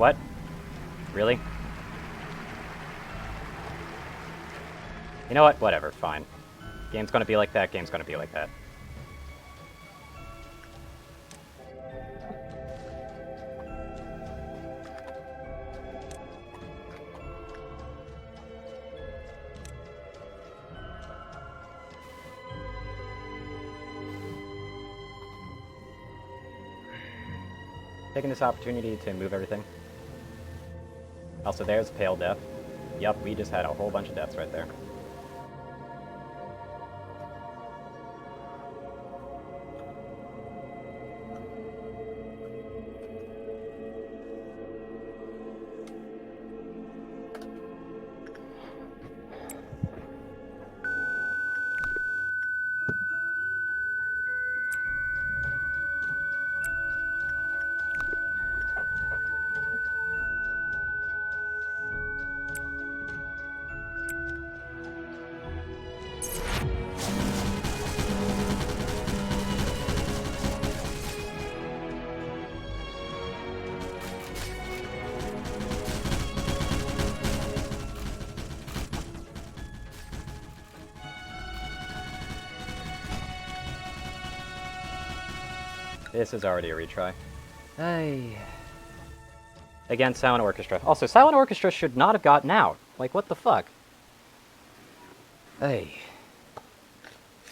What? Really? You know what? Whatever, fine. Game's gonna be like that, game's gonna be like that. Taking this opportunity to move everything. Also, there's Pale Death. Yup, we just had a whole bunch of deaths right there. This is already a retry. Hey. Again, Silent Orchestra. Also, Silent Orchestra should not have gotten out. Like, what the fuck? Hey.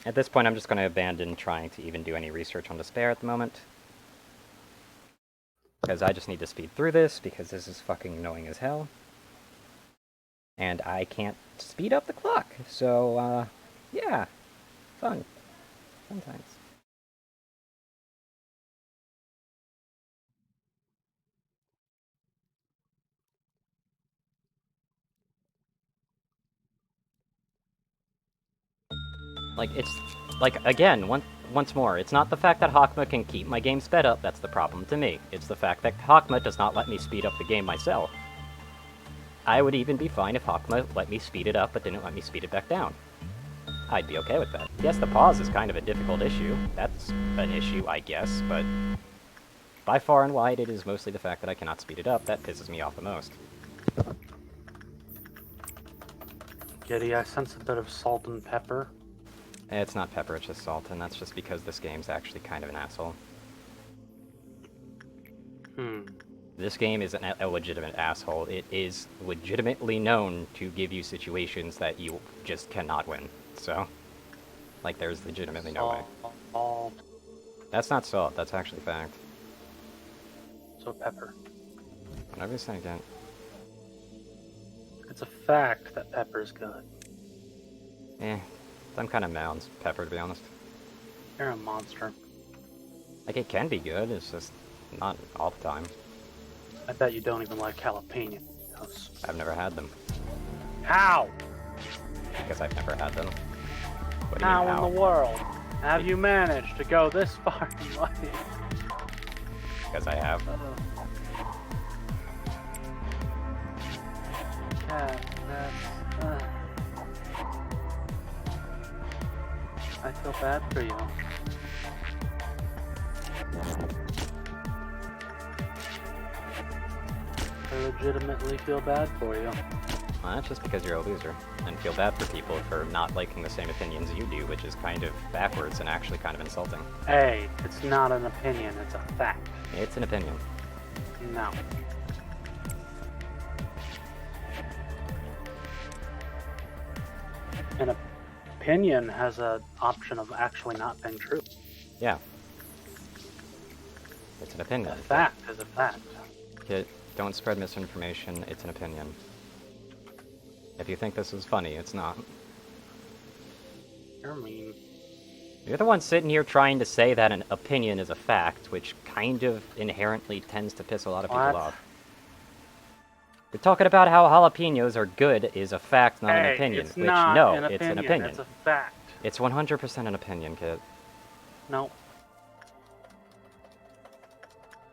At this point, I'm just going to abandon trying to even do any research on Despair at the moment. Because I just need to speed through this, because this is fucking annoying as hell. And I can't speed up the clock. So, yeah. Fun. Fun times. Like, it's... Like, again, once more, it's not the fact that Hakma can keep my game sped up that's the problem to me. It's the fact that Hakma does not let me speed up the game myself. I would even be fine if Hakma let me speed it up but didn't let me speed it back down. I'd be okay with that. Yes, the pause is kind of a difficult issue. That's an issue, I guess, but... By far and wide, it is mostly the fact that I cannot speed it up that pisses me off the most. Giddy, I sense a bit of salt and pepper. It's not pepper, it's just salt, and that's just because this game's actually kind of an asshole. This game isn't a legitimate asshole. It is legitimately known to give you situations that you just cannot win. So, like, there's legitimately no way. Salt. That's not salt, that's actually fact. So pepper. Whatever you say again. It's a fact that pepper's good. I'm kind of mad on pepper, to be honest. You're a monster. Like, it can be good, it's just not all the time. I bet you don't even like jalapenos. I've never had them. How? Because I've never had them. What do you How mean, in the world have you managed to go this far in life? Because I have. God, that's... I feel bad for you. I legitimately feel bad for you. Well, that's just because you're a loser, and feel bad for people for not liking the same opinions you do, which is kind of backwards and actually kind of insulting. Hey, it's not an opinion, it's a fact. It's an opinion. No. An opinion has an option of actually not being true. Yeah. It's an opinion. A fact is a fact. Don't spread misinformation, it's an opinion. If you think this is funny, it's not. You're mean. You're the one sitting here trying to say that an opinion is a fact, which kind of inherently tends to piss a lot of people off. You're talking about how jalapenos are good is a fact, not an opinion. It's which, not no, an it's an opinion. opinion. It's a fact. It's 100% an opinion, kid. No.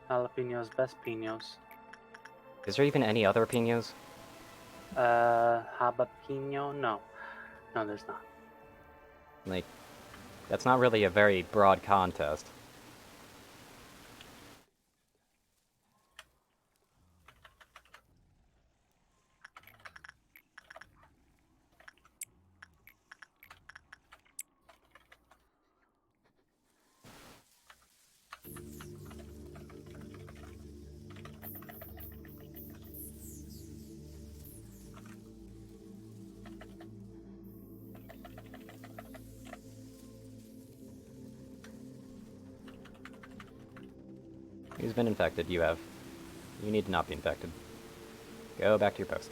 Jalapenos, best pinos. Is there even any other opinions? Jalapeno? No. No, there's not. Like, that's not really a very broad contest. Who's been infected? You have. You need to not be infected. Go back to your post.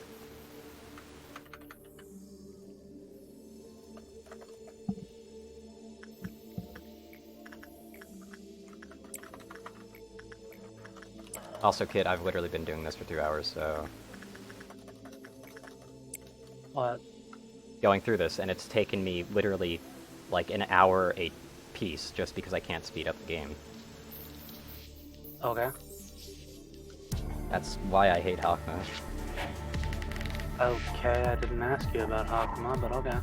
Also, kid, I've literally been doing this for 2 hours, so... What? Going through this, and it's taken me literally like an hour a piece just because I can't speed up the game. Okay. That's why I hate Hakma. Okay, I didn't ask you about Hakama, but okay.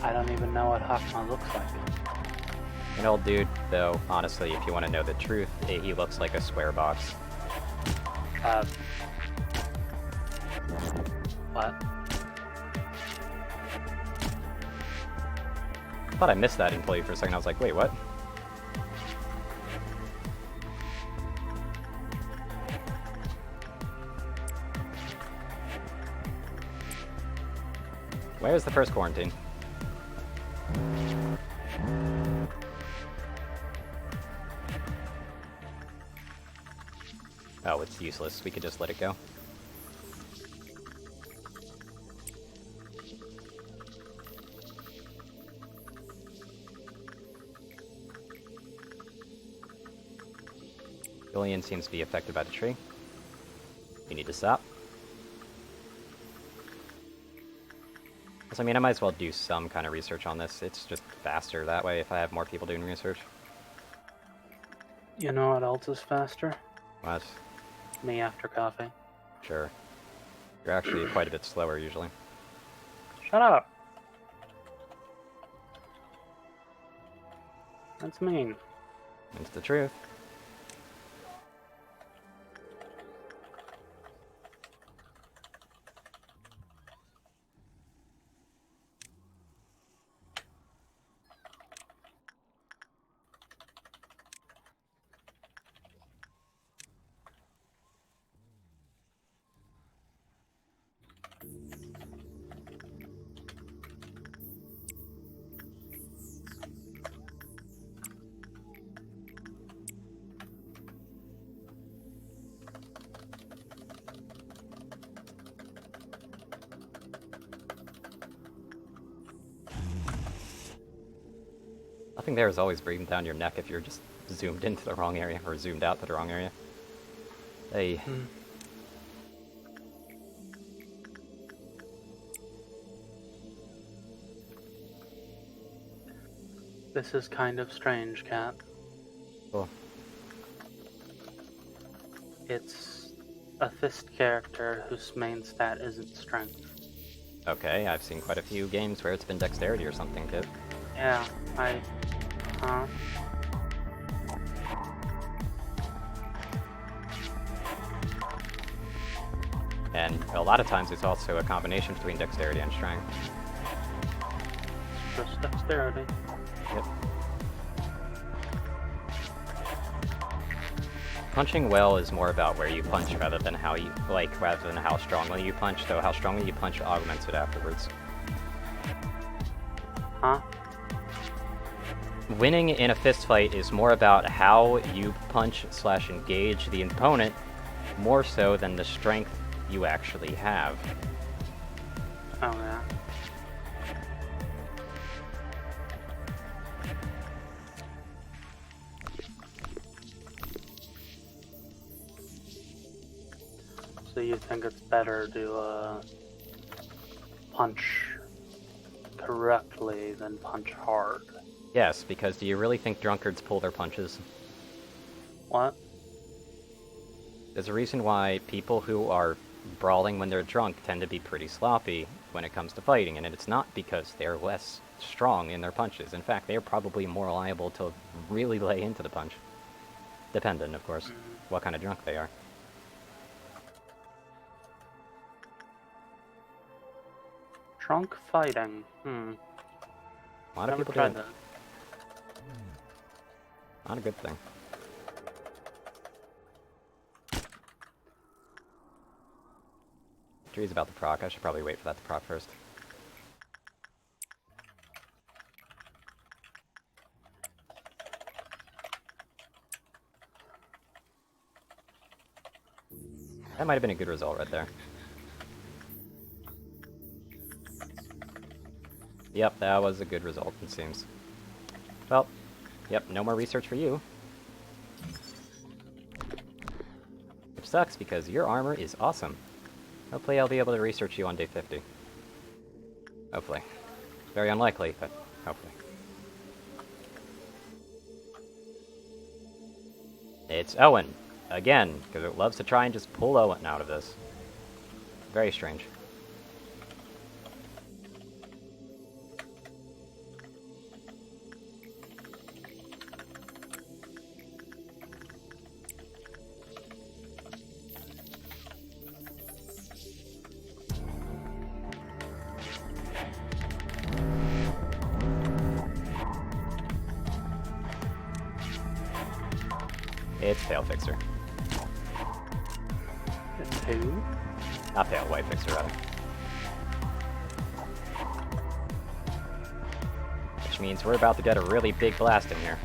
I don't even know what Hakama looks like. An old dude, though, honestly, if you want to know the truth, he looks like a square box. What? I thought I missed that until you for a second. I was like, wait, what? Where's the first quarantine? Oh, it's useless. We could just let it go. Julian seems to be affected by the tree. You need to stop. So, I mean, I might as well do some kind of research on this. It's just faster that way if I have more people doing research. You know what else is faster? What? Me after coffee. Sure. You're actually quite a bit slower usually. Shut up! That's mean. It's the truth. Nothing there is always breathing down your neck if you're just zoomed into the wrong area, or zoomed out to the wrong area. Hey. This is kind of strange, Cat. Cool. It's a fist character whose main stat isn't strength. Okay, I've seen quite a few games where it's been dexterity or something, kid. Yeah, And a lot of times it's also a combination between dexterity and strength. Just dexterity. Yep. Punching well is more about where you punch rather than how you, rather than how strongly you punch, though how strongly you punch augments it afterwards. Huh? Winning in a fist fight is more about how you punch/engage the opponent, more so than the strength you actually have. Oh, yeah. So you think it's better to punch correctly than punch hard? Yes, because do you really think drunkards pull their punches? What? There's a reason why people who are brawling when they're drunk tend to be pretty sloppy when it comes to fighting, and it's not because they're less strong in their punches. In fact, they're probably more liable to really lay into the punch. Dependent, of course, what kind of drunk they are. Drunk fighting. A lot of Never people do tried it. that. Not a good thing. Tree's about to proc. I should probably wait for that to proc first. That might have been a good result right there. Yep, that was a good result, it seems. Well, yep, no more research for you. Which sucks, because your armor is awesome. Hopefully I'll be able to research you on day 50. Hopefully. Very unlikely, but hopefully. It's Owen. Again, because it loves to try and just pull Owen out of this. Very strange. It's Pale Fixer. It's who? Not Pale, White Fixer, rather. Which means we're about to get a really big blast in here.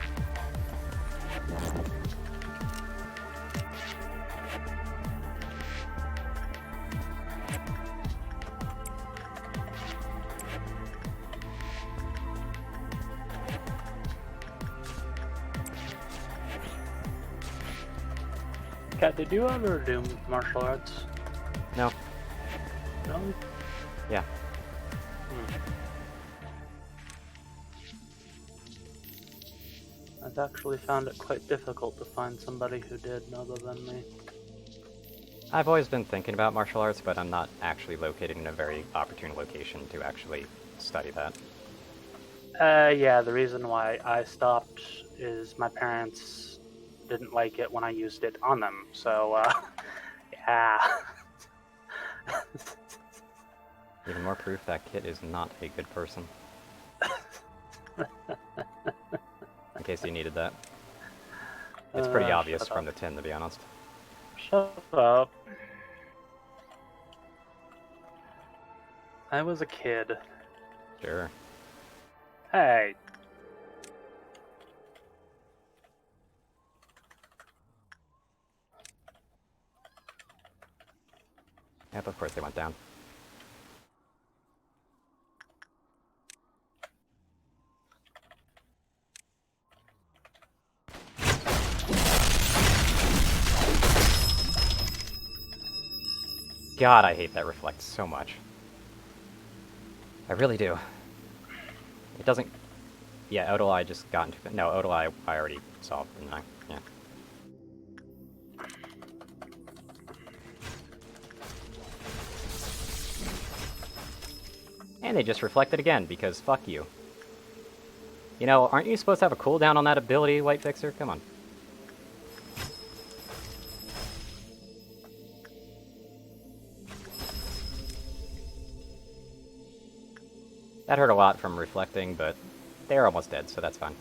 Kat, did you ever do martial arts? No. No? Yeah. I've actually found it quite difficult to find somebody who did other than me. I've always been thinking about martial arts, but I'm not actually located in a very opportune location to actually study that. Yeah, the reason why I stopped is my parents didn't like it when I used it on them, so, yeah. Even more proof that Kit is not a good person. In case you needed that. It's pretty obvious from the tin, to be honest. Shut up. I was a kid. Sure. Hey. Yep, of course they went down. God, I hate that reflect so much. I really do. It doesn't... Yeah, Odal I just got into... No, Odal I already saw, didn't I? Yeah. And they just reflected again, because fuck you. You know, aren't you supposed to have a cooldown on that ability, White Fixer? Come on. That hurt a lot from reflecting, but they're almost dead, so that's fine.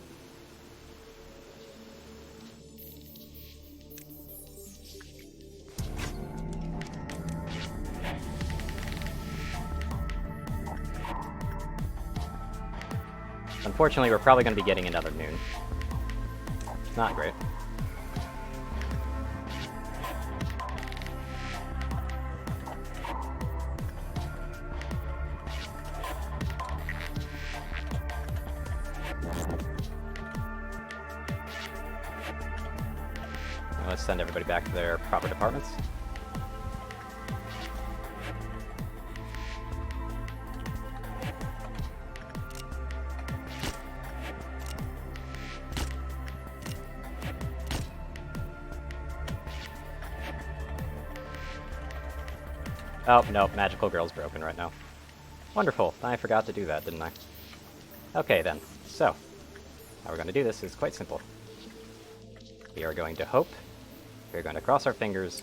Unfortunately, we're probably going to be getting another noon. Not great. Now let's send everybody back to their proper departments. Oh, no, Magical Girl's broken right now. Wonderful, I forgot to do that, didn't I? Okay then, so, how we're going to do this is quite simple. We are going to hope, we're going to cross our fingers,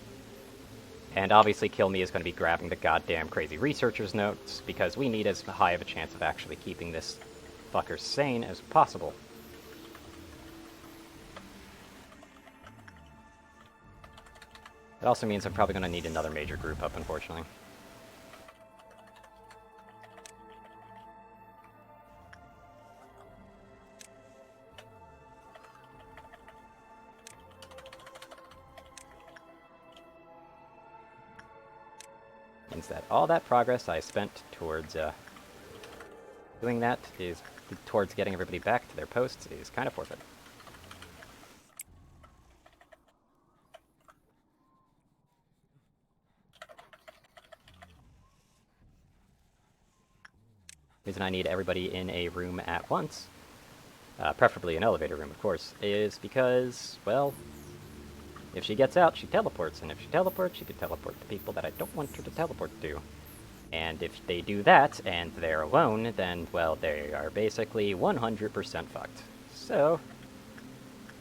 and obviously Kill Me is going to be grabbing the goddamn crazy researcher's notes, because we need as high of a chance of actually keeping this fucker sane as possible. It also means I'm probably going to need another major group up, unfortunately. Means that all that progress I spent towards doing that is towards getting everybody back to their posts is kind of forfeit. Reason I need everybody in a room at once, preferably an elevator room, of course, is because, well, if she gets out, she teleports, and if she teleports, she can teleport to people that I don't want her to teleport to. And if they do that, and they're alone, then, well, they are basically 100% fucked. So,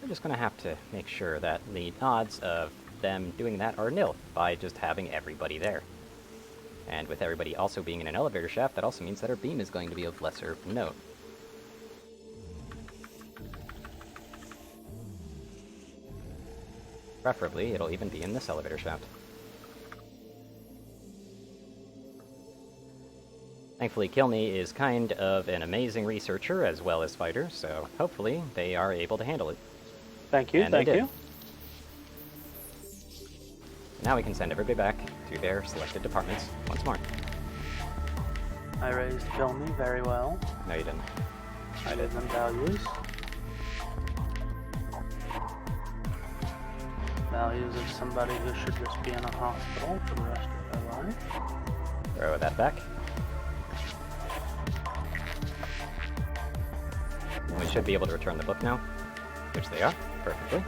we're just gonna have to make sure that the odds of them doing that are nil by just having everybody there. And with everybody also being in an elevator shaft, that also means that our beam is going to be of lesser note. Preferably, it'll even be in this elevator shaft. Thankfully, Kilney is kind of an amazing researcher as well as fighter, so hopefully they are able to handle it. Thank you, And they thank did. you. Now we can send everybody back to their selected departments once more. I raised Kill Me very well. No, you didn't. I Gave did. them values. Values of somebody who should just be in a hospital for the rest of their life. Throw that back. And we should be able to return the book now, which they are, perfectly.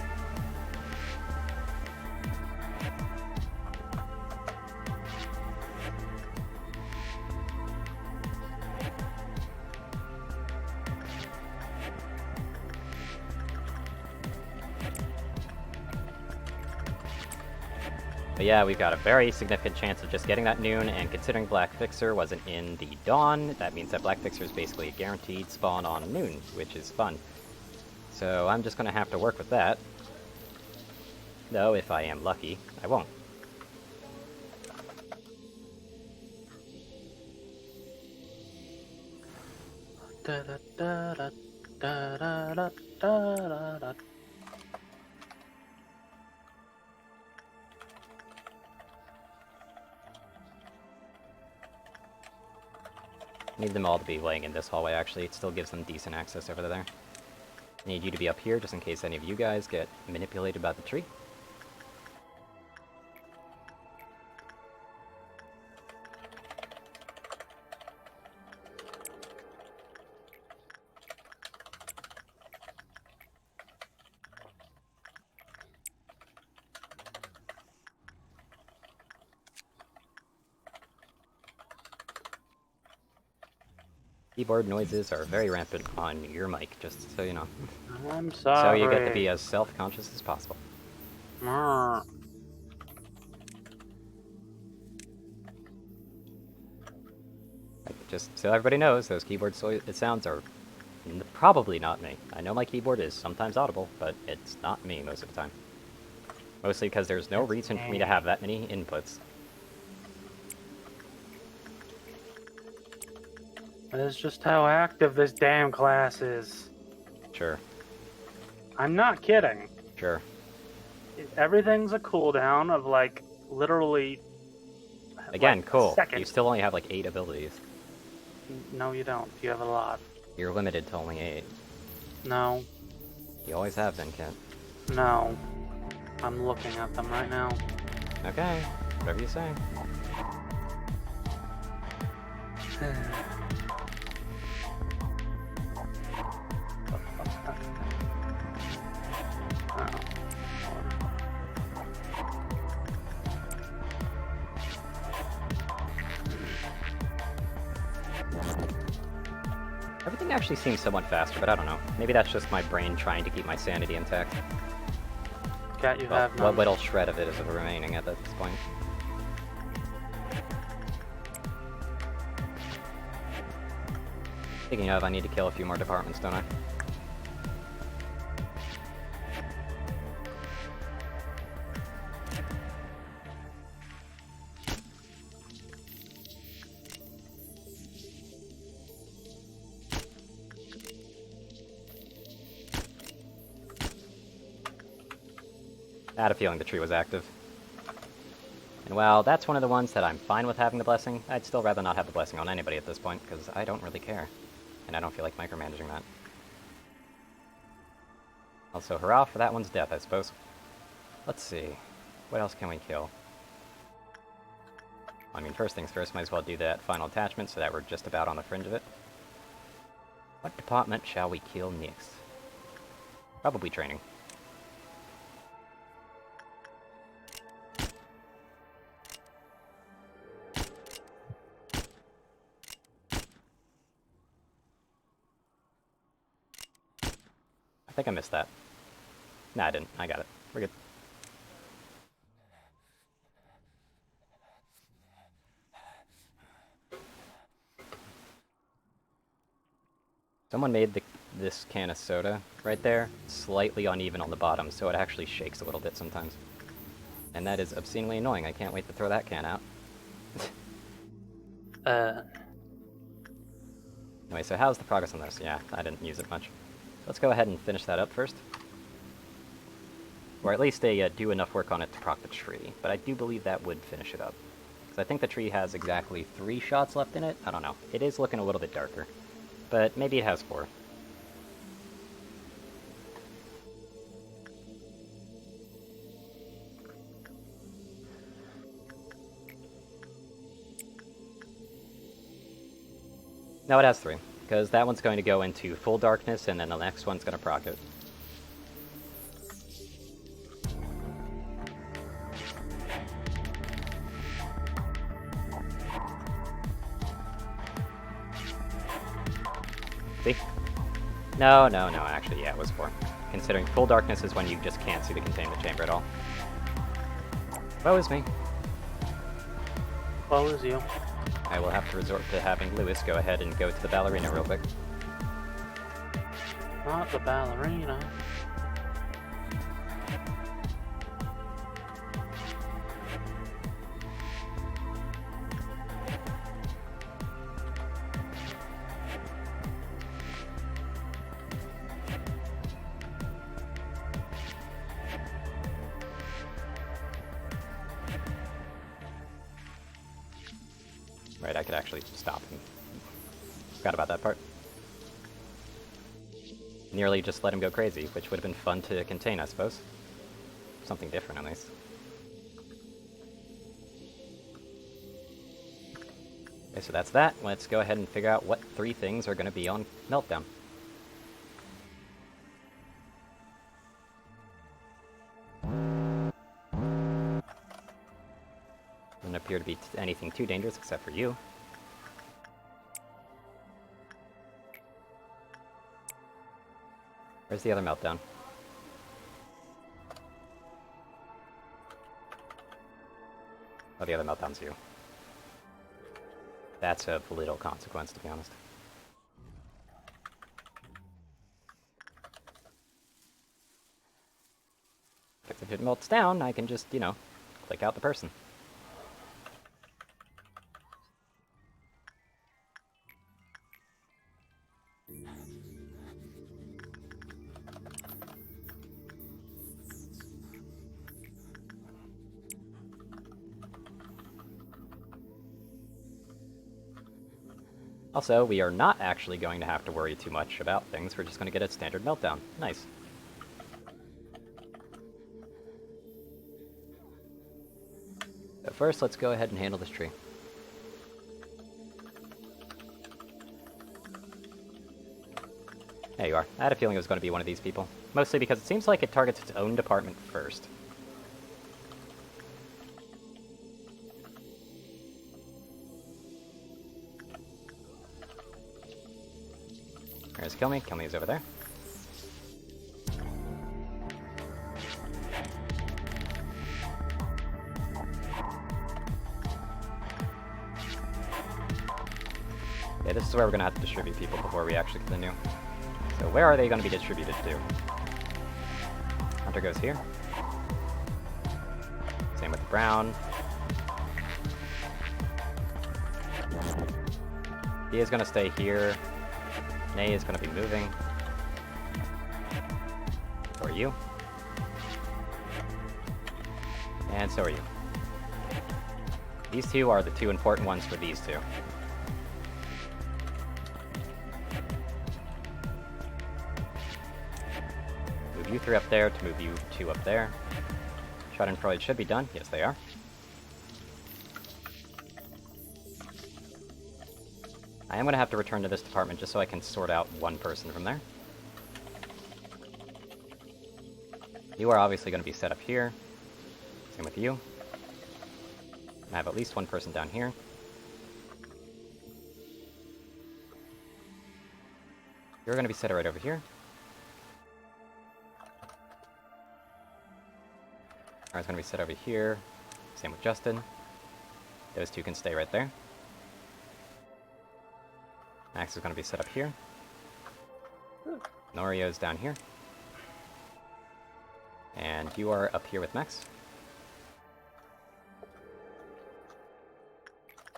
But yeah, we've got a very significant chance of just getting that noon, and considering Black Fixer wasn't in the dawn, that means that Black Fixer is basically a guaranteed spawn on noon, which is fun. So I'm just going to have to work with that. Though, if I am lucky, I won't. Da da da da da da da da da. Need them all to be laying in this hallway, actually. It still gives them decent access over there. Need you to be up here, just in case any of you guys get manipulated by the tree. Keyboard noises are very rampant on your mic, just so you know. I'm So sorry. you get to be as self-conscious as possible. Brr. Just so everybody knows, those keyboard sounds are probably not me. I know my keyboard is sometimes audible, but it's not me most of the time. Mostly because there's no reason for me to have that many inputs. That is just how active this damn class is. Sure, I'm not kidding. sure. Everything's a cooldown of like literally. Again, like, a cool. second. You still only have like 8 abilities. No, you don't. You have a lot. You're limited to only 8. No, You always have been, Kent. no. I'm looking at them right now. Okay, whatever you say. Everything actually seems somewhat faster, but I don't know. Maybe that's just my brain trying to keep my sanity intact. Cat, you Well, have what none. little shred of it is remaining at this point. Speaking of, I need to kill a few more departments, don't I? I had a feeling the tree was active. And while that's one of the ones that I'm fine with having the blessing, I'd still rather not have the blessing on anybody at this point, because I don't really care. And I don't feel like micromanaging that. Also, hurrah for that one's death, I suppose. Let's see. What else can we kill? I mean, first things first, might as well do that final attachment so that we're just about on the fringe of it. What department shall we kill next? Probably training. I think I missed that. Nah, I didn't. I got it. We're good. Someone made this can of soda right there slightly uneven on the bottom, so it actually shakes a little bit sometimes. And that is obscenely annoying. I can't wait to throw that can out. Anyway, so how's the progress on this? Yeah, I didn't use it much. Let's go ahead and finish that up first. Or at least they do enough work on it to proc the tree, but I do believe that would finish it up. Because I think the tree has exactly 3 shots left in it. I don't know. It is looking a little bit darker. But maybe it has 4. No, it has 3, because that one's going to go into full darkness, and then the next one's going to proc it. See? No, actually, yeah, it was 4. Considering full darkness is when you just can't see the containment chamber at all. Woe is me. Woe is you. I will have to resort to having Lewis go ahead and go to the ballerina real quick. Not the ballerina. Right, I could actually stop him. Forgot about that part. Nearly just let him go crazy, which would have been fun to contain, I suppose. Something different, at least. Okay, so that's that. Let's go ahead and figure out what 3 things are going to be on Meltdown. Doesn't appear to be anything too dangerous except for you. Where's the other Meltdown? Oh, the other Meltdown's you. That's of little consequence, to be honest. Because if it melts down, I can just, you know, click out the person. Also, we are not actually going to have to worry too much about things. We're just going to get a standard meltdown. Nice. So first, let's go ahead and handle this tree. There you are. I had a feeling it was going to be one of these people. Mostly because it seems like it targets its own department first. There's Kill Me. Kill Me is over there. Okay, this is where we're going to have to distribute people before we actually continue. So where are they going to be distributed to? Hunter goes here. Same with Brown. He is going to stay here. Nay is going to be moving. So are you. And so are you. These two are the two important ones for these two. Move you 3 up there to move you 2 up there. Schadenfreude should be done. Yes, they are. I am going to have to return to this department just so I can sort out one person from there. You are obviously going to be set up here. Same with you. I have at least one person down here. You're going to be set right over here. I was going to be set over here. Same with Justin. Those two can stay right there. Max is going to be set up here. Norio's down here. And you are up here with Max.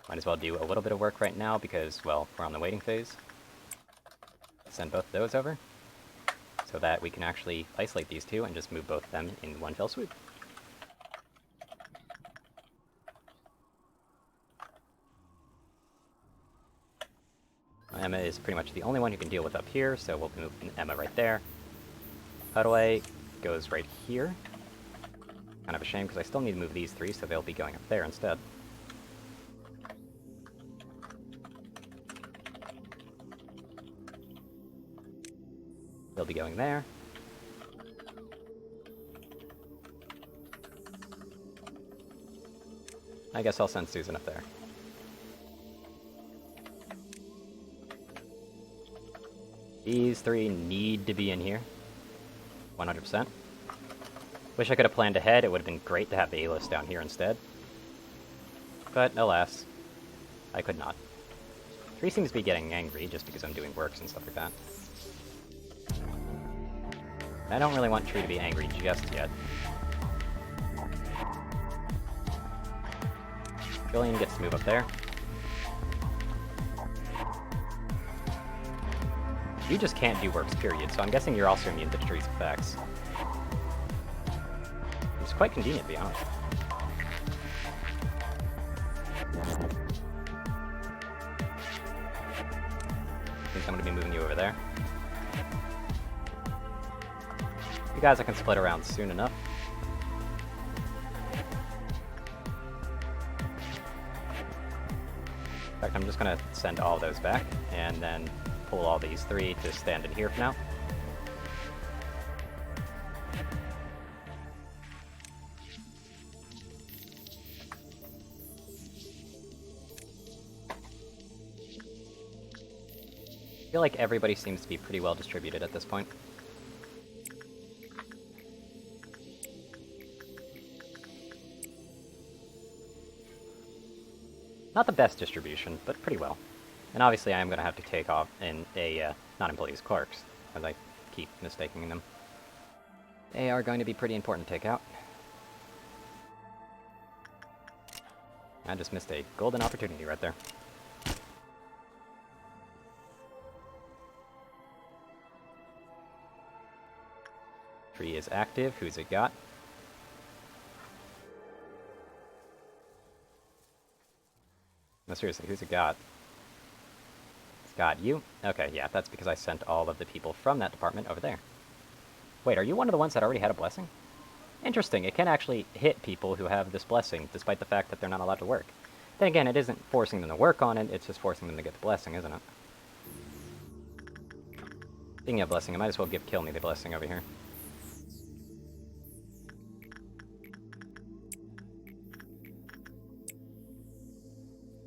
Might as well do a little bit of work right now because, well, we're on the waiting phase. Send both of those over so that we can actually isolate these two and just move both of them in one fell swoop. Emma is pretty much the only one who can deal with up here, so we'll move Emma right there. Cutaway goes right here. Kind of a shame because I still need to move these 3, so they'll be going up there instead. They'll be going there. I guess I'll send Susan up there. These 3 need to be in here. 100%. Wish I could have planned ahead. It would have been great to have the A-list down here instead. But, alas, I could not. 3 seems to be getting angry just because I'm doing works and stuff like that. I don't really want Tree to be angry just yet. Julian gets to move up there. You just can't do works, period, so I'm guessing you're also immune to the tree's effects. It's quite convenient, to be honest. I think I'm going to be moving you over there. You guys I can split around soon enough. In fact, I'm just going to send all those back, and then pull all these 3 to stand in here for now. I feel like everybody seems to be pretty well distributed at this point. Not the best distribution, but pretty well. And obviously I am going to have to take off in a non-employees clerks, as I keep mistaking them. They are going to be pretty important to take out. I just missed a golden opportunity right there. Tree is active. Who's it got? No, seriously, who's it got? It's got you? Okay, yeah, that's because I sent all of the people from that department over there. Wait, are you one of the ones that already had a blessing? Interesting, it can actually hit people who have this blessing, despite the fact that they're not allowed to work. Then again, it isn't forcing them to work on it, it's just forcing them to get the blessing, isn't it? Speaking of blessing, I might as well give Kill Me the blessing over here.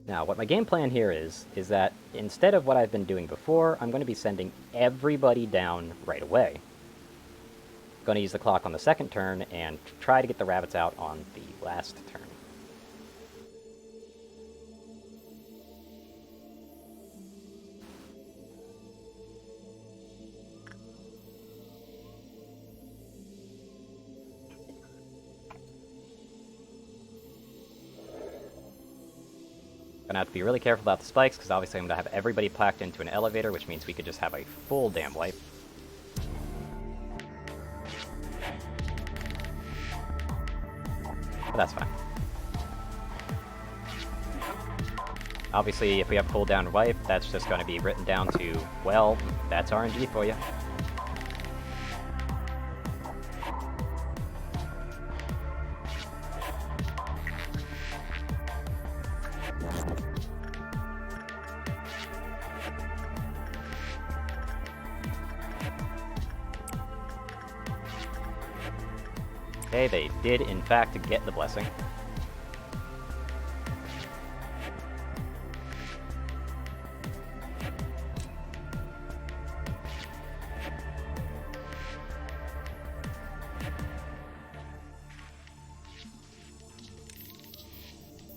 Now, what my game plan here is that instead of what I've been doing before, I'm going to be sending everybody down right away. I'm going to use the clock on the second turn and try to get the rabbits out on the last turn. Gonna have to be really careful about the spikes, because obviously I'm gonna have everybody packed into an elevator, which means we could just have a full damn wipe. But that's fine. Obviously, if we have pull down wipe, that's just going to be written down to, well, that's RNG for you. Okay, they did in fact get the blessing.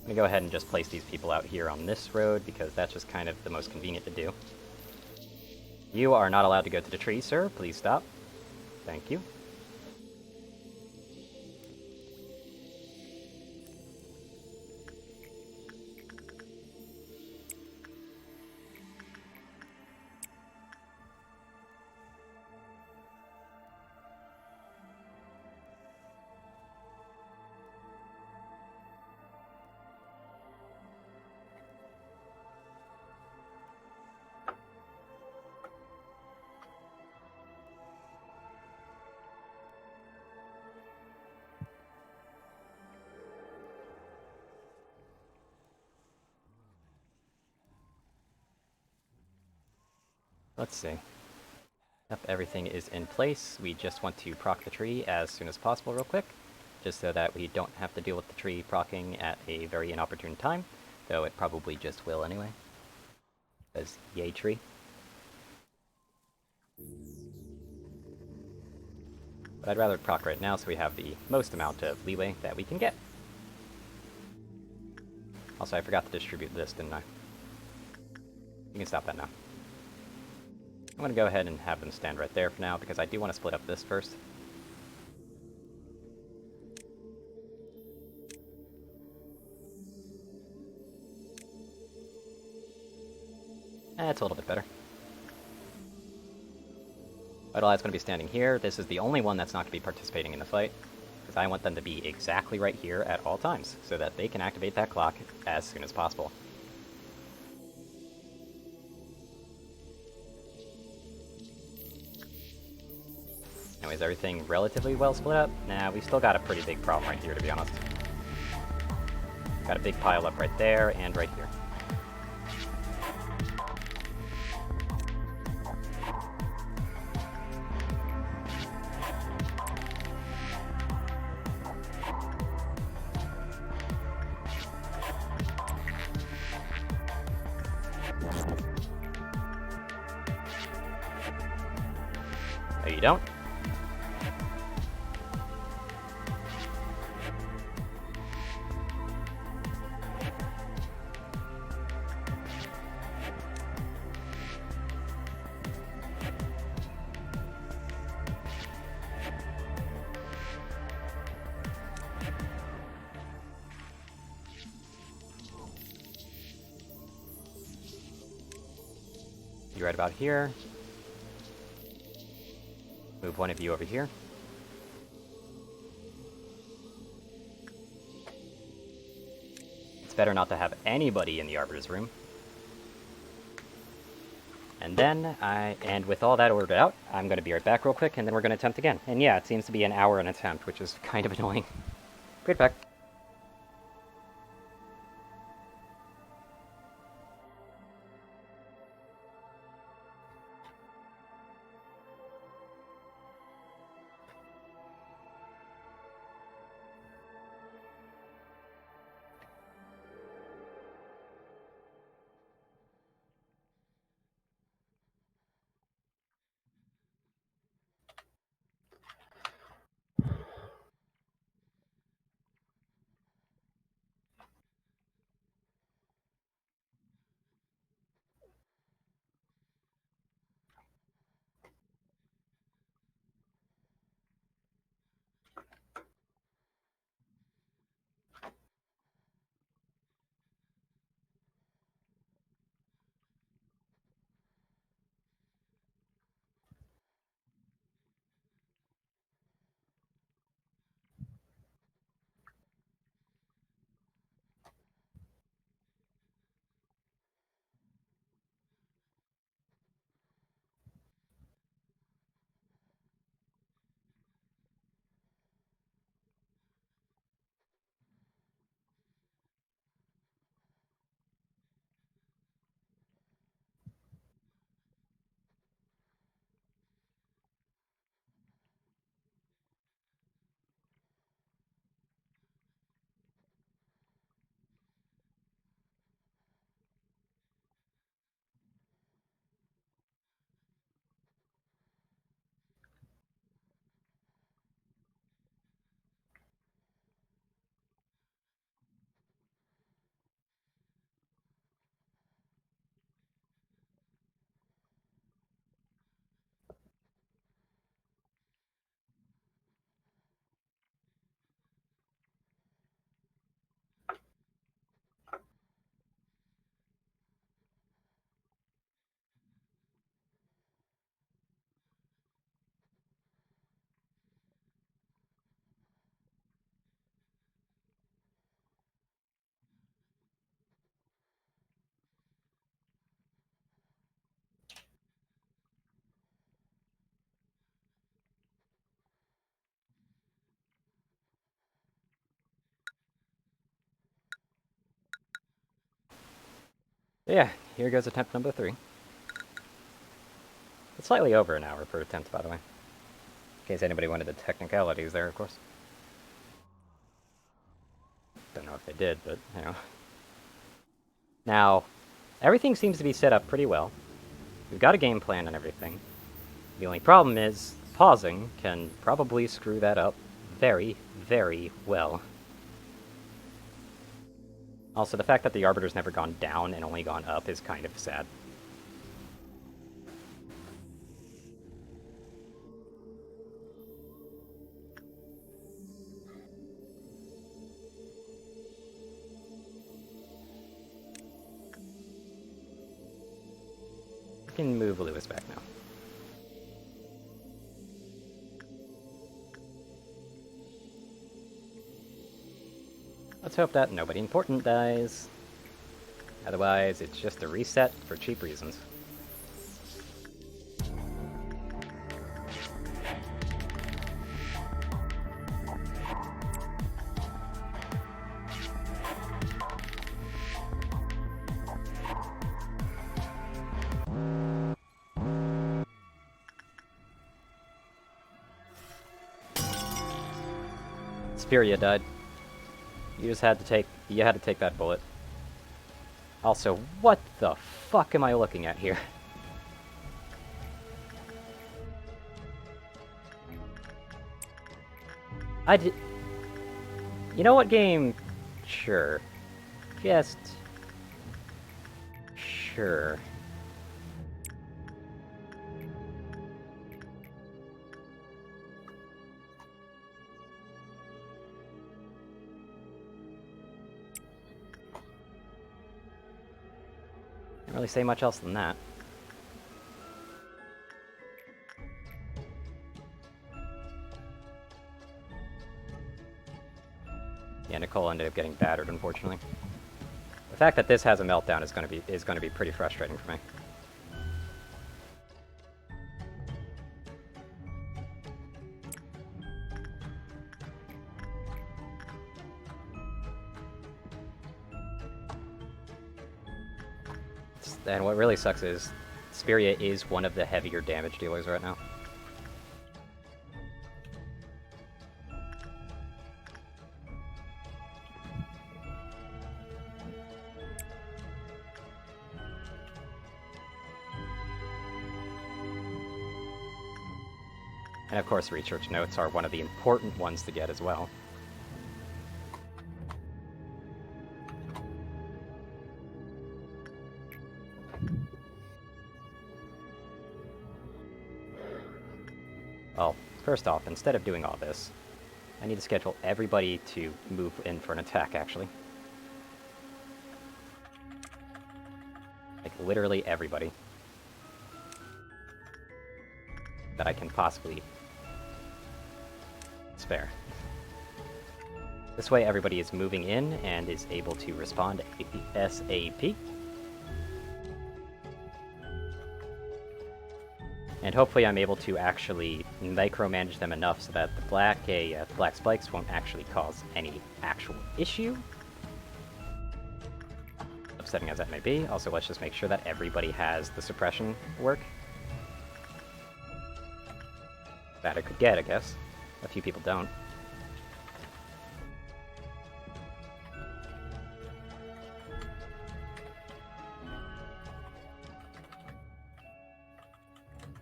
I'm gonna go ahead and just place these people out here on this road because that's just kind of the most convenient to do. You are not allowed to go to the tree, sir. Please stop. Thank you. Let's see. Yep, everything is in place. We just want to proc the tree as soon as possible real quick, just so that we don't have to deal with the tree procking at a very inopportune time, though it probably just will anyway. Because yay tree. But I'd rather proc right now so we have the most amount of leeway that we can get. Also, I forgot to distribute this, didn't I? You can stop that now. I'm going to go ahead and have them stand right there for now, because I do want to split up this first. That's a little bit better. Vitalize's going to be standing here. This is the only one that's not going to be participating in the fight, because I want them to be exactly right here at all times, so that they can activate that clock as soon as possible. Now, is everything relatively well split up? Nah, we still got a pretty big problem right here, to be honest. Got a big pile up right there and right here. No, you don't. You right about here. Move one of you over here. It's better not to have anybody in the Arbiter's room. And then, and with all that ordered out, I'm going to be right back real quick, and then we're going to attempt again. And yeah, it seems to be an hour an attempt, which is kind of annoying. Great back. Yeah, here goes attempt number 3. It's slightly over an hour per attempt, by the way. In case anybody wanted the technicalities there, of course. Don't know if they did, but, you know. Now, everything seems to be set up pretty well. We've got a game plan and everything. The only problem is, pausing can probably screw that up very, very well. Also, the fact that the Arbiter's never gone down and only gone up is kind of sad. We can move Lewis back now. Let's hope that nobody important dies. Otherwise, it's just a reset for cheap reasons. Spiria died. You had to take that bullet. Also, what the fuck am I looking at here? You know what game? Sure. Just... Sure. Can't really say much else than that. Yeah, Nicole ended up getting battered, unfortunately. The fact that this has a meltdown is going to be pretty frustrating for me. And what really sucks is Spiria is one of the heavier damage dealers right now. And of course, research notes are one of the important ones to get as well. Well, first off, instead of doing all this, I need to schedule everybody to move in for an attack, actually. Like, literally everybody that I can possibly spare. This way everybody is moving in and is able to respond ASAP. And hopefully I'm able to actually micromanage them enough so that the black spikes won't actually cause any actual issue. Upsetting as that may be. Also, let's just make sure that everybody has the suppression work. That I could get, I guess. A few people don't.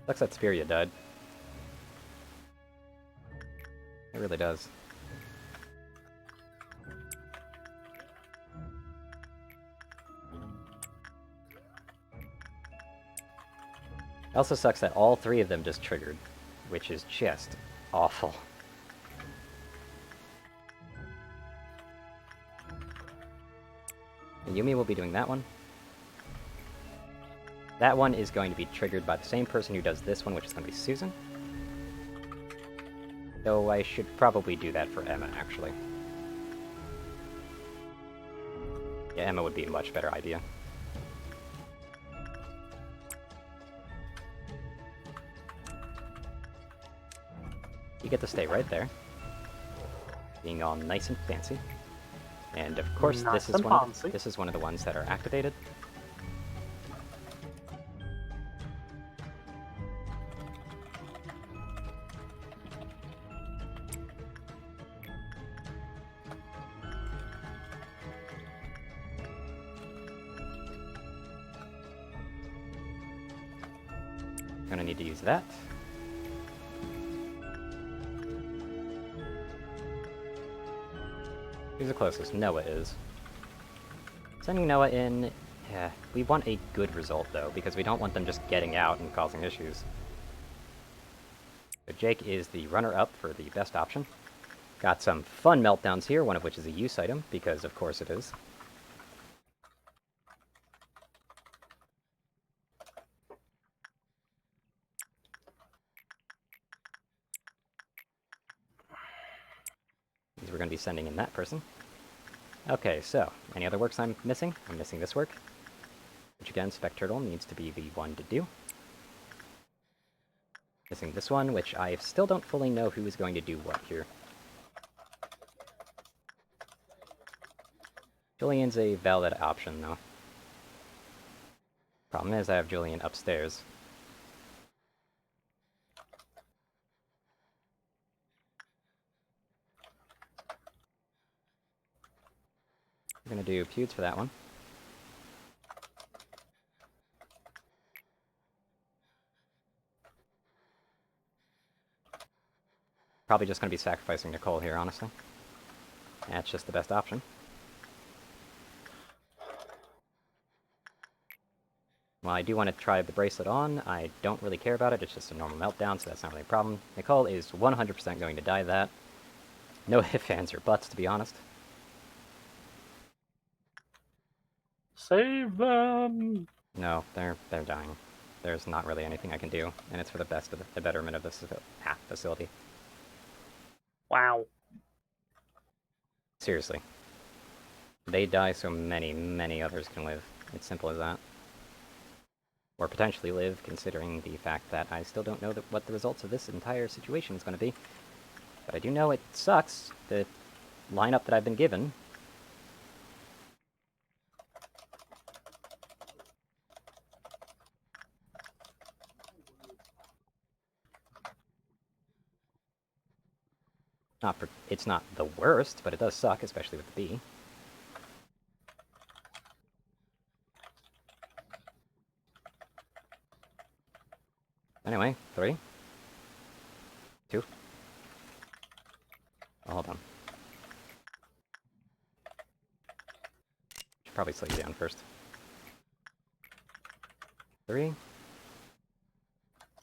Looks like Spiria died. It really does. It also sucks that all three of them just triggered, which is just awful. And Yumi will be doing that one. That one is going to be triggered by the same person who does this one, which is going to be Susan. Though I should probably do that for Emma, actually. Yeah, Emma would be a much better idea. You get to stay right there, being all nice and fancy. And of course, this is one of the ones that are activated. Gonna need to use that. Who's the closest? Noah is. Sending Noah in... Yeah, we want a good result, though, because we don't want them just getting out and causing issues. So Jake is the runner-up for the best option. Got some fun meltdowns here, one of which is a use item, because of course it is. We're going to be sending in that person. Okay, so, any other works I'm missing? I'm missing this work. Which again, Specturtle needs to be the one to do. Missing this one, which I still don't fully know who is going to do what here. Julian's a valid option, though. Problem is, I have Julian upstairs. We're gonna do Pewds for that one. Probably just gonna be sacrificing Nicole here, honestly. That's just the best option. While I do want to try the bracelet on, I don't really care about it. It's just a normal meltdown, so that's not really a problem. Nicole is 100% going to die that. No ifs, ands, or buts, to be honest. Save them! No, they're dying. There's not really anything I can do, and it's for the best of the betterment of this facility. Wow. Seriously. They die so many others can live. It's simple as that. Or potentially live, considering the fact that I still don't know what the results of this entire situation is going to be. But I do know it sucks, the lineup that I've been given. It's not the worst, but it does suck, especially with the bee. Anyway, 3, 2. Oh, hold on. Should probably slow you down first. 3,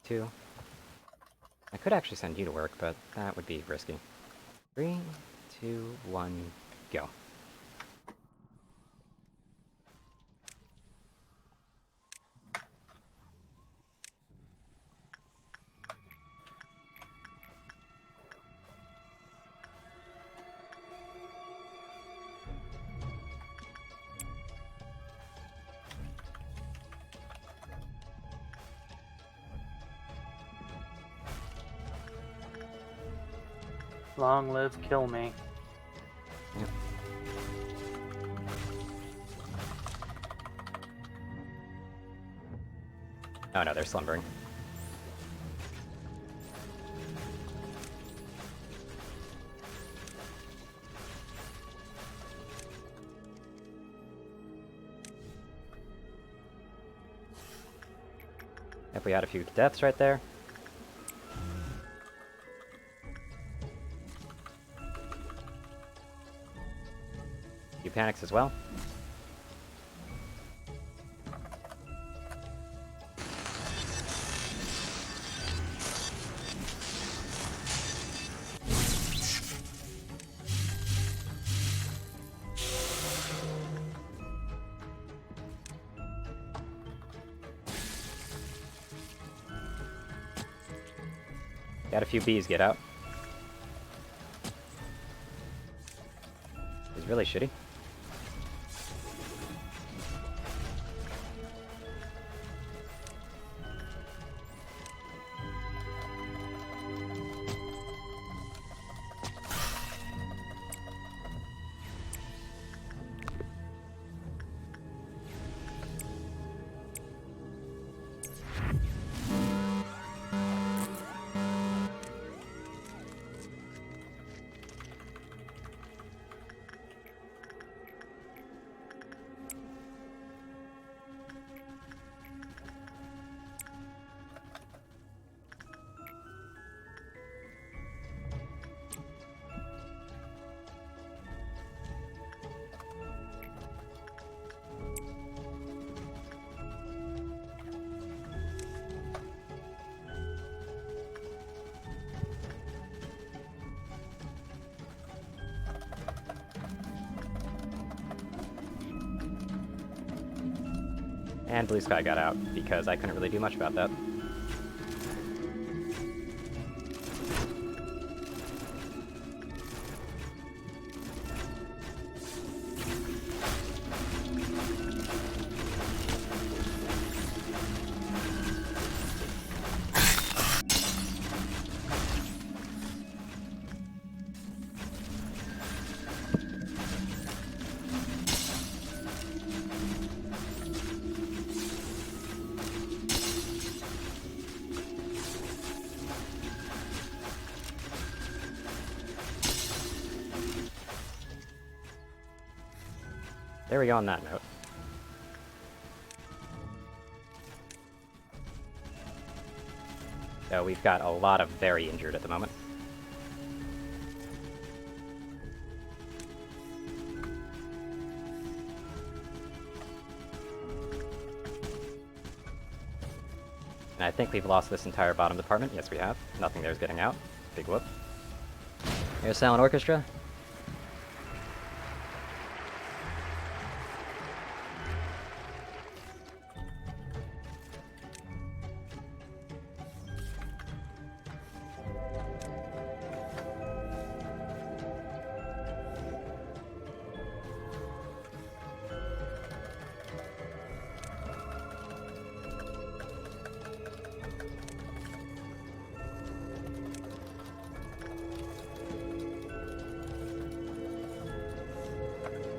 2. I could actually send you to work, but that would be risky. 3, 2, 1, go. Long live kill me. Yep. Oh no, they're slumbering. If we had a few deaths right there. Few panics as well. Got a few bees get out. It's really shitty. And Blue Sky got out, because I couldn't really do much about that. There we go on that note. So we've got a lot of very injured at the moment. And I think we've lost this entire bottom department. Yes, we have. Nothing there's getting out. Big whoop. Here's Silent Orchestra.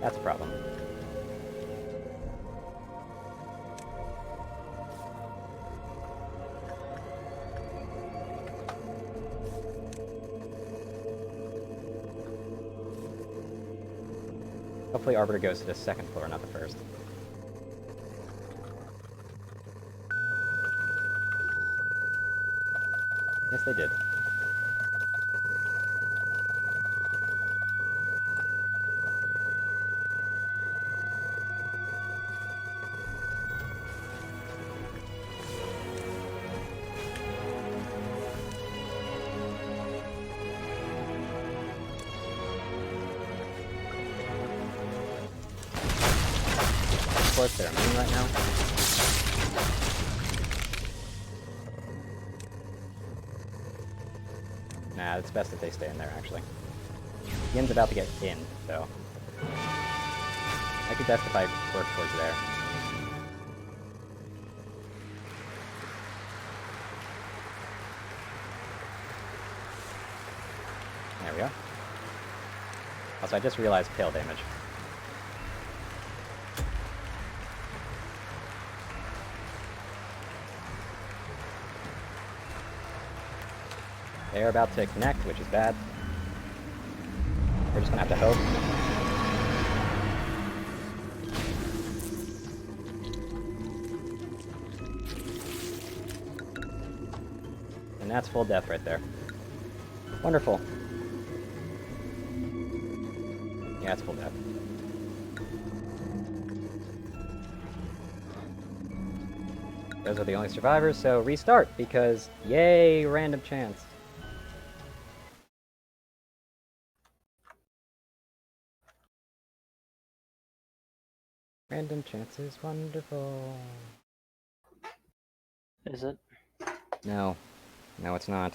That's a problem. Hopefully Arbiter goes to the second floor, not the first. Yes, they did. Of course, they're immune right now. Nah, it's best that they stay in there, actually. Yin's about to get in, so... Might be best if I work towards there. There we go. Also, I just realized pale damage. They're about to connect, which is bad. We're just gonna have to hope. And that's full death right there. Wonderful. Yeah, it's full death. Those are the only survivors, so restart, because yay, random chance. Random chance is wonderful. Is it? No. No, it's not.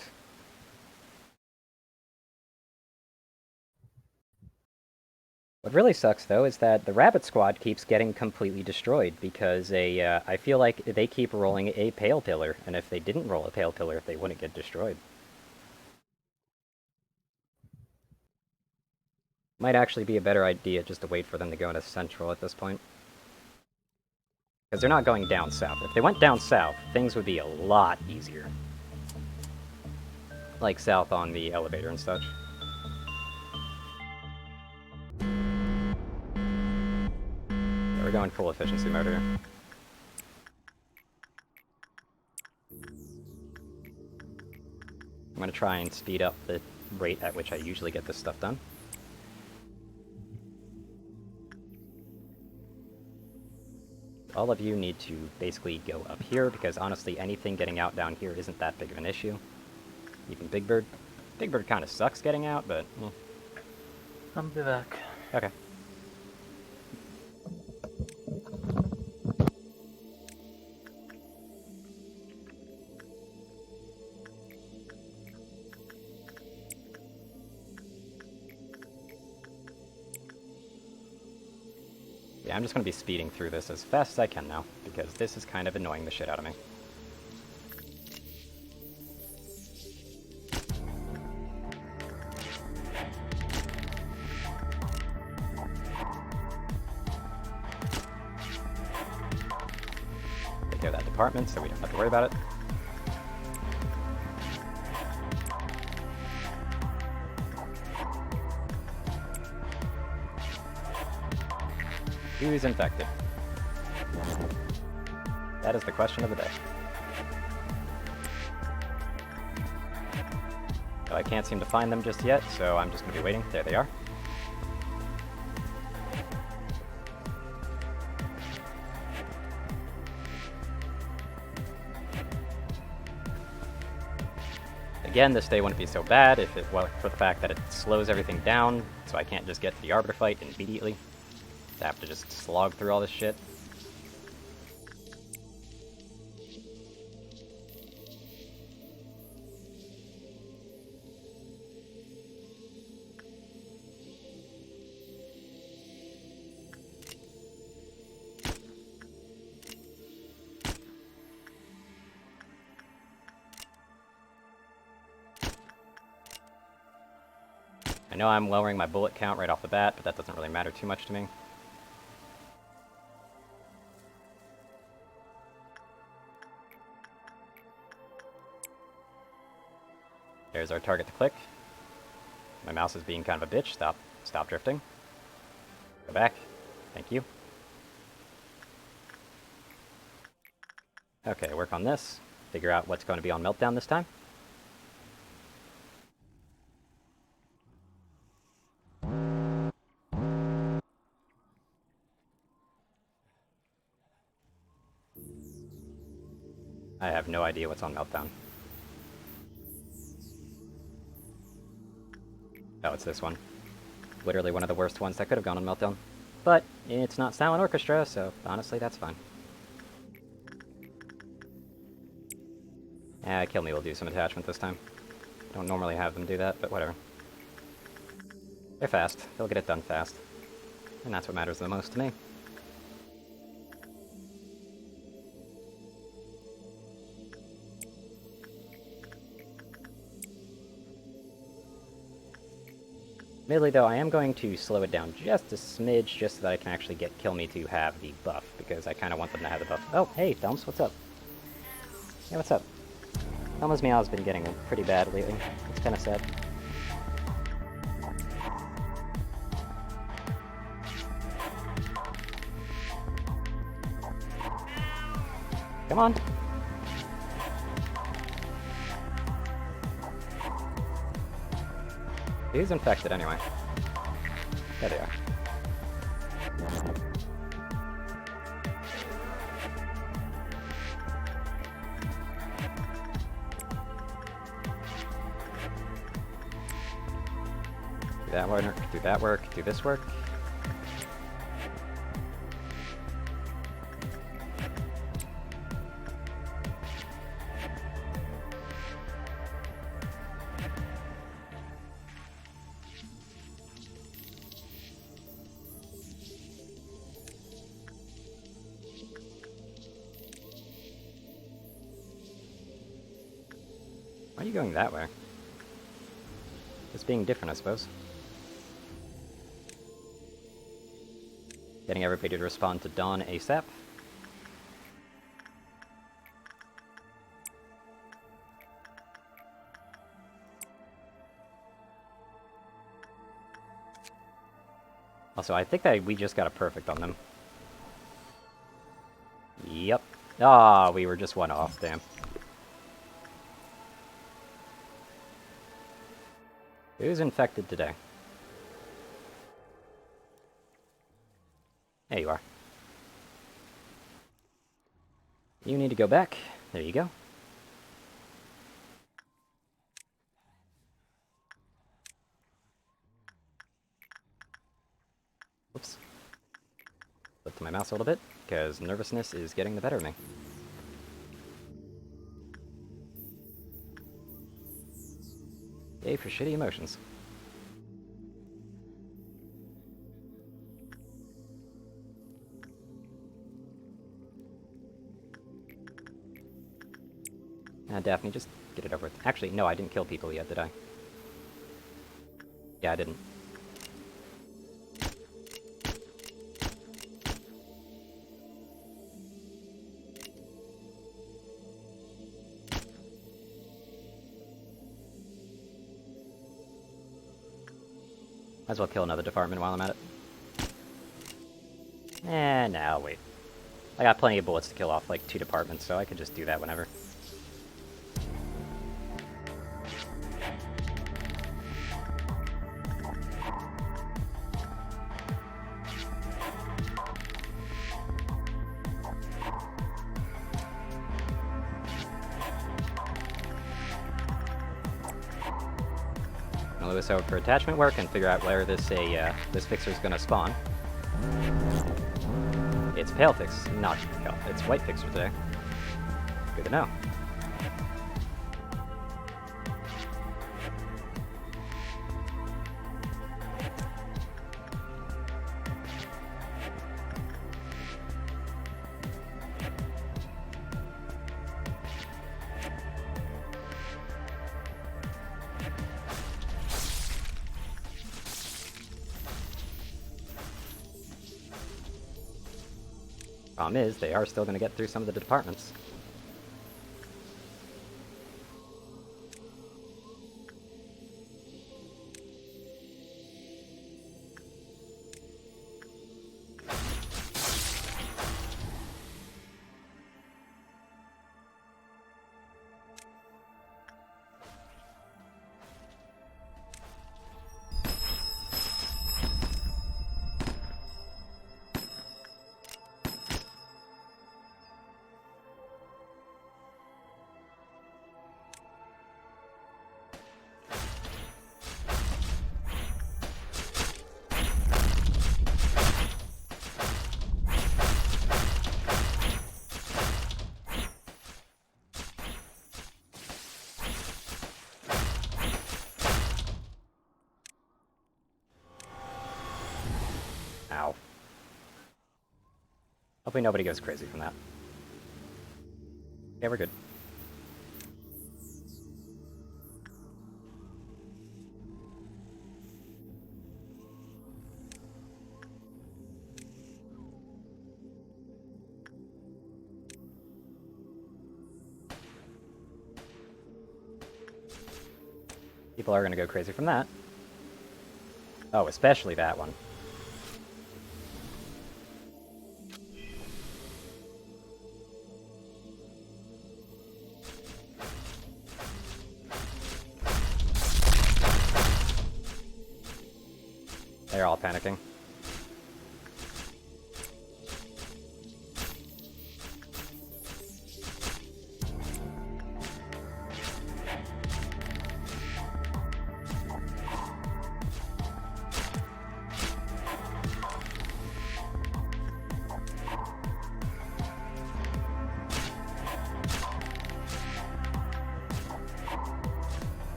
What really sucks, though, is that the Rabbit Squad keeps getting completely destroyed, because I feel like they keep rolling a Pale Pillar, and if they didn't roll a Pale Pillar, they wouldn't get destroyed. Might actually be a better idea just to wait for them to go into Central at this point. Because they're not going down south. If they went down south, things would be a lot easier. Like south on the elevator and such. Yeah, we're going full efficiency mode here. I'm gonna try and speed up the rate at which I usually get this stuff done. All of you need to basically go up here, because honestly anything getting out down here isn't that big of an issue. Even Big Bird. Big Bird kind of sucks getting out, but... I'll be back. Okay. Yeah, I'm just going to be speeding through this as fast as I can now, because this is kind of annoying the shit out of me. Take care of that department so we don't have to worry about it. Who's infected? That is the question of the day. So I can't seem to find them just yet, so I'm just going to be waiting. There they are. Again, this day wouldn't be so bad if it weren't for the fact that it slows everything down, so I can't just get to the Arbiter fight immediately. I have to just slog through all this shit. I know I'm lowering my bullet count right off the bat, but that doesn't really matter too much to me. There's our target to click. My mouse is being kind of a bitch. Stop drifting. Go back. Thank you. Okay, work on this. Figure out what's going to be on Meltdown this time. I have no idea what's on Meltdown. Oh, it's this one. Literally one of the worst ones that could have gone on Meltdown. But it's not Silent Orchestra, so honestly, that's fine. Kill Me will do some attachment this time. Don't normally have them do that, but whatever. They're fast. They'll get it done fast. And that's what matters the most to me. Admittedly, though, I am going to slow it down just a smidge, just so that I can actually get Kill Me to have the buff, because I kind of want them to have the buff. Oh, hey, Thumbs, what's up? Yeah, what's up? Thumbs' meow has been getting pretty bad lately. It's kind of sad. Come on! Who's infected anyway? There they are. Do that work, do that work, do this work. Why are you going that way? Just being different, I suppose. Getting everybody to respond to Dawn ASAP. Also, I think we just got a perfect on them. Yep. Ah, we were just one off, damn. Who's infected today? There you are. You need to go back. There you go. Whoops. Flip to my mouse a little bit, because nervousness is getting the better of me. Yay for shitty emotions. Daphne, just get it over with. Actually, no, I didn't kill people yet, did I? Yeah, I didn't. Might as well kill another department while I'm at it. No, wait. I got plenty of bullets to kill off like 2 departments, so I could just do that whenever. I'll move this over for attachment work and figure out where this fixer is going to spawn. It's pale fix, not pale. It's white fixer today. Good to know. Problem is, they are still going to get through some of the departments. Ow. Hopefully nobody goes crazy from that. Yeah, we're good. People are going to go crazy from that. Oh, especially that one. They're all panicking.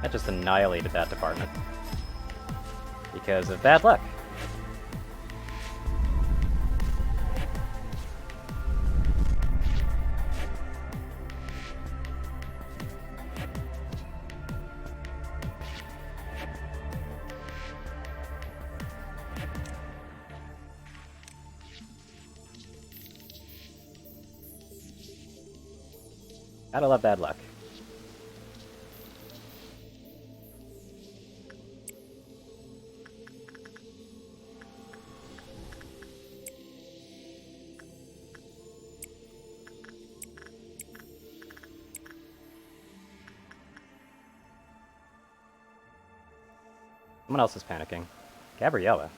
That just annihilated that department. Because of bad luck. Gotta love bad luck. Someone else is panicking. Gabriella.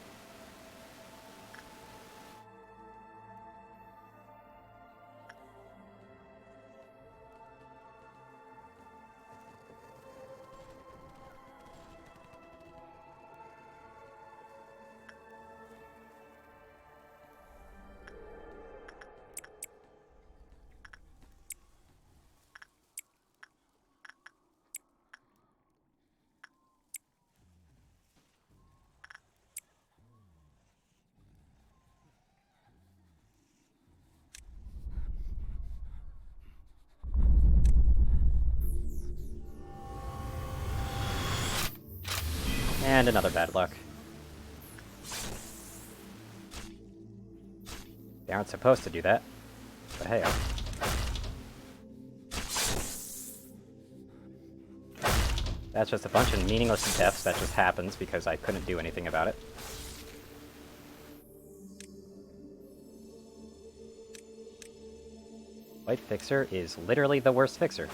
And another bad luck. They aren't supposed to do that. But hey, that's just a bunch of meaningless deaths that just happens because I couldn't do anything about it. White Fixer is literally the worst fixer.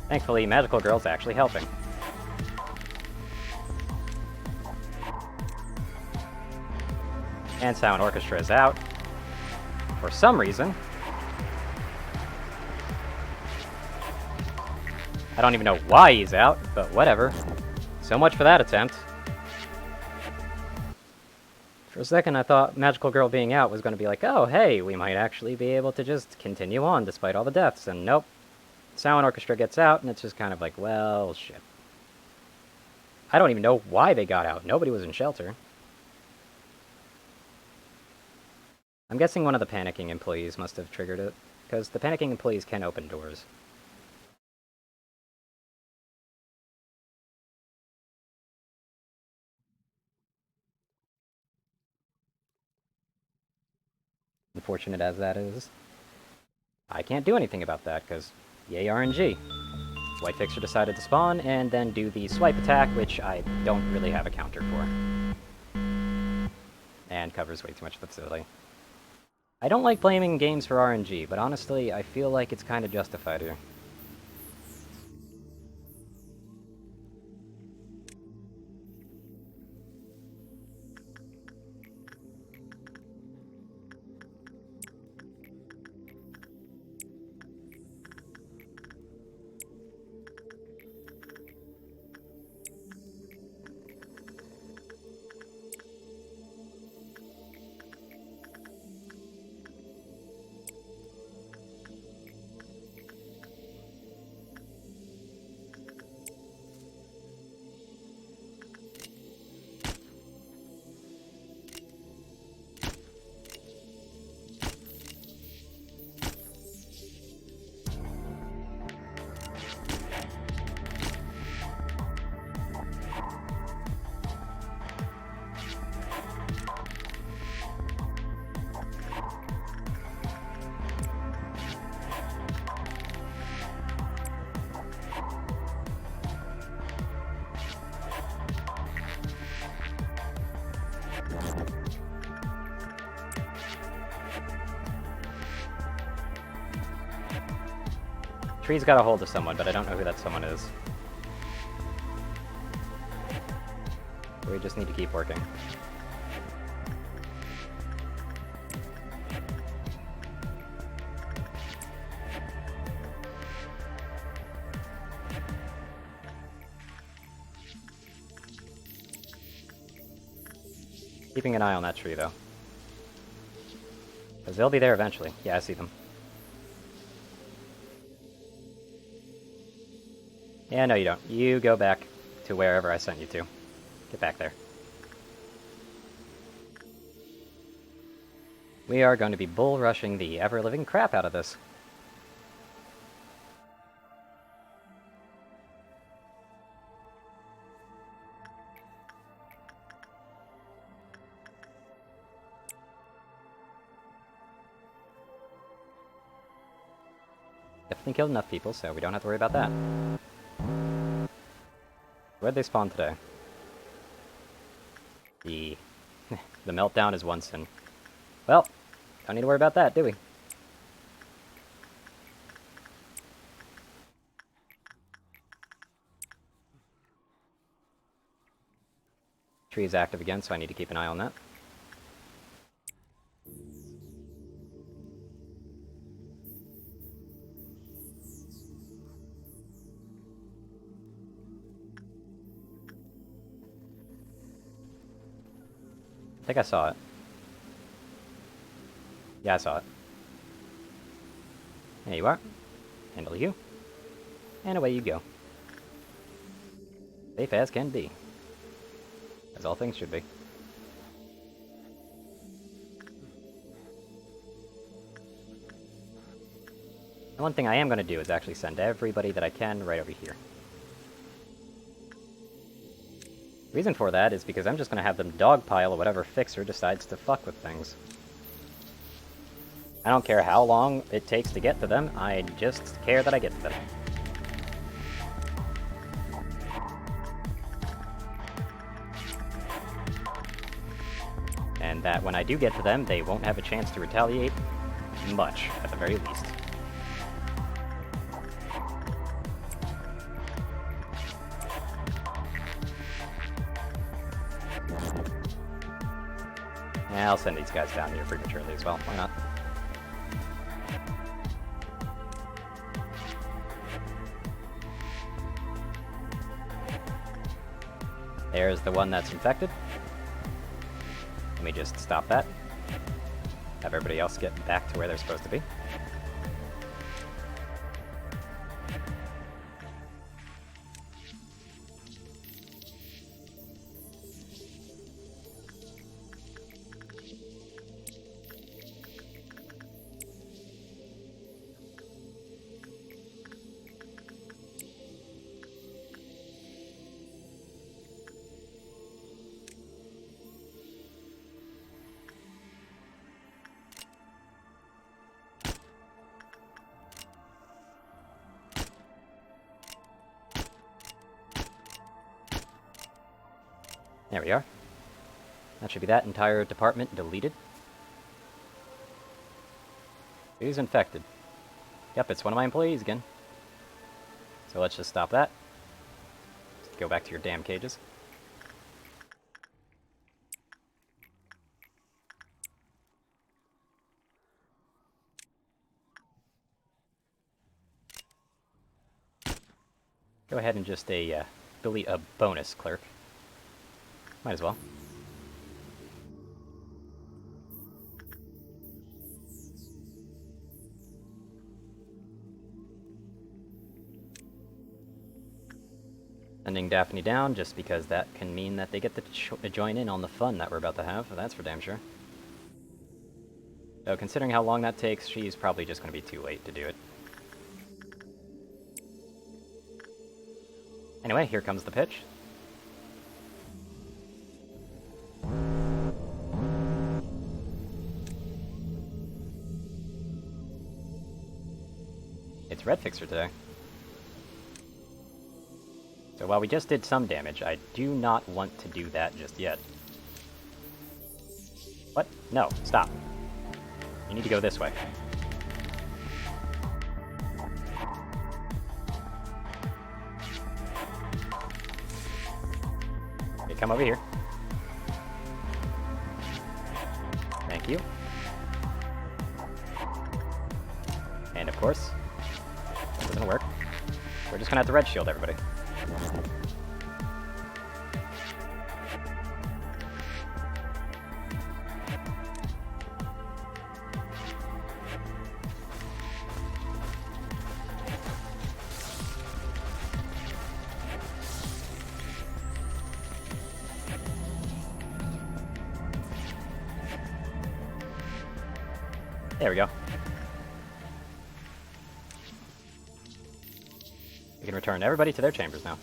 Thankfully, Magical Girl's actually helping. And Sound Orchestra is out. For some reason. I don't even know why he's out, but whatever. So much for that attempt. For a second, I thought Magical Girl being out was going to be like, oh, hey, we might actually be able to just continue on despite all the deaths, and nope. Sound Orchestra gets out, and it's just kind of like, well, shit. I don't even know why they got out. Nobody was in shelter. I'm guessing one of the panicking employees must have triggered it, because the panicking employees can open doors. Unfortunate as that is, I can't do anything about that, because yay RNG. White Fixer decided to spawn, and then do the swipe attack, which I don't really have a counter for. And covers way too much of the facility. I don't like blaming games for RNG, but honestly, I feel like it's kind of justified here. Tree's got a hold of someone, but I don't know who that someone is. We just need to keep working. Keeping an eye on that tree, though. Because they'll be there eventually. Yeah, I see them. Yeah, no you don't. You go back to wherever I sent you to. Get back there. We are going to be bull rushing the ever-living crap out of this. Definitely killed enough people, so we don't have to worry about that. Where'd they spawn today? The meltdown is one sin. Well, don't need to worry about that, do we? Tree is active again, so I need to keep an eye on that. I think I saw it. Yeah, I saw it. There you are. Handle you. And away you go. Safe as can be. As all things should be. And one thing I am going to do is actually send everybody that I can right over here. The reason for that is because I'm just going to have them dogpile whatever fixer decides to fuck with things. I don't care how long it takes to get to them, I just care that I get to them. And that when I do get to them, they won't have a chance to retaliate much, at the very least. Yeah, I'll send these guys down here prematurely as well. Why not? There's the one that's infected. Let me just stop that. Have everybody else get back to where they're supposed to be. There we are. That should be that entire department deleted. Who's infected? Yep, it's one of my employees again. So let's just stop that. Just go back to your damn cages. Go ahead and just delete a bonus clerk. Might as well. Sending Daphne down just because that can mean that they get to join in on the fun that we're about to have. That's for damn sure. So considering how long that takes, she's probably just going to be too late to do it. Anyway, here comes the pitch. It's Red Fixer today. So while we just did some damage, I do not want to do that just yet. What? No, stop. You need to go this way. Okay, come over here. Thank you. And of course, that doesn't work. We're just gonna have to red shield everybody. There we go. We can return everybody to their chambers now.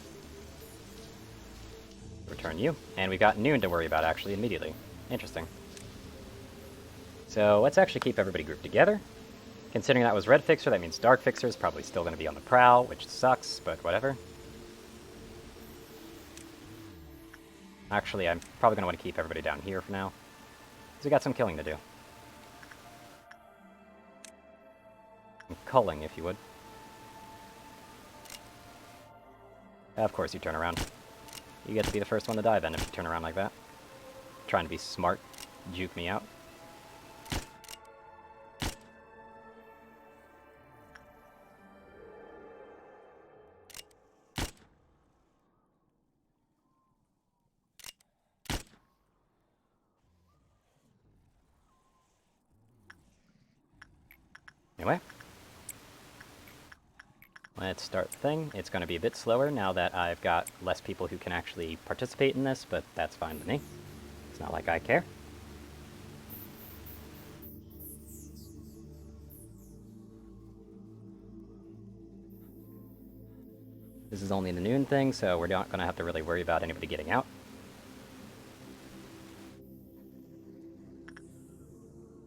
Return you. And we've got Noon to worry about, actually, immediately. Interesting. So let's actually keep everybody grouped together. Considering that was Red Fixer, that means Dark Fixer is probably still going to be on the prowl, which sucks, but whatever. Actually, I'm probably going to want to keep everybody down here for now. Because we got some killing to do. Some culling, if you would. Of course you turn around. You get to be the first one to die then if you turn around like that. Trying to be smart, juke me out. Anyway, Let's start the thing. It's going to be a bit slower now that I've got less people who can actually participate in this, but that's fine with me. It's not like I care. This is only the noon thing, so we're not going to have to really worry about anybody getting out.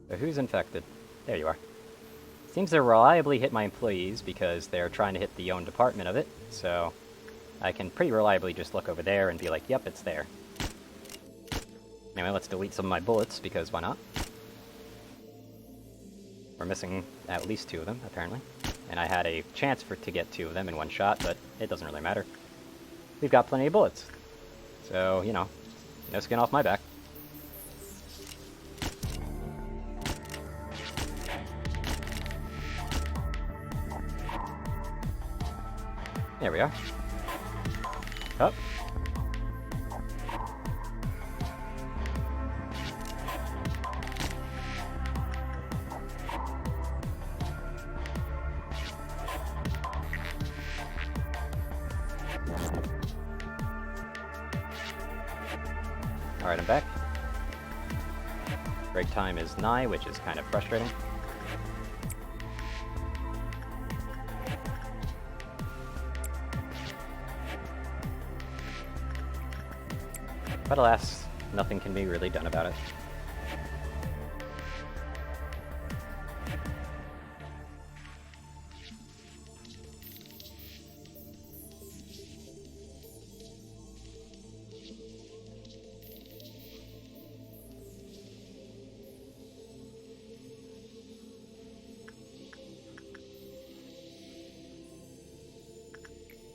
So who's infected? There you are. Seems to reliably hit my employees because they're trying to hit the own department of it, so I can pretty reliably just look over there and be like, yep, it's there. Anyway, let's delete some of my bullets, because why not? We're missing at least 2 of them, apparently. And I had a chance to get 2 of them in one shot, but it doesn't really matter. We've got plenty of bullets. So, you know, no skin off my back. There we are. Up. Alright, I'm back. Break time is nigh, which is kind of frustrating. But alas, nothing can be really done about it.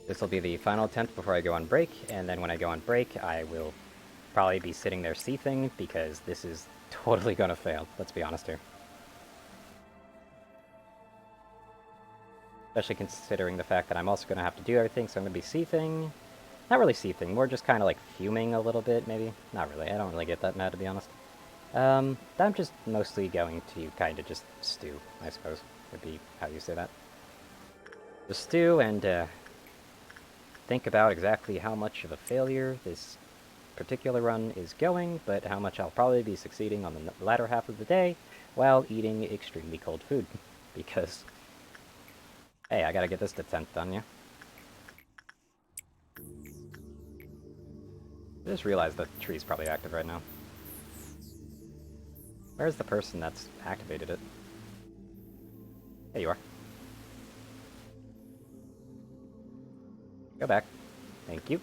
This will be the final attempt before I go on break, and then when I go on break, I will probably be sitting there seething, because this is totally gonna fail, let's be honest here. Especially considering the fact that I'm also gonna have to do everything, so I'm gonna be seething. Not really seething, more just kind of like fuming a little bit, maybe. Not really, I don't really get that mad, to be honest. I'm just mostly going to kind of just stew, I suppose, would be how you say that. Just stew and, think about exactly how much of a failure this particular run is going, but how much I'll probably be succeeding on the latter half of the day while eating extremely cold food. Because, hey, I gotta get this descent done, yeah? I just realized that the tree's probably active right now. Where's the person that's activated it? There you are. Go back. Thank you.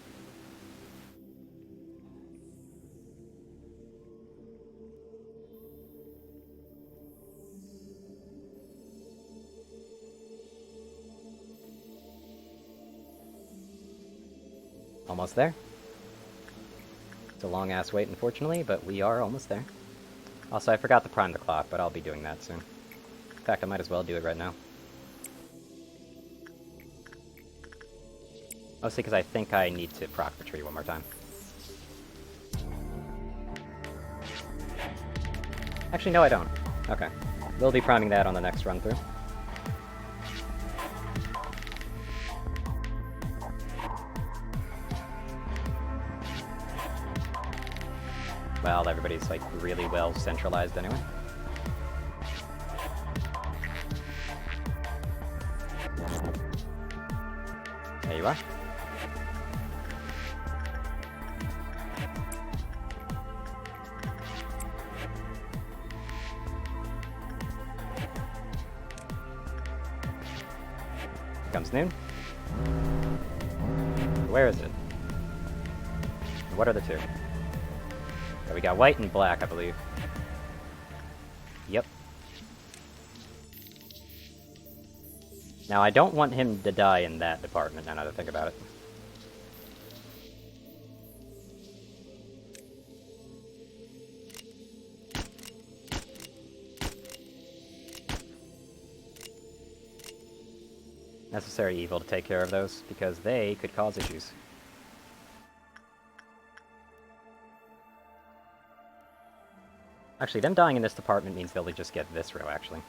Almost there. It's a long-ass wait, unfortunately, but we are almost there. Also, I forgot to prime the clock, but I'll be doing that soon. In fact, I might as well do it right now. Mostly because I think I need to proc the tree one more time. Actually, no I don't. Okay. We'll be priming that on the next run through. Well, everybody's like really well centralized anyway. There you are. Comes noon. Where is it? What are the two? So we got white and black, I believe. Yep. Now, I don't want him to die in that department, now that I think about it. Necessary evil to take care of those, because they could cause issues. Actually, them dying in this department means they'll just get this row, actually.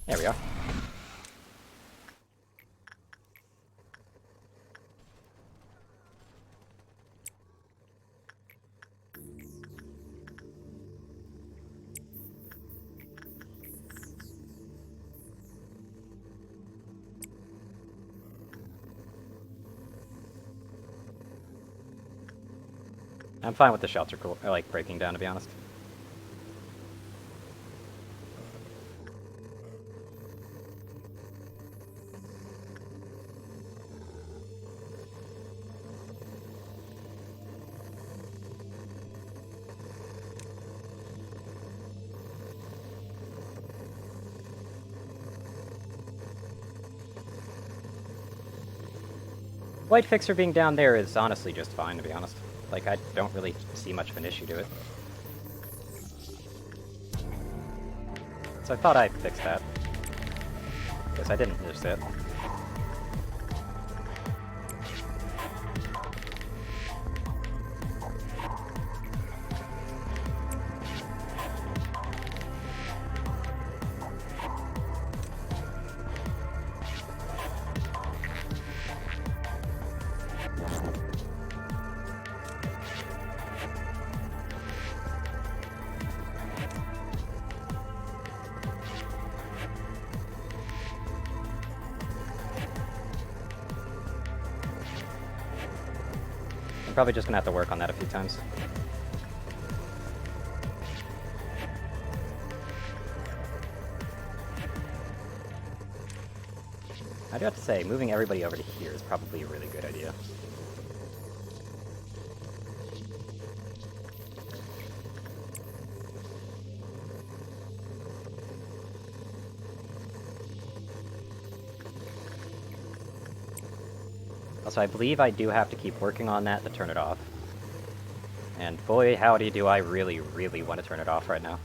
There we are. I'm fine with the shelter like breaking down, to be honest. White Fixer being down there is honestly just fine, to be honest. Like, I don't really see much of an issue to it. So I thought I'd fix that. Guess I didn't just it. I'm probably just gonna have to work on that a few times. I do have to say, moving everybody over to here is probably a really good idea. Also, I believe I do have to keep working on that to turn it off. And boy, howdy do I really, really want to turn it off right now.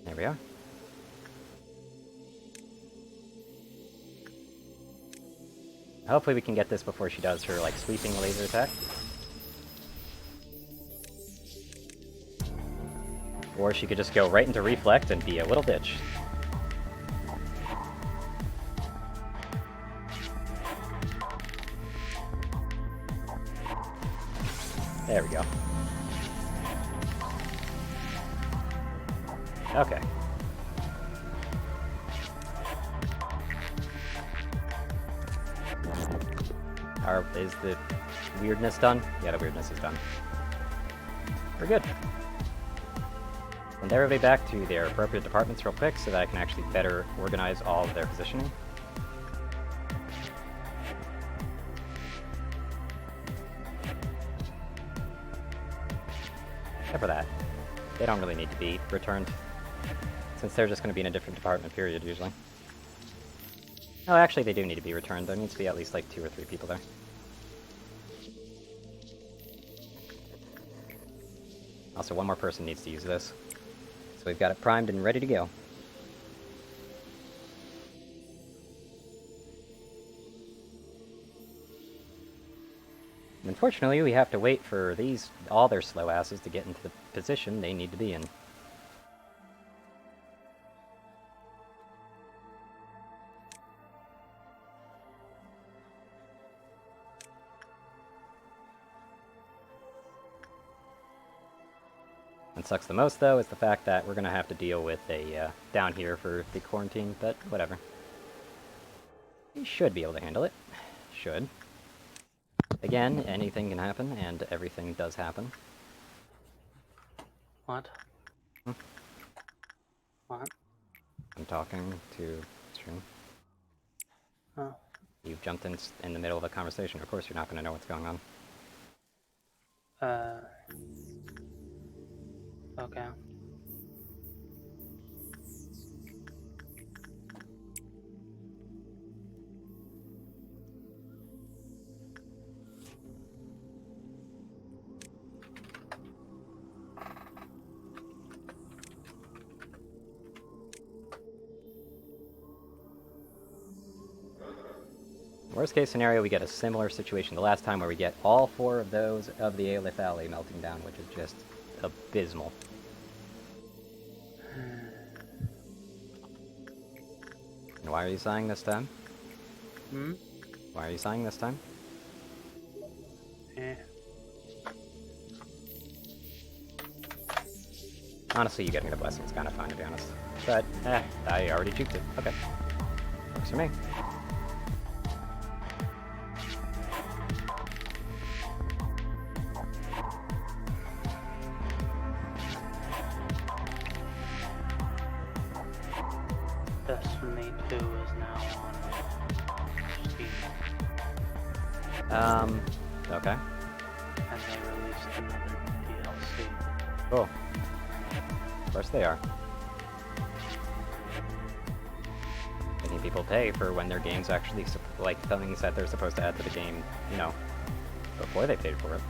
There we are. Hopefully we can get this before she does her, like, sweeping laser attack. Or she could just go right into Reflect and be a little bitch. There we go. Okay. Is the weirdness done? Yeah, the weirdness is done. We're good. Send everybody back to their appropriate departments real quick so that I can actually better organize all of their positioning. Except for that. They don't really need to be returned, since they're just going to be in a different department period, usually. Oh, actually, they do need to be returned. There needs to be at least, like, 2 or 3 people there. Also, one more person needs to use this. So we've got it primed and ready to go. Unfortunately, we have to wait for all their slow asses to get into the position they need to be in. What sucks the most, though, is the fact that we're going to have to deal with a down here for the quarantine, but whatever. We should be able to handle it. Should. Again, anything can happen, and everything does happen. What? Hmm? What? I'm talking to stream. Oh. You've jumped in the middle of a conversation. Of course you're not going to know what's going on. Okay. Worst case scenario, we get a similar situation the last time where we get all 4 of those of the Aleph Valley melting down, which is just abysmal. And why are you sighing this time? Hmm? Why are you sighing this time? Eh. Honestly, you getting the blessing is kind of fine, to be honest. But, I already juked it. Okay. Works for me. Destiny 2 is now on Steam. Okay. And they released another DLC. Cool. Of course they are. Making people pay for when their games actually, like, things that they're supposed to add to the game, you know, before they paid for it.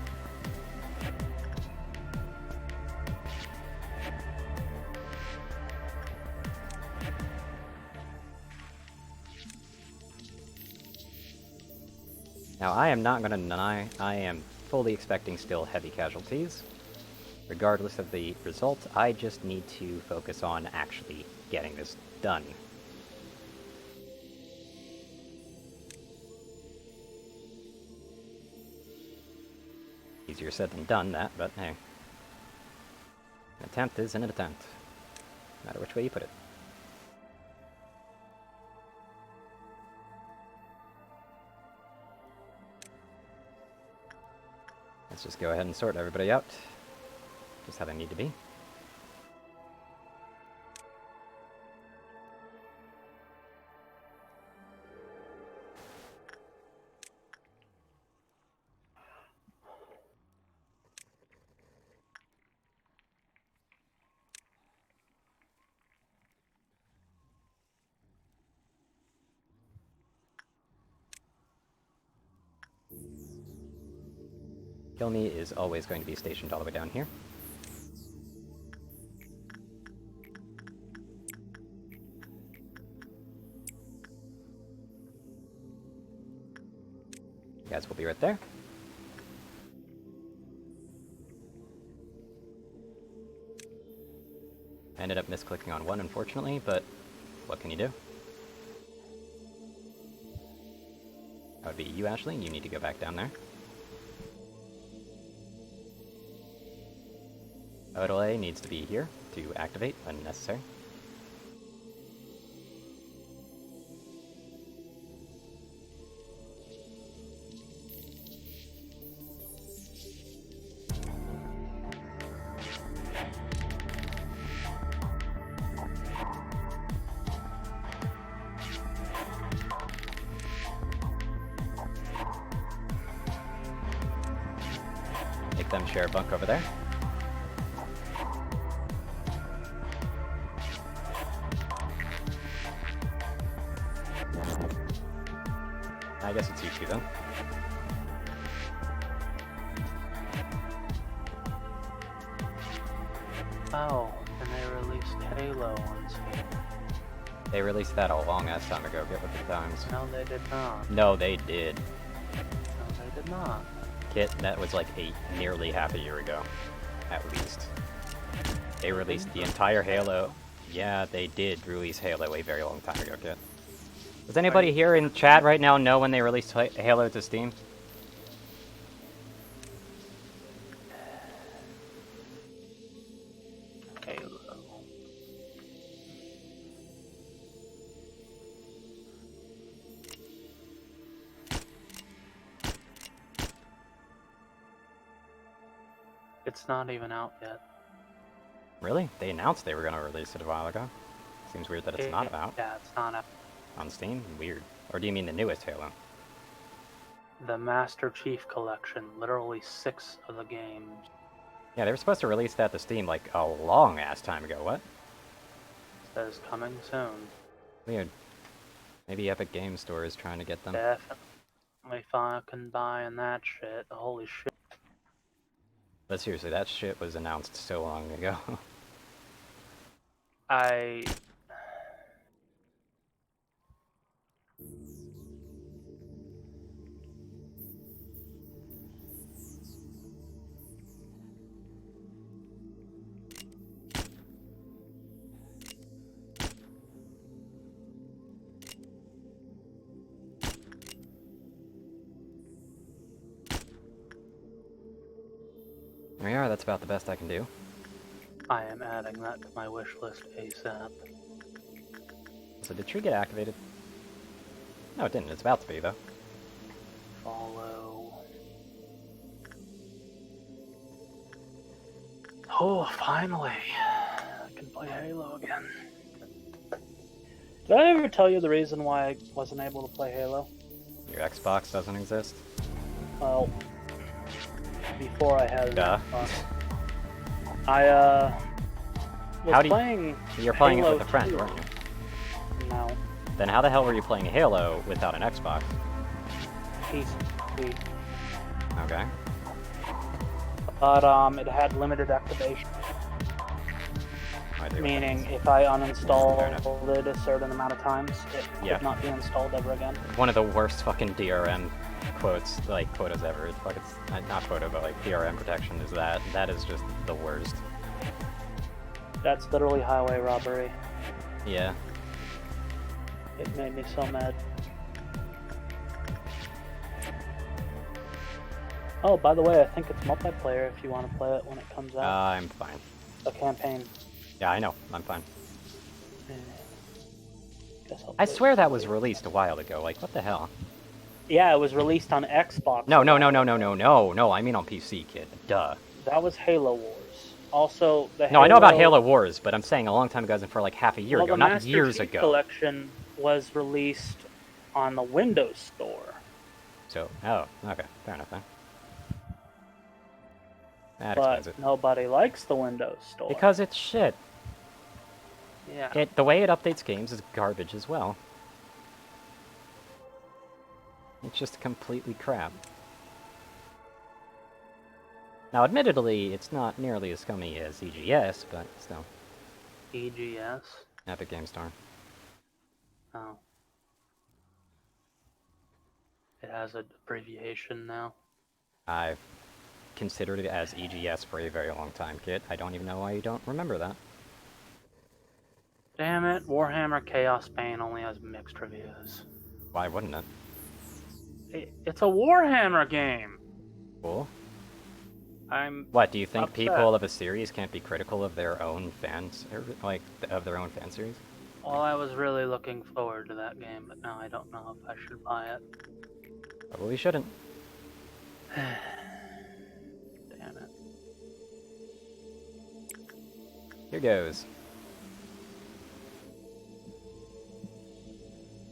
Now, I am not going to deny, I am fully expecting still heavy casualties. Regardless of the result, I just need to focus on actually getting this done. Easier said than done, that, but hey. An attempt is an attempt, no matter which way you put it. Let's just go ahead and sort everybody out, just how they need to be. Kill Me is always going to be stationed all the way down here. You guys will be right there. I ended up misclicking on one, unfortunately, but what can you do? That would be you, Ashley, and you need to go back down there. Odele needs to be here to activate when necessary. Make them share a bunk over there. I guess it's you two then. Oh, and they released Halo on Steam. They released that a long ass time ago. Get with the times. No, they did not. No, they did. No, they did not. Kit, that was like nearly half a year ago, at least. They released the entire Halo. Yeah, they did release Halo a very long time ago, Kit. Does anybody here in chat right now know when they released Halo to Steam? It's not even out yet. Really? They announced they were going to release it a while ago. Seems weird that it's not out. Yeah, it's not out. On Steam? Weird. Or do you mean the newest Halo? The Master Chief Collection, literally 6 of the games. Yeah, they were supposed to release that to Steam like a long-ass time ago. What? Says coming soon. Weird. Maybe Epic Game Store is trying to get them. Definitely fucking buying that shit. Holy shit. But seriously, that shit was announced so long ago. There we are, that's about the best I can do. I am adding that to my wish list ASAP. So did tree get activated? No, it didn't. It's about to be, though. Follow. Oh, finally. I can play Halo again. Did I ever tell you the reason why I wasn't able to play Halo? Your Xbox doesn't exist? Well, before I had Duh. I was playing. You're playing Halo it with a friend, 2. weren't you? No. Then how the hell were you playing Halo without an Xbox? PC. Okay. But it had limited activation. Meaning, if I uninstalled it a certain amount of times, it could not be installed ever again. One of the worst fucking DRM quotas ever. Like it's not quota, but like DRM protection is that. That is just the worst. That's literally highway robbery. Yeah. It made me so mad. Oh, by the way, I think it's multiplayer if you want to play it when it comes out. I'm fine. A campaign. Yeah, I know. I'm fine. I swear that was released a while ago. Like, what the hell? Yeah, it was released on Xbox. No. I mean on PC, kid. Duh. That was Halo Wars. Also, No, I know about Halo Wars, but I'm saying a long time ago, as in for like half a year ago, the not Master years Chief ago. Collection was released on the Windows Store. So, oh, okay, fair enough then. That But explains it. nobody likes the Windows Store. Because it's shit. Yeah. The way it updates games is garbage as well. It's just completely crap. Now, admittedly, it's not nearly as scummy as EGS, but still. EGS? Epic Game Store. Oh. It has an abbreviation now. I've considered it as EGS for a very long time, kid. I don't even know why you don't remember that. Damn it, Warhammer Chaos Bane only has mixed reviews. Why wouldn't it? It's a Warhammer game! Cool. I'm What, do you think upset. people of a series can't be critical of their own fans, of their own fan series? Well, I was really looking forward to that game, but now I don't know if I should buy it. Probably shouldn't. Damn it. Here goes.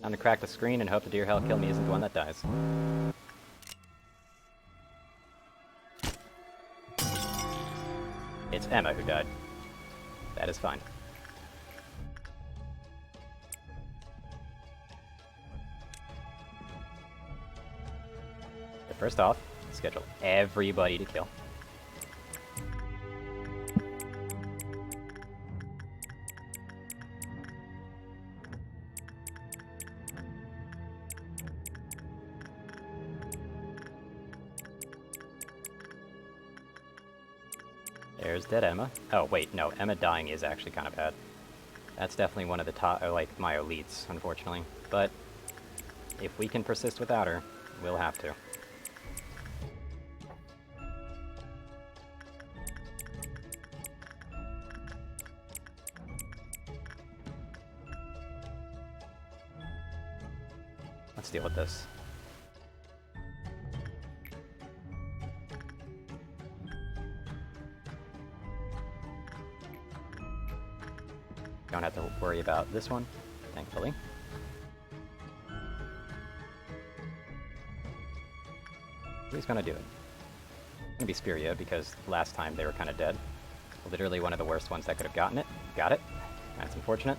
Time to crack the screen and hope the deer hell kill me isn't the one that dies. It's Emma who died. That is fine. But first off, schedule everybody to kill. There's dead Emma. Oh, wait, no, Emma dying is actually kind of bad. That's definitely one of the top, my elites, unfortunately. But if we can persist without her, we'll have to. Let's deal with this. don't have to worry about this one, thankfully. Who's gonna do it? It's gonna be Spiria, because last time they were kind of dead. Literally one of the worst ones that could have gotten it. Got it. That's unfortunate.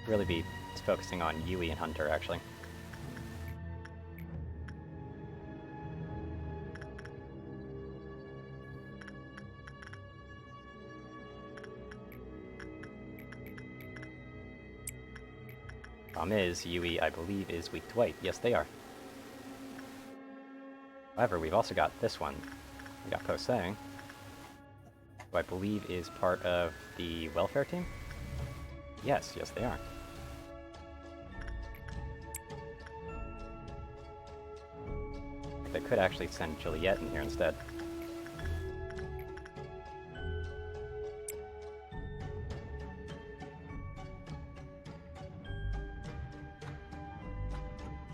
Really be focusing on Yui and Hunter, actually. Problem is, Yui, I believe, is weak to white. Yes, they are. However, we've also got this one. We got Posei, who I believe is part of the welfare team? Yes, yes they are. They could actually send Juliet in here instead.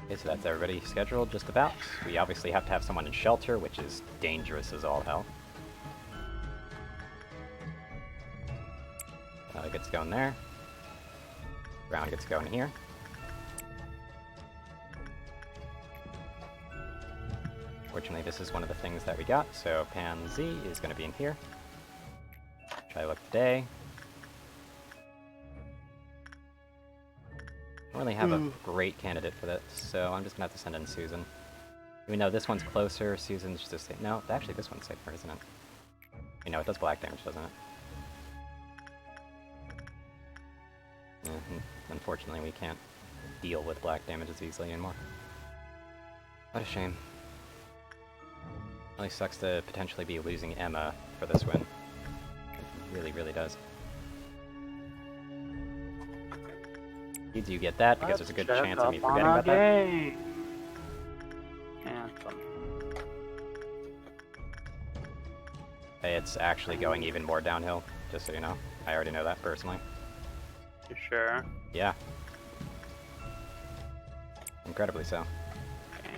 Okay, so that's everybody scheduled just about. We obviously have to have someone in shelter, which is dangerous as all hell. Gets going there. Brown gets going here. Fortunately, this is one of the things that we got, so Pan Z is going to be in here. Try to look today. Don't really have a great candidate for this, so I'm just going to have to send in Susan. Even though this one's closer, Susan's just... No, actually this one's safer, isn't it? You know, it does black damage, doesn't it? Unfortunately, we can't deal with black damage as easily anymore. What a shame. Really sucks to potentially be losing Emma for this win. It really, really does. You do get that, because there's a good chance of me forgetting about that. Anthem. It's actually going even more downhill, just so you know. I already know that personally. You sure? Yeah. Incredibly so. Okay.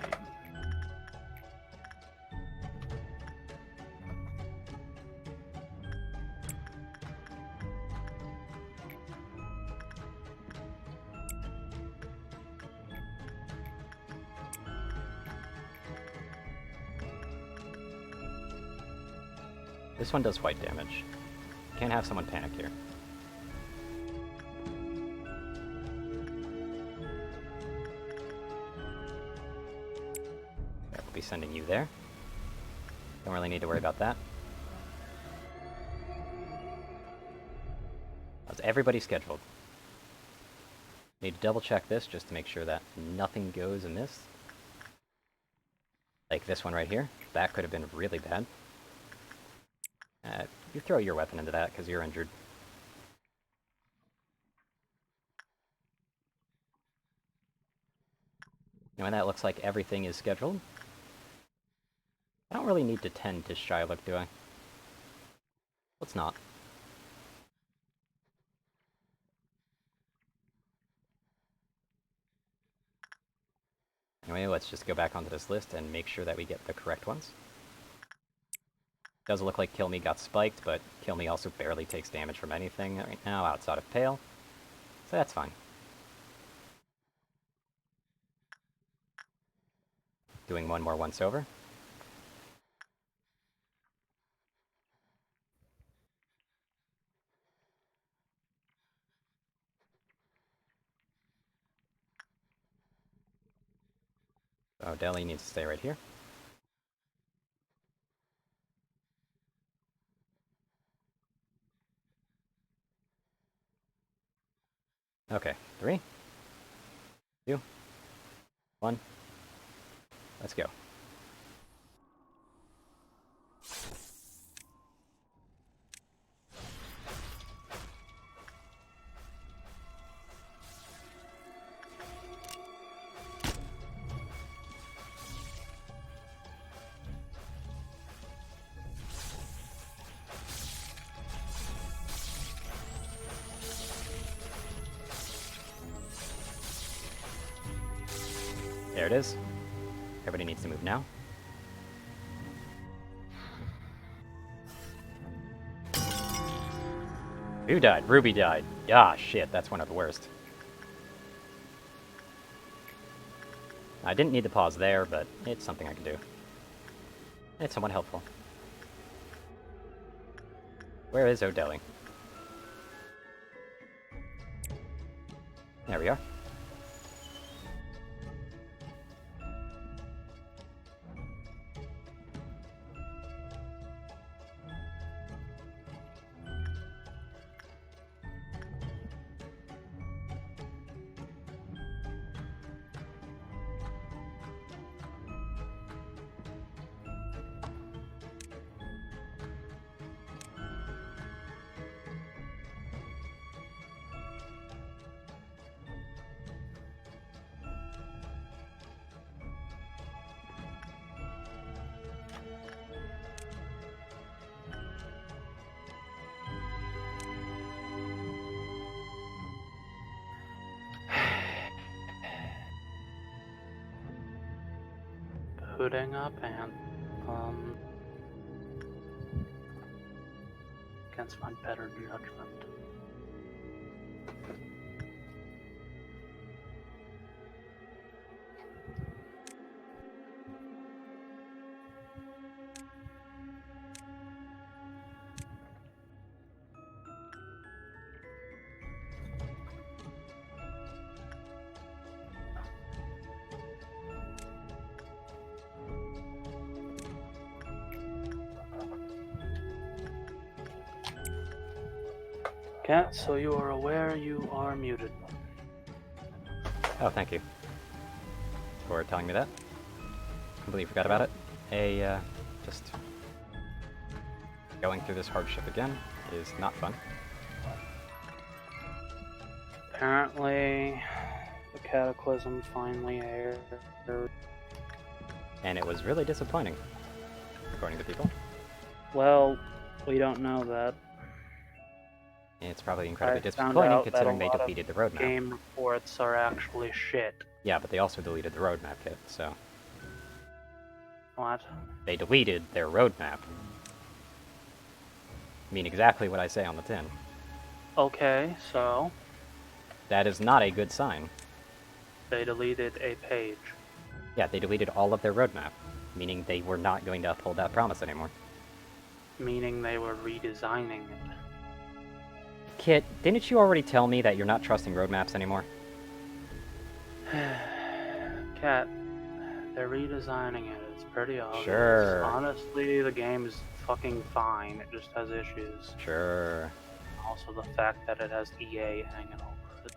This one does white damage. Can't have someone panic here. We'll be sending you there. Don't really need to worry about that. How's everybody scheduled? Need to double check this just to make sure that nothing goes amiss. Like this one right here. That could have been really bad. You throw your weapon into that because you're injured. And that looks like everything is scheduled. I don't really need to tend to Shylock, do I? Let's not. Anyway, let's just go back onto this list and make sure that we get the correct ones. Does look like Kill Me got spiked, but Kill Me also barely takes damage from anything right now outside of Pale. So that's fine. Doing one more once over. Oh, Deli needs to stay right here. Okay, 3, 2, 1. Let's go. There it is. Everybody needs to move now. Who died? Ruby died. Ah, shit, that's one of the worst. I didn't need to pause there, but it's something I can do. It's somewhat helpful. Where is O'Delly? There we are. Putting up and against my better judgment. Cat, so you are aware you are muted. Oh, thank you for telling me that. Completely forgot about it. Just going through this hardship again is not fun. Apparently, the cataclysm finally aired. And it was really disappointing, according to people. Well, we don't know that. It's probably incredibly I found disappointing out that considering a they lot of deleted the roadmap. Game reports are actually shit. Yeah, but they also deleted the roadmap kit, so... What? They deleted their roadmap. I mean exactly what I say on the tin. Okay, so That is not a good sign. they deleted a page. Yeah, they deleted all of their roadmap, meaning they were not going to uphold that promise anymore. Meaning they were redesigning it. Kit, didn't you already tell me that you're not trusting roadmaps anymore? Cat, they're redesigning it. It's pretty obvious. Sure. Honestly, the game is fucking fine. It just has issues. Sure. Also, the fact that it has EA hanging over it.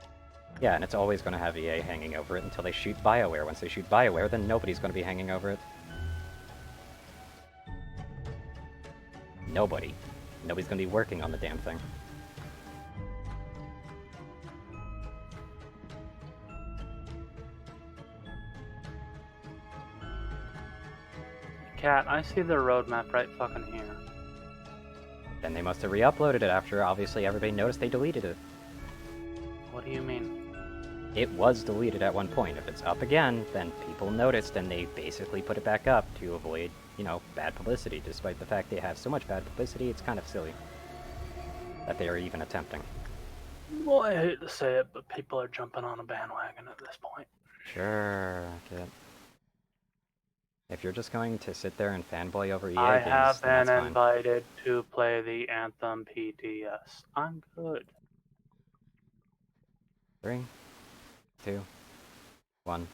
Yeah, and it's always going to have EA hanging over it until they shoot BioWare. Once they shoot BioWare, then nobody's going to be hanging over it. Nobody. Nobody's going to be working on the damn thing. Cat, I see the roadmap right fucking here. Then they must have re-uploaded it after obviously everybody noticed they deleted it. What do you mean? It was deleted at one point. If it's up again, then people noticed and they basically put it back up to avoid, you know, bad publicity. Despite the fact they have so much bad publicity, it's kind of silly that they are even attempting. Well, I hate to say it, but people are jumping on a bandwagon at this point. Sure, Kit. If you're just going to sit there and fanboy over EA I games, have then been that's fine. invited to play the Anthem PTS. I'm good. 3, 2, 1.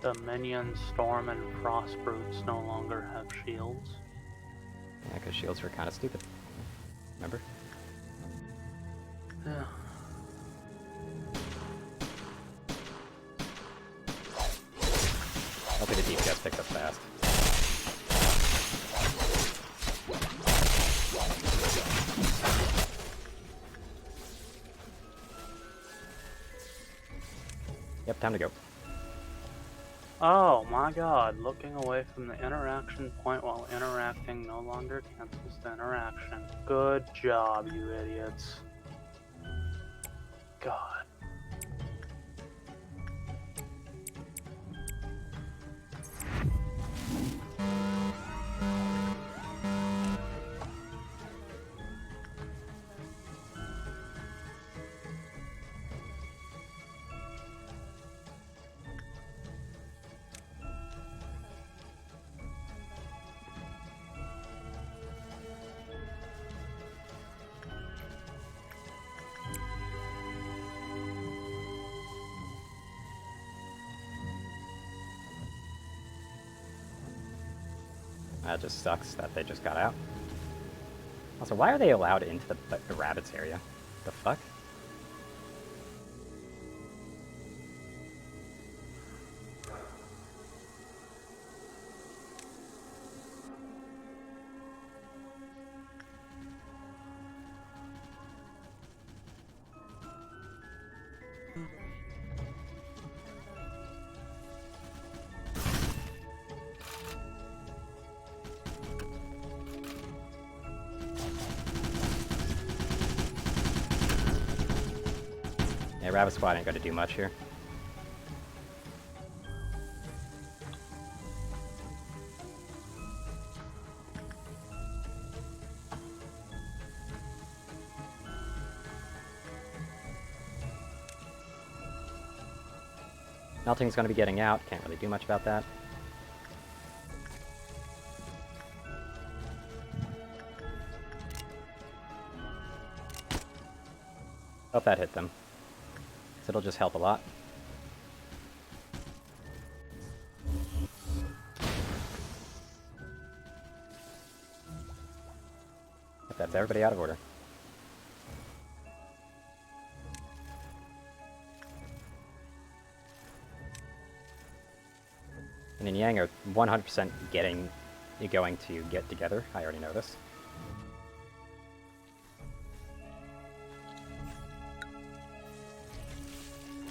The minions Storm and Frost Brutes no longer have shields. Yeah, because shields were kind of stupid. Remember? Yeah. Hopefully the DPS picks up fast. Yep, time to go. Oh my god, looking away from the interaction point while interacting no longer cancels the interaction. Good job, you idiots. God. That just sucks that they just got out. Also, why are they allowed into the rabbits area? The fuck? Yeah, Rabbit Squad ain't gonna do much here. Melting's gonna be getting out, can't really do much about that. Hope that hit them. So it'll just help a lot. If that's everybody out of order. And Yin Yang are 100% going to get together. I already know this.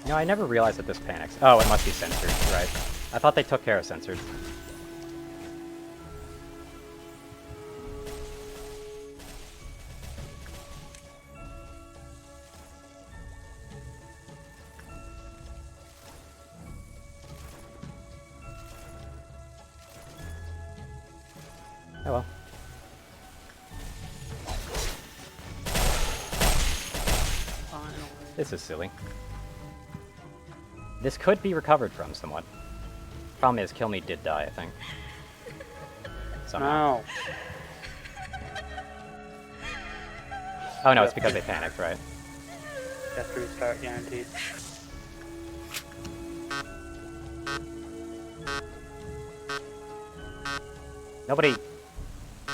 No, I never realized that this panics. Oh, it must be censored, right. I thought they took care of censored. Oh well. Finally. This is silly. This could be recovered from somewhat. Problem is, Kill Me did die, I think. Somehow. No. Oh no, it's because they panicked, right? You have to restart guaranteed.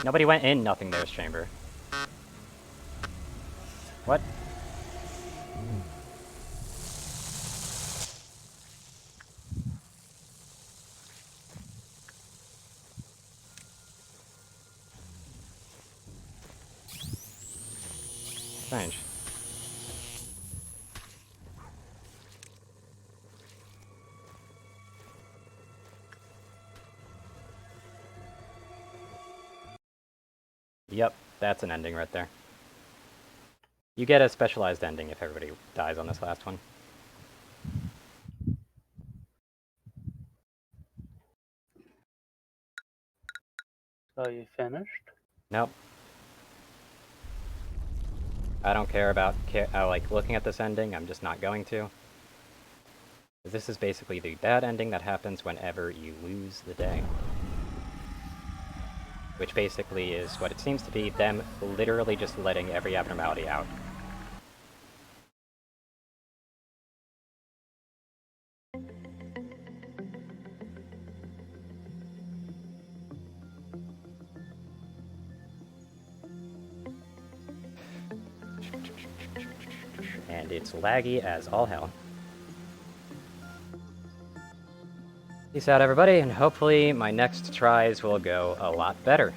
Nobody went in Nothing There's chamber. What? Strange. Yep, that's an ending right there. You get a specialized ending if everybody dies on this last one. So you finished? Nope. I don't care about like looking at this ending. I'm just not going to. This is basically the bad ending that happens whenever you lose the day. Which basically is what it seems to be, them literally just letting every abnormality out. And it's laggy as all hell. Peace out, everybody, and hopefully my next tries will go a lot better.